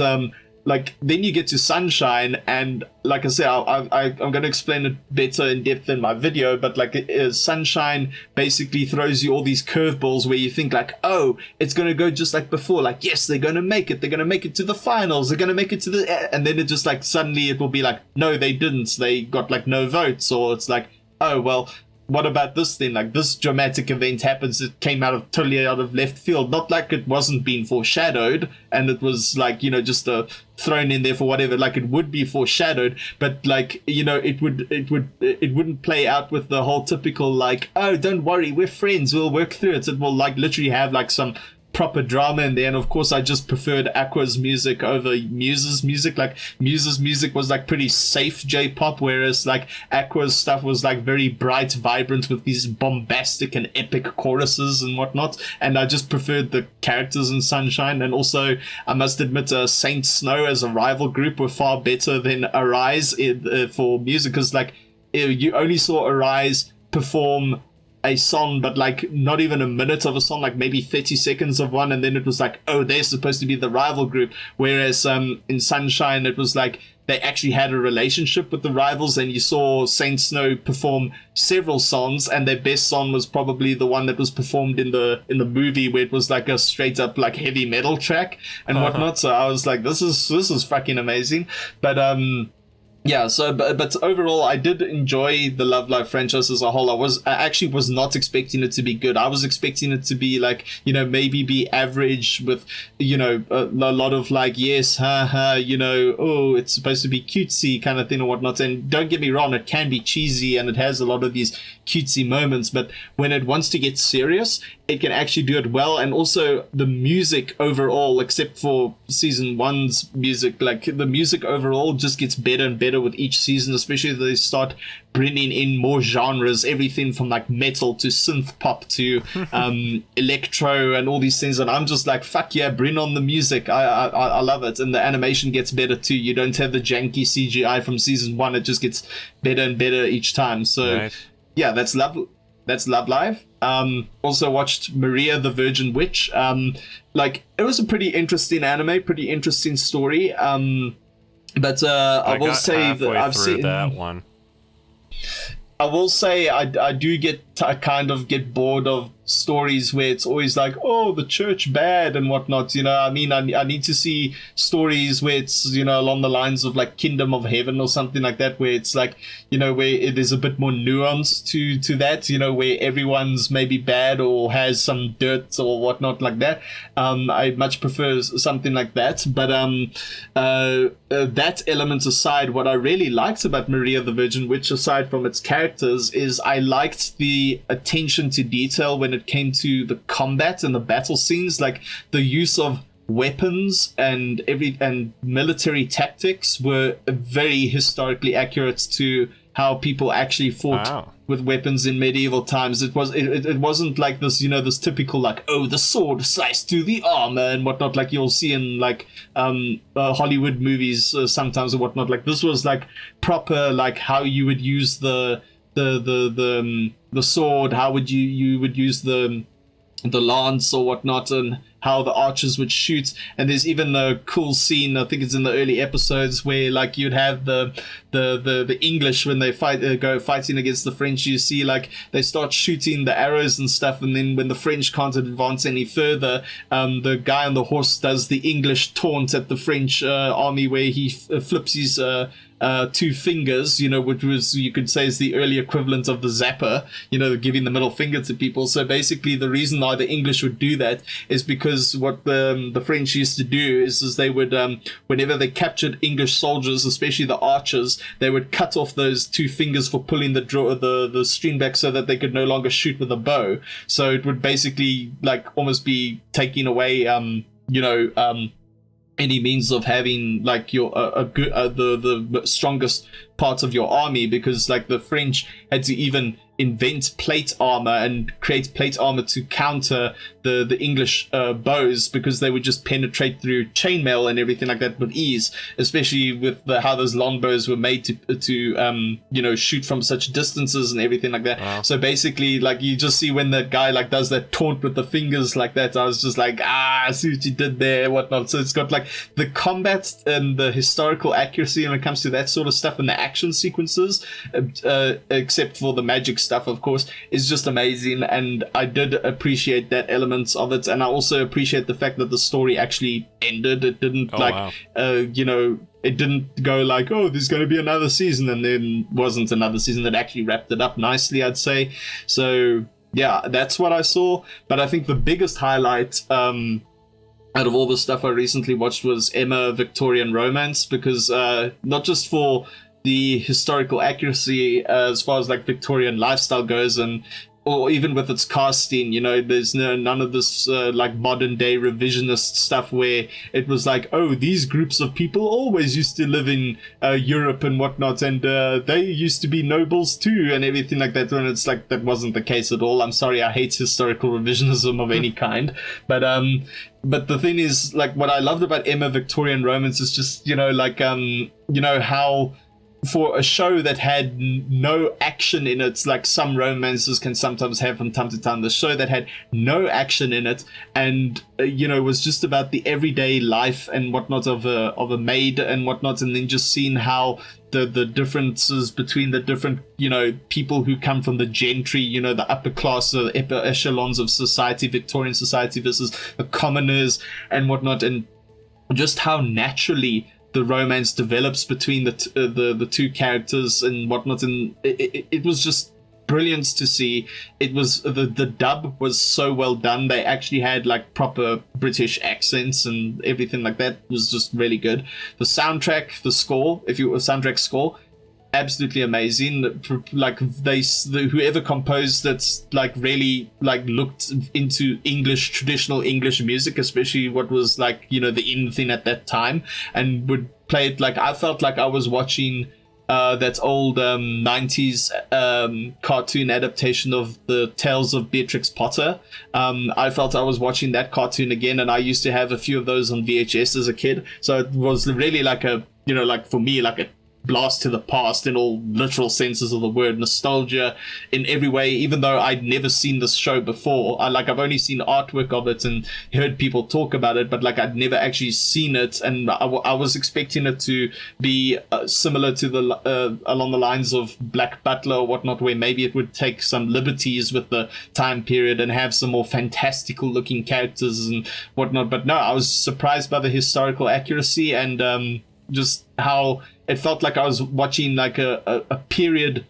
like then you get to Sunshine, and like I say, I'm going to explain it better in depth in my video, but like Sunshine basically throws you all these curveballs where you think like, oh, it's going to go just like before, like, yes, they're going to make it to the finals, they're going to make it to the, and then it just like suddenly it will be like, no, they didn't, they got like no votes, or it's like, oh, well, what about this thing? Like, this dramatic event happens. It came totally out of left field. Not like it wasn't being foreshadowed, and it was like, just thrown in there for whatever. Like, it would be foreshadowed, but like, it wouldn't play out with the whole typical like, oh, don't worry, we're friends, we'll work through it. It will like literally have like some proper drama in there. And of course I just preferred Aqua's music over Muse's music. Like Muse's music was like pretty safe J-pop, whereas like Aqua's stuff was like very bright, vibrant, with these bombastic and epic choruses and whatnot. And I just preferred the characters in Sunshine. And also I must admit, Saint Snow as a rival group were far better than Arise for music, because like you only saw Arise perform a song, but like not even a minute of a song, like maybe 30 seconds of one, and then it was like, oh, they're supposed to be the rival group. Whereas in Sunshine it was like they actually had a relationship with the rivals, and you saw Saint Snow perform several songs, and their best song was probably the one that was performed in the movie, where it was like a straight up like heavy metal track and whatnot. So I was like, this is fucking amazing. But yeah, so but overall, I did enjoy the Love Live franchise as a whole. I actually was not expecting it to be good. I was expecting it to be like, maybe be average with, a lot of like, yes, haha, oh, it's supposed to be cutesy kind of thing or whatnot. And don't get me wrong, it can be cheesy and it has a lot of these cutesy moments, but when it wants to get serious, it can actually do it well. And also the music overall, except for season 1's music, like the music overall just gets better and better with each season, especially as they start bringing in more genres, everything from like metal to synth pop to electro and all these things. And I'm just like, fuck yeah, bring on the music. I love it. And the animation gets better too. You don't have the janky CGI from season 1. It just gets better and better each time. So right. Yeah, that's Love Live. Also watched Maria the Virgin Witch. Like, it was a pretty interesting anime, pretty interesting story. But I will say that I've seen that one. I will say I do kind of get bored of stories where it's always like, oh, the church bad and whatnot. I mean, I need to see stories where it's, along the lines of like Kingdom of Heaven or something like that, where it's like, where there's a bit more nuance to that, where everyone's maybe bad or has some dirt or whatnot like that. I much prefer something like that. But that element aside, what I really liked about Maria the Virgin Witch, aside from its characters, is I liked the attention to detail when it came to the combat and the battle scenes, like the use of weapons and military tactics were very historically accurate to how people actually fought with weapons in medieval times. It wasn't like this, this typical like, oh, the sword sliced through the armor and whatnot, like you'll see in like Hollywood movies sometimes or whatnot. Like this was like proper, like how you would use the sword, how would you would use the lance or whatnot, and how the archers would shoot. And there's even a cool scene, I think it's in the early episodes, where like you'd have the English when they go fighting against the French. You see like they start shooting the arrows and stuff, and then when the French can't advance any further, the guy on the horse does the English taunt at the French army, where he flips his two fingers, which was, you could say, is the early equivalent of the zapper, giving the middle finger to people. So basically the reason why the English would do that is because what the French used to do is they would, whenever they captured English soldiers, especially the archers, they would cut off those two fingers for pulling the string back so that they could no longer shoot with a bow. So it would basically like almost be taking away, any means of having like your the strongest parts of your army, because like the French had to even invent plate armor and create plate armor to counter the English bows, because they would just penetrate through chainmail and everything like that with ease, especially with how those longbows were made to shoot from such distances and everything like that. Wow. So basically, like, you just see when that guy like does that taunt with the fingers like that, I was just like, I see what you did there, whatnot. So it's got like the combat and the historical accuracy when it comes to that sort of stuff, and the action sequences, except for the magic stuff, of course, is just amazing. And I did appreciate that element of it, and I also appreciate the fact that the story actually ended. It didn't it didn't go like, oh, there's going to be another season, and then wasn't another season. That actually wrapped it up nicely, I'd say. So yeah, that's what I saw. But I think the biggest highlight out of all the stuff I recently watched was Emma Victorian Romance, because not just for the historical accuracy as far as like Victorian lifestyle goes, or even with its casting, there's none of this like modern day revisionist stuff where it was like, oh, these groups of people always used to live in Europe and whatnot, and they used to be nobles too and everything like that. And it's like, that wasn't the case at all. I'm sorry, I hate historical revisionism of any kind, but the thing is, like, what I loved about Emma Victorian Romance is just how, for a show that had no action in it, like some romances can sometimes have from time to time, the show that had no action in it and was just about the everyday life and whatnot of a maid and whatnot, and then just seeing how the differences between the different people who come from the gentry, the upper class, the upper echelons of society, Victorian society, versus the commoners and whatnot, and just how naturally the romance develops between the two characters and whatnot. And it was just brilliant to see. It was the dub was so well done. They actually had like proper British accents and everything like that. It was just really good. The soundtrack, the score, soundtrack score, absolutely amazing. Like whoever composed it's like really like looked into traditional English music, especially what was like the in thing at that time, and would play it like I felt like I was watching that old 90s cartoon adaptation of the Tales of Beatrix Potter. I felt I was watching that cartoon again, and I used to have a few of those on VHS as a kid, so it was really like a like for me like a blast to the past in all literal senses of the word, nostalgia in every way, even though I'd never seen this show before. I've only seen artwork of it and heard people talk about it, but like I'd never actually seen it, and I was expecting it to be similar to along the lines of Black Butler or whatnot, where maybe it would take some liberties with the time period and have some more fantastical looking characters and whatnot. But no, I was surprised by the historical accuracy and just how it felt like I was watching like a period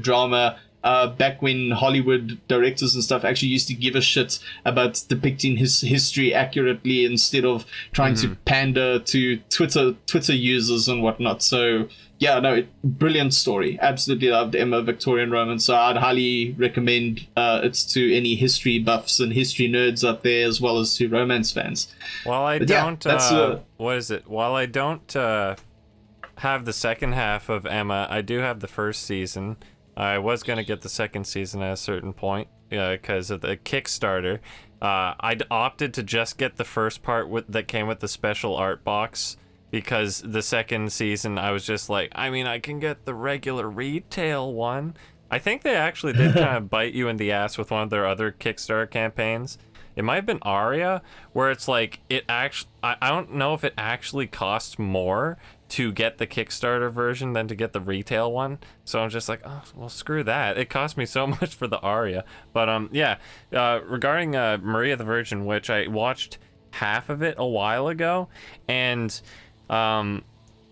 drama back when Hollywood directors and stuff actually used to give a shit about depicting his history accurately instead of trying to pander to Twitter users and whatnot. So yeah, no, brilliant story. Absolutely loved Emma Victorian Romance. So I'd highly recommend it to any history buffs and history nerds up there, as well as to romance fans. While I don't have the second half of Emma, I do have the first season. I was going to get the second season at a certain point because of the Kickstarter. I'd opted to just get the first part that came with the special art box, because the second season I was just like, I can get the regular retail one. I think they actually did kind of bite you in the ass with one of their other Kickstarter campaigns. It might have been Aria, where it's like I don't know if it actually costs more to get the Kickstarter version than to get the retail one. So I'm just like, oh, well, screw that. It cost me so much for the Aria. But regarding Maria the Virgin Witch, I watched half of it a while ago, and I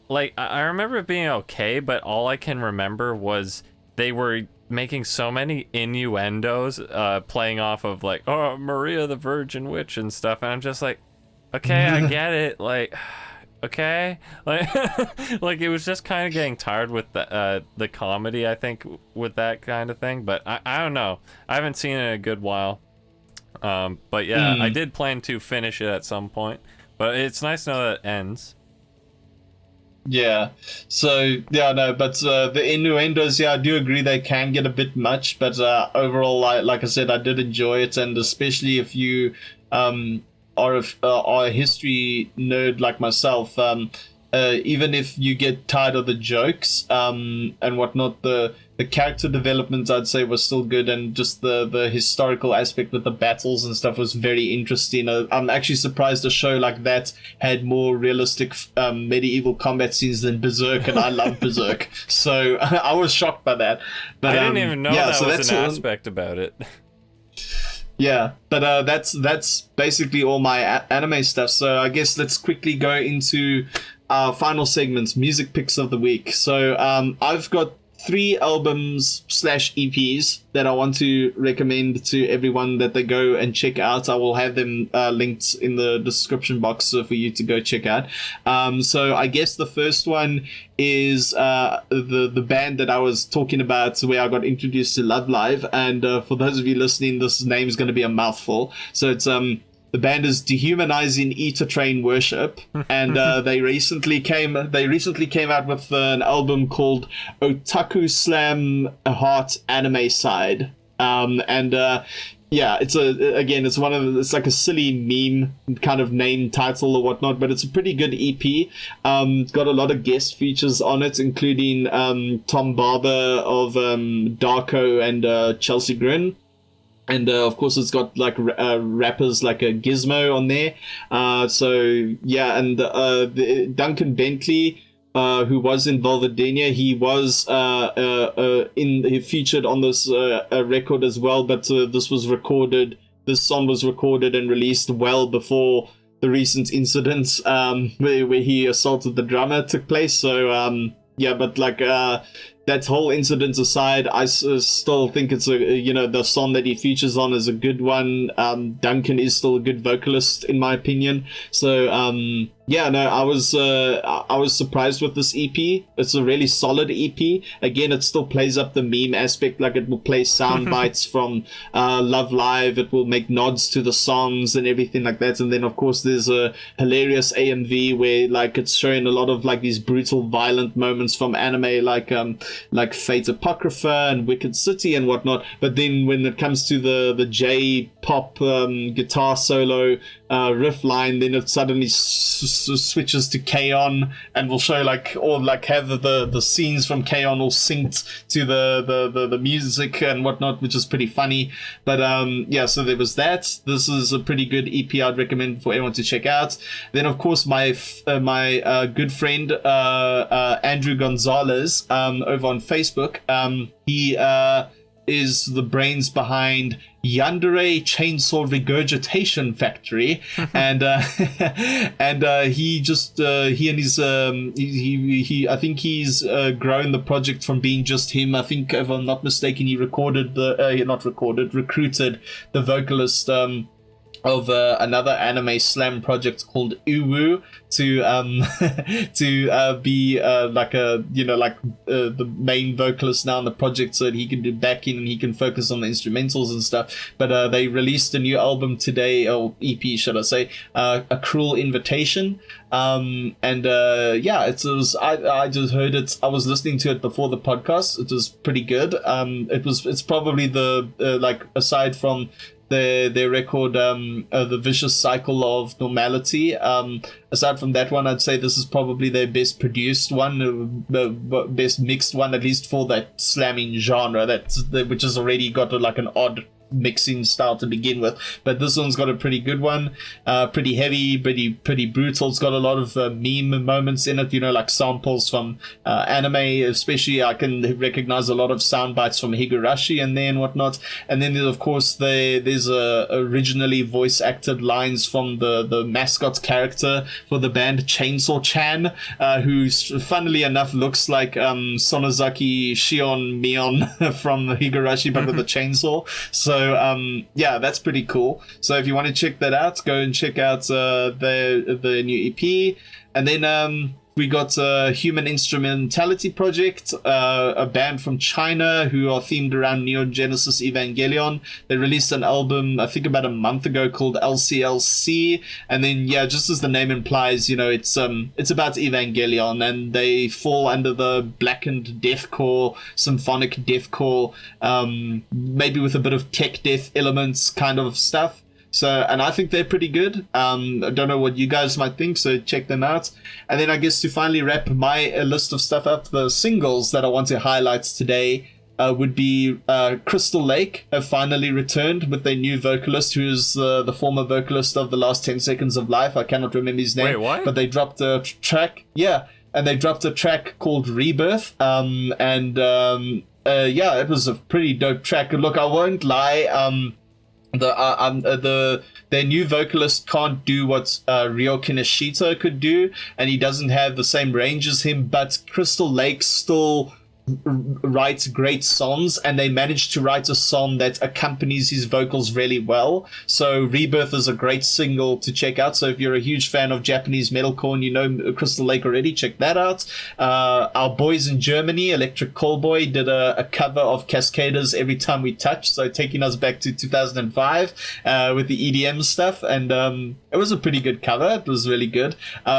remember it being okay, but all I can remember was they were making so many innuendos, playing off of like, oh, Maria the Virgin Witch and stuff, and I'm just like, okay, I get it, like, okay, like, like it was just kind of getting tired with the comedy, I think, with that kind of thing. But I don't know, I haven't seen it in a good while. But yeah, I did plan to finish it at some point, but it's nice to know that it ends. Yeah. So yeah, no, but the innuendos, yeah, I do agree they can get a bit much, but overall, like I said, I did enjoy it, and especially if you are a history nerd like myself, even if you get tired of the jokes and whatnot, the character development I'd say was still good, and just the historical aspect with the battles and stuff was very interesting. I'm actually surprised a show like that had more realistic medieval combat scenes than Berserk, and I love Berserk, so I was shocked by that. But I didn't even know that was an aspect about it. Yeah, but that's basically all my anime stuff. So I guess let's quickly go into our final segments, music picks of the week. So I've got 3 albums / EPs that I want to recommend to everyone that they go and check out. I will have them linked in the description box for you to go check out. So I guess the first one is the band that I was talking about, where I got introduced to Love Live. And for those of you listening, this name is going to be a mouthful. So it's the band is Dehumanizing Eater Train Worship, and they recently came out with an album called Otaku Slam Heart Anime Side, and yeah, it's it's like a silly meme kind of name title or whatnot, but it's a pretty good EP. It's got a lot of guest features on it, including Tom Barber of Darko and Chelsea Grin. And of course, it's got like rappers like a Gizmo on there. So yeah, and Duncan Bentley, who was in Volvadenia, he was he featured on this record as well. But this song was recorded and released well before the recent incidents where he assaulted the drummer took place. So yeah, but like that whole incident aside, I still think it's the song that he features on is a good one. Duncan is still a good vocalist in my opinion. So yeah, no, I was surprised with this EP. It's a really solid EP. Again, it still plays up the meme aspect, like it will play sound bites from Love Live. It will make nods to the songs and everything like that. And then of course there's a hilarious AMV where like it's showing a lot of like these brutal, violent moments from anime, like Fate Apocrypha and Wicked City and whatnot. But then when it comes to the J-pop guitar solo riff line, then it suddenly switches to K-On! And will show like, or like have the scenes from K-On! All synced to the music and whatnot, which is pretty funny. But yeah, so there was that. This is a pretty good EP I'd recommend for everyone to check out. Then of course my good friend Andrew Gonzalez over on Facebook, he is the brains behind Yandere Chainsaw Regurgitation Factory, and he and his I think he's grown the project from being just him. I think, if I'm not mistaken, he recruited the vocalist of another anime slam project called Uwu to be like the main vocalist now in the project, so that he can do backing and he can focus on the instrumentals and stuff. But they released a new album today, or EP should I say, A Cruel Invitation. Yeah, I just heard it. I was listening to it before the podcast. It was pretty good. It's probably the like, aside from their record, The Vicious Cycle of Normality. Aside from that one, I'd say this is probably their best produced one, the best mixed one, at least for that slamming genre, which has already got like an odd mixing style to begin with. But this one's got a pretty good one, pretty heavy, pretty brutal. It's got a lot of meme moments in it, like samples from anime. Especially I can recognize a lot of sound bites from Higurashi and then whatnot. And then of course there's originally voice acted lines from the mascot character for the band, Chainsaw Chan, who funnily enough looks like Sonozaki Shion Mion from Higurashi, but with a chainsaw. So yeah, that's pretty cool. So if you want to check that out, go and check out the new EP. And then we got a Human Instrumentality Project, a band from China who are themed around Neon Genesis Evangelion. They released an album, I think about a month ago, called LCLC. And then, yeah, just as the name implies, it's about Evangelion, and they fall under the blackened deathcore, symphonic deathcore, maybe with a bit of tech death elements kind of stuff. So, and I think they're pretty good. I don't know what you guys might think, so check them out. And then I guess to finally wrap my list of stuff up, the singles that I want to highlight today would be Crystal Lake have finally returned with their new vocalist, who is the former vocalist of The Last 10 Seconds of Life. I cannot remember his name. Wait, what? But they dropped a track. Yeah, and they dropped a track called Rebirth. Yeah, it was a pretty dope track. Look, I won't lie. Their new vocalist can't do what Ryo Kinoshita could do, and he doesn't have the same range as him, but Crystal Lake still writes great songs, and they managed to write a song that accompanies his vocals really well. So Rebirth is a great single to check out. So if you're a huge fan of Japanese metalcore and you know Crystal Lake already, check that out. Our boys in Germany, Electric Callboy, did a cover of Cascada's Every Time We Touch, so taking us back to 2005 with the EDM stuff, and it was a pretty good cover. It was really good.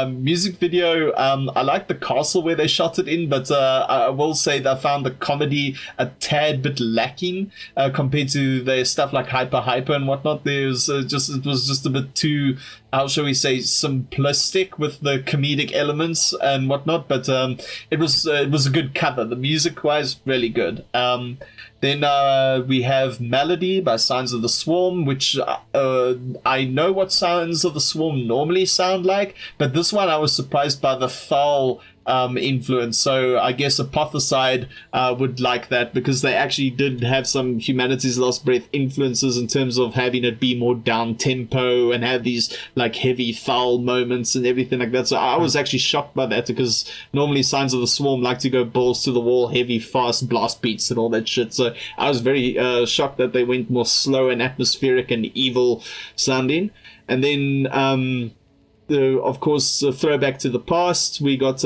Music video, I like the castle where they shot it in, but I will say that I found the comedy a tad bit lacking compared to their stuff like Hyper and whatnot. It was just a bit too, how shall we say, simplistic with the comedic elements and whatnot. But it was a good cover. The music wise, really good. Then we have Melody by Signs of the Swarm, which I know what Signs of the Swarm normally sound like, but this one I was surprised by the foul influence. So I guess Apothecide would like that, because they actually did have some Humanity's Last Breath influences in terms of having it be more down tempo and have these like heavy foul moments and everything like that. So I was actually shocked by that, because normally Signs of the Swarm like to go balls to the wall, heavy, fast blast beats and all that shit. So I was very shocked that they went more slow and atmospheric and evil sounding. And then of course, a throwback to the past, we got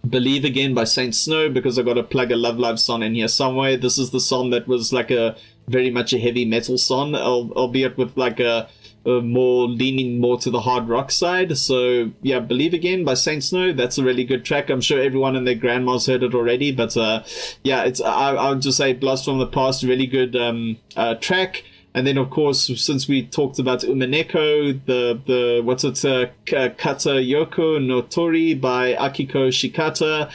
Believe Again by Saint Snow, because I got to plug a Love Live song in here somewhere. This is the song that was like a very much a heavy metal song, albeit with like a more leaning more to the hard rock side. So yeah, Believe Again by Saint Snow, that's a really good track. I'm sure everyone and their grandmas heard it already, but yeah, it's I'll just say Blast from the Past, really good track. And then, of course, since we talked about Umineko, the what's it, Kata Yoko no Tori by Akiko Shikata,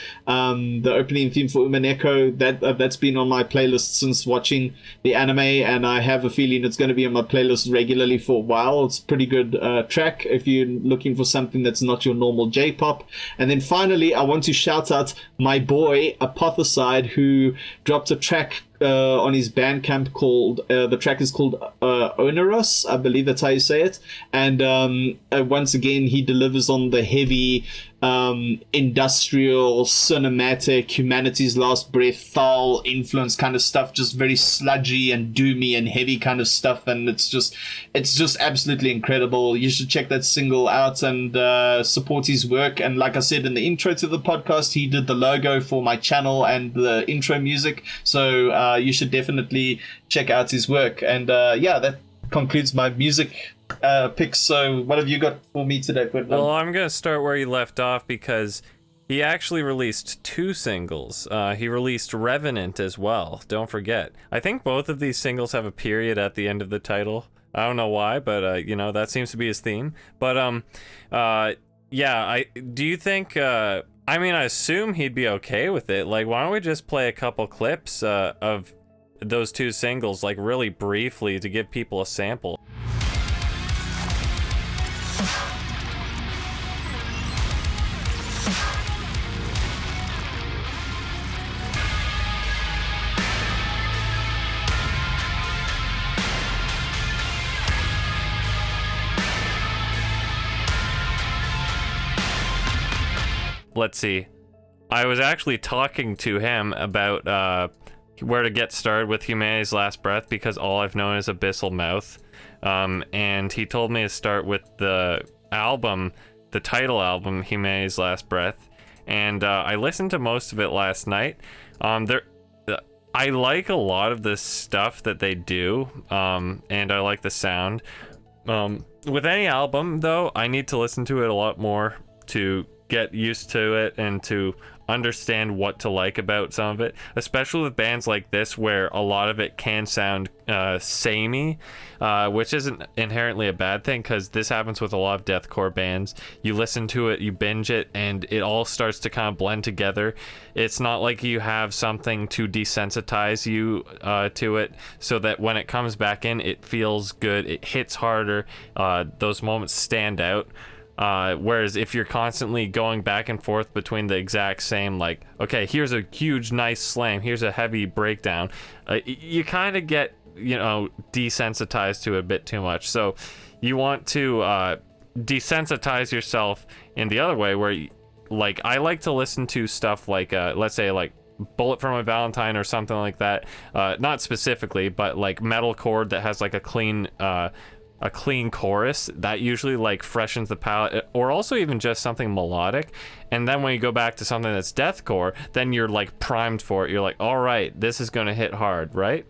the opening theme for Umineko, that's been on my playlist since watching the anime, and I have a feeling it's going to be on my playlist regularly for a while. It's a pretty good track if you're looking for something that's not your normal J-pop. And then finally, I want to shout out my boy Apothecide, who dropped a track on his Bandcamp called the track is called Onerous, I believe that's how you say it, and once again he delivers on the heavy industrial, cinematic, Humanity's Last Breath, foul influence kind of stuff, just very sludgy and doomy and heavy kind of stuff, and it's just absolutely incredible. You should check that single out and support his work. And like I said in the intro to the podcast, he did the logo for my channel and the intro music, so you should definitely check out his work. And yeah, that concludes my music picks. So what have you got for me today, Ferdinand? Well, I'm going to start where you left off, because he actually released 2 singles. He released Revenant as well, don't forget. I think both of these singles have a period at the end of the title. I don't know why, but you know, that seems to be his theme. But yeah, do you think I mean, I assume he'd be okay with it. Like, why don't we just play a couple clips of those 2 singles, like really briefly, to give people a sample? Let's see. I was actually talking to him about where to get started with Humanity's Last Breath, because all I've known is Abyssal Mouth. And he told me to start with the album the title album, Humanity's Last Breath, and I listened to most of it last night. I like a lot of the stuff that they do, and I like the sound. With any album, though, I need to listen to it a lot more to get used to it and to understand what to like about some of it, especially with bands like this where a lot of it can sound samey, which isn't inherently a bad thing, because this happens with a lot of deathcore bands. You listen to it, you binge it, and it all starts to kind of blend together. It's not like you have something to desensitize you to it, so that when it comes back in, it feels good, it hits harder, those moments stand out. Whereas if you're constantly going back and forth between the exact same, like, okay, here's a huge nice slam, here's a heavy breakdown, you kind of get, desensitized to it a bit too much. So you want to desensitize yourself in the other way, where like, I like to listen to stuff like let's say like Bullet for My Valentine or something like that, not specifically, but like metalcore that has like a clean chorus that usually like freshens the palette, or also even just something melodic. And then when you go back to something that's deathcore, then you're like primed for it. You're like, all right, this is gonna hit hard, right?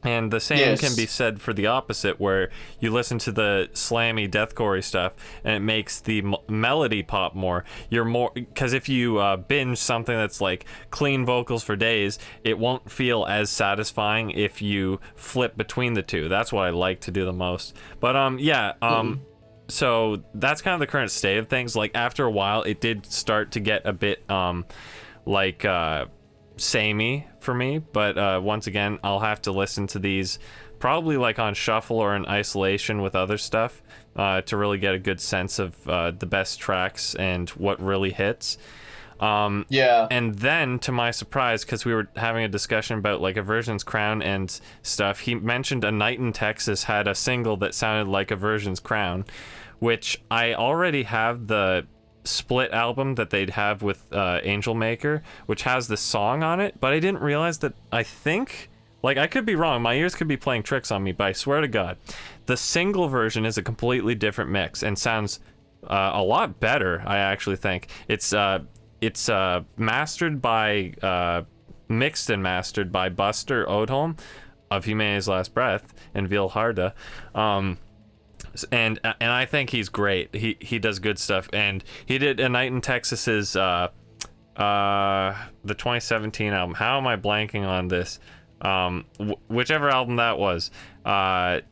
And the same can be said for the opposite, where you listen to the slammy deathcore stuff and it makes the melody pop more. You're more, because if you binge something that's like clean vocals for days, it won't feel as satisfying if you flip between the two. That's what I like to do the most. But so that's kind of the current state of things. Like, after a while, it did start to get a bit samey for me, but once again, I'll have to listen to these probably like on shuffle or in isolation with other stuff to really get a good sense of the best tracks and what really hits. And then, to my surprise, because we were having a discussion about like Aversion's Crown and stuff, he mentioned A Night in Texas had a single that sounded like Aversion's Crown, which I already have the split album that they'd have with Angel Maker, which has the song on it, but I didn't realize that. I think, like, I could be wrong, my ears could be playing tricks on me, but I swear to God, the single version is a completely different mix and sounds a lot better. I actually think it's mastered by mixed and mastered by Buster Odholm of Humanity's Last Breath and Vilharda. And I think he's great. He does good stuff, and he did A Night in Texas's the 2017 album. How am I blanking on this? Whichever album that was, and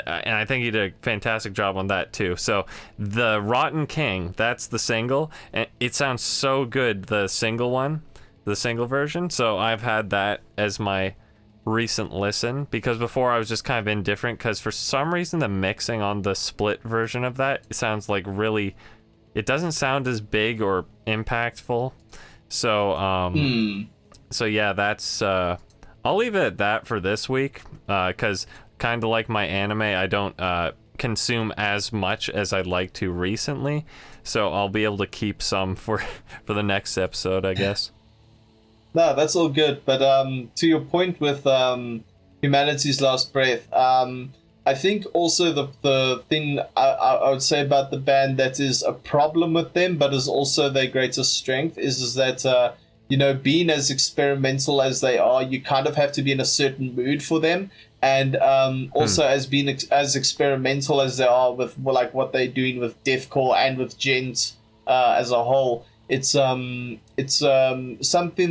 I think he did a fantastic job on that too. So the Rotten King, that's the single, and it sounds so good. The single version. So I've had that as my recent listen, because before I was just kind of indifferent, because for some reason the mixing on the split version of that sounds like really, it doesn't sound as big or impactful. So so yeah, that's I'll leave it at that for this week, because kind of like my anime, I don't consume as much as I'd like to recently, so I'll be able to keep some for the next episode, I guess. No, that's all good. But to your point with Humanity's Last Breath, I think also the thing I would say about the band that is a problem with them, but is also their greatest strength, is that being as experimental as they are, you kind of have to be in a certain mood for them. And also as being as experimental as they are with like what they're doing with deathcore and with gent as a whole. It's something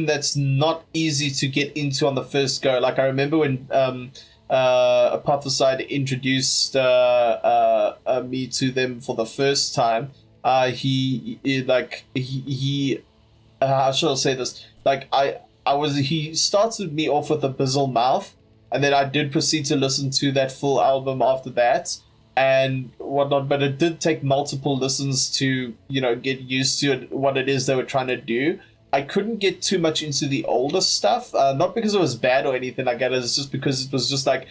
that's not easy to get into on the first go. Like, I remember when Apothecide introduced me to them for the first time. He how shall I say this? Like, he started me off with Abyssal Mouth, and then I did proceed to listen to that full album after that and whatnot, but it did take multiple listens to get used to it, what it is they were trying to do. I couldn't get too much into the older stuff, not because it was bad or anything like that. It's just because it was just like,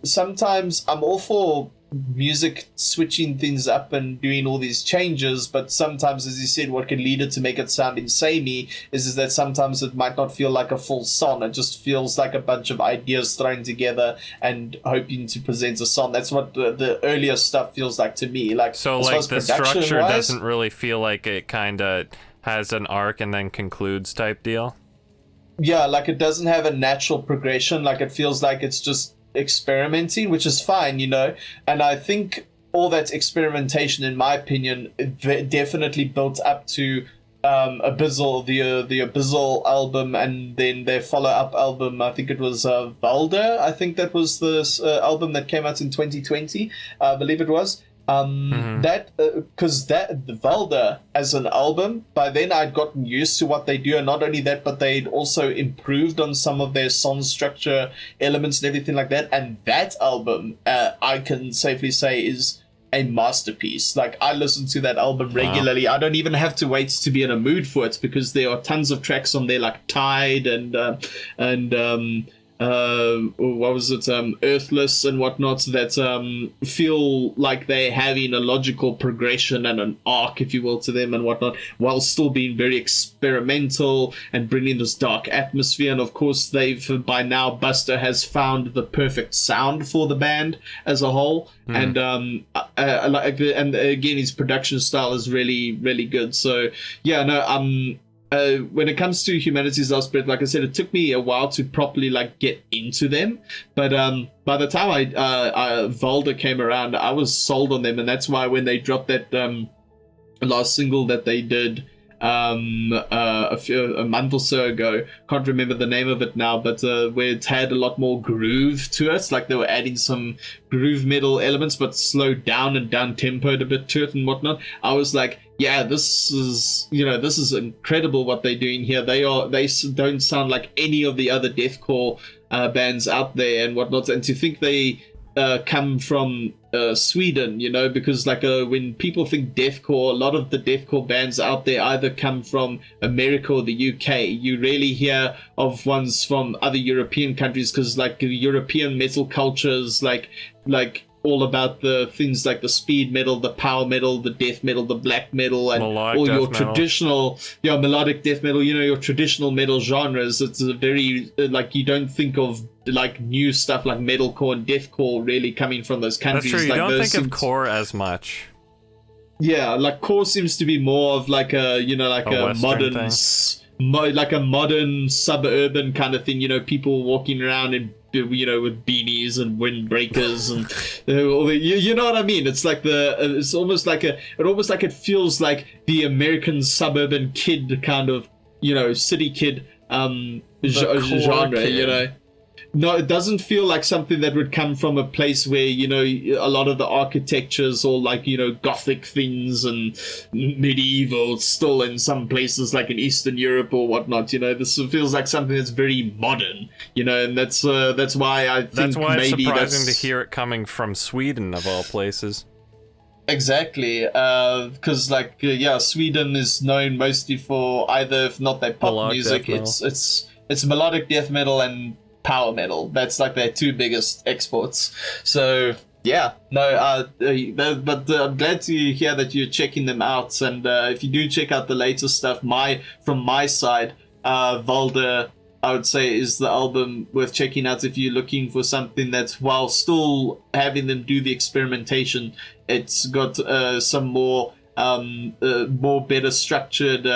sometimes I'm all for music switching things up and doing all these changes, but sometimes, as you said, what can lead it to make it sound insanely is that sometimes it might not feel like a full song. It just feels like a bunch of ideas thrown together and hoping to present a song. That's what the earlier stuff feels like to me. Like, so like the structure doesn't really feel like it kind of has an arc and then concludes type deal. Yeah, like it doesn't have a natural progression. Like it feels like it's just experimenting, which is fine, and I think all that experimentation, in my opinion, definitely built up to Abyssal, the Abyssal album, and then their follow-up album. I think it was Valda. I think that was the album that came out in 2020. I believe it was. That because the Valda as an album, by then I'd gotten used to what they do, and not only that, but they'd also improved on some of their song structure elements and everything like that. And that album, I can safely say, is a masterpiece. Like, I listen to that album regularly. Wow. I don't even have to wait to be in a mood for it, because there are tons of tracks on there like Tide and what was it, Earthless and whatnot, that feel like they're having a logical progression and an arc, if you will, to them and whatnot, while still being very experimental and bringing this dark atmosphere. And of course, they've by now, Buster has found the perfect sound for the band as a whole. And and again, his production style is really, really good. So yeah, no, when it comes to Humanity's Last Breath, like I said, it took me a while to properly get into them. But by the time Valda came around, I was sold on them, and that's why when they dropped that last single that they did a month or so ago, can't remember the name of it now, but where it had a lot more groove to it, like they were adding some groove metal elements, but slowed down and down tempoed a bit to it and whatnot. I was like, yeah, this is incredible what they're doing here. They don't sound like any of the other deathcore bands out there and whatnot. And to think they come from Sweden, because when people think deathcore, a lot of the deathcore bands out there either come from America or the UK. You rarely hear of ones from other European countries, because European metal culture is like all about the things like the speed metal, the power metal, the death metal, the black metal, and melodic all your traditional melodic death metal, your traditional metal genres. It's a very you don't think of new stuff like metalcore and deathcore really coming from those countries. That's true. You don't think of core as much. Yeah, core seems to be more of a modern a modern suburban kind of thing, people walking around in with beanies and windbreakers and you know what I mean. It's like it's almost like it feels like the American suburban kid kind of city kid genre kid. No, it doesn't feel like something that would come from a place where, a lot of the architecture's all Gothic things and medieval still in some places like in Eastern Europe or whatnot. This feels like something that's very modern, and that's why I think that's why maybe it's surprising to hear it coming from Sweden of all places. Exactly, because Sweden is known mostly for either, if not their pop melodic music, it's melodic death metal and power metal. That's their two biggest exports. So yeah, no, but I'm glad to hear that you're checking them out. And if you do check out the latest stuff, from my side, Valda, I would say, is the album worth checking out if you're looking for something that's, while still having them do the experimentation, it's got some more better structured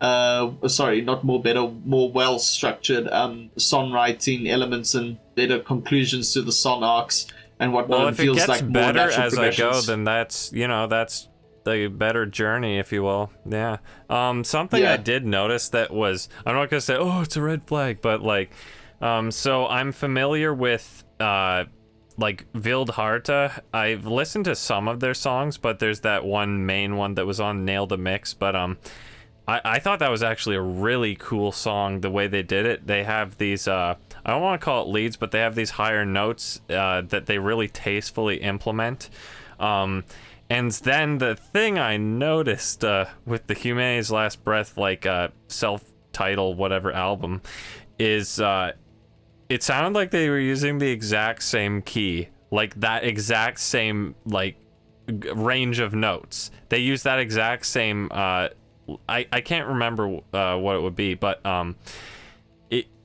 more well-structured songwriting elements and better conclusions to the song arcs and whatnot. Well, if it gets better as I go, then that's the better journey, if you will. Yeah. Something I did notice that was, I'm not gonna say, oh, it's a red flag, but so I'm familiar with Vildharta. I've listened to some of their songs, but there's that one main one that was on Nail the Mix, but I thought that was actually a really cool song, the way they did it. They have these, I don't want to call it leads, but they have these higher notes that they really tastefully implement. And then the thing I noticed with the Humanity's Last Breath, like self-titled whatever album, is it sounded like they were using the exact same key, like that exact same like range of notes. They used that exact same. I can't remember what it would be, but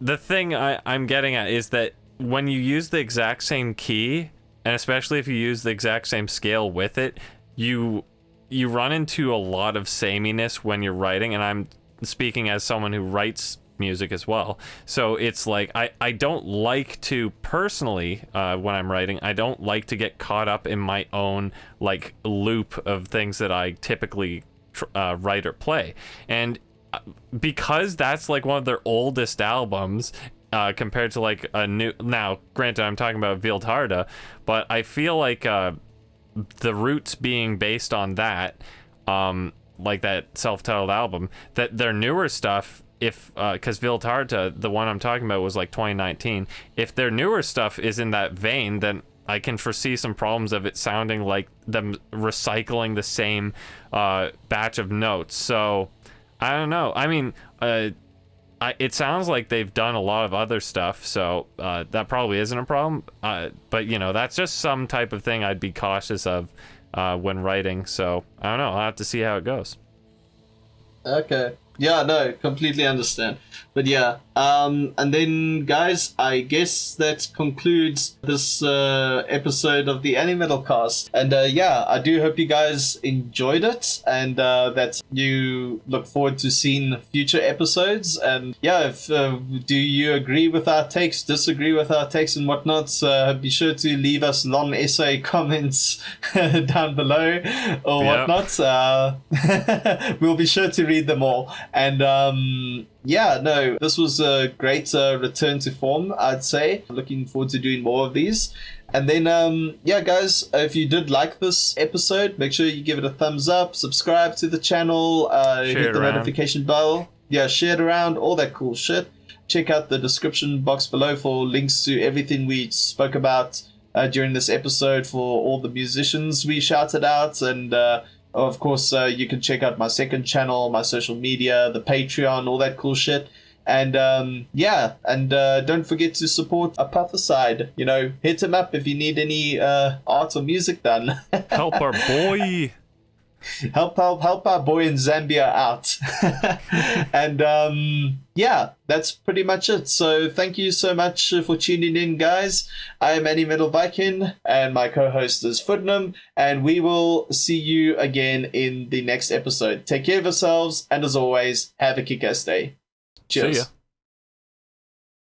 the thing I'm getting at is that when you use the exact same key, and especially if you use the exact same scale with it, you run into a lot of sameness when you're writing, and I'm speaking as someone who writes music as well. So it's like I don't like to personally when I'm writing, I don't like to get caught up in my own like loop of things that I typically write or play. And because that's like one of their oldest albums compared to like a new, now granted I'm talking about Vildharda, but I feel like the roots being based on that like that self-titled album, that their newer stuff, if because Vildharda, the one I'm talking about, was like 2019, if their newer stuff is in that vein, then I can foresee some problems of it sounding like them recycling the same batch of notes. So I don't know. I mean, it sounds like they've done a lot of other stuff, so that probably isn't a problem. But, you know, that's just some type of thing I'd be cautious of when writing. So I don't know. I'll have to see how it goes. Okay. Yeah, no, completely understand. But yeah, and then guys, I guess that concludes this episode of the AnimetalKast. And yeah, I do hope you guys enjoyed it, and that you look forward to seeing future episodes. And yeah, if do you agree with our takes, disagree with our takes and whatnot, be sure to leave us long essay comments down below or whatnot. We'll be sure to read them all. And yeah, no, this was a great return to form, I'd say. Looking forward to doing more of these. And then, yeah, guys, if you did like this episode, make sure you give it a thumbs up, subscribe to the channel, hit the notification bell. Yeah, share it around, all that cool shit. Check out the description box below for links to everything we spoke about during this episode, for all the musicians we shouted out, and of course, you can check out my second channel, my social media, the Patreon, all that cool shit. And yeah, and don't forget to support Apothecide. You know, hit him up if you need any art or music done. Help our boy. Help our boy in Zambia out. And yeah, that's pretty much it. So thank you so much for tuning in, guys. I am AnimetalViking, and my co-host is fddnm, and we will see you again in the next episode. Take care of yourselves, and as always, have a kick-ass day. Cheers. See ya.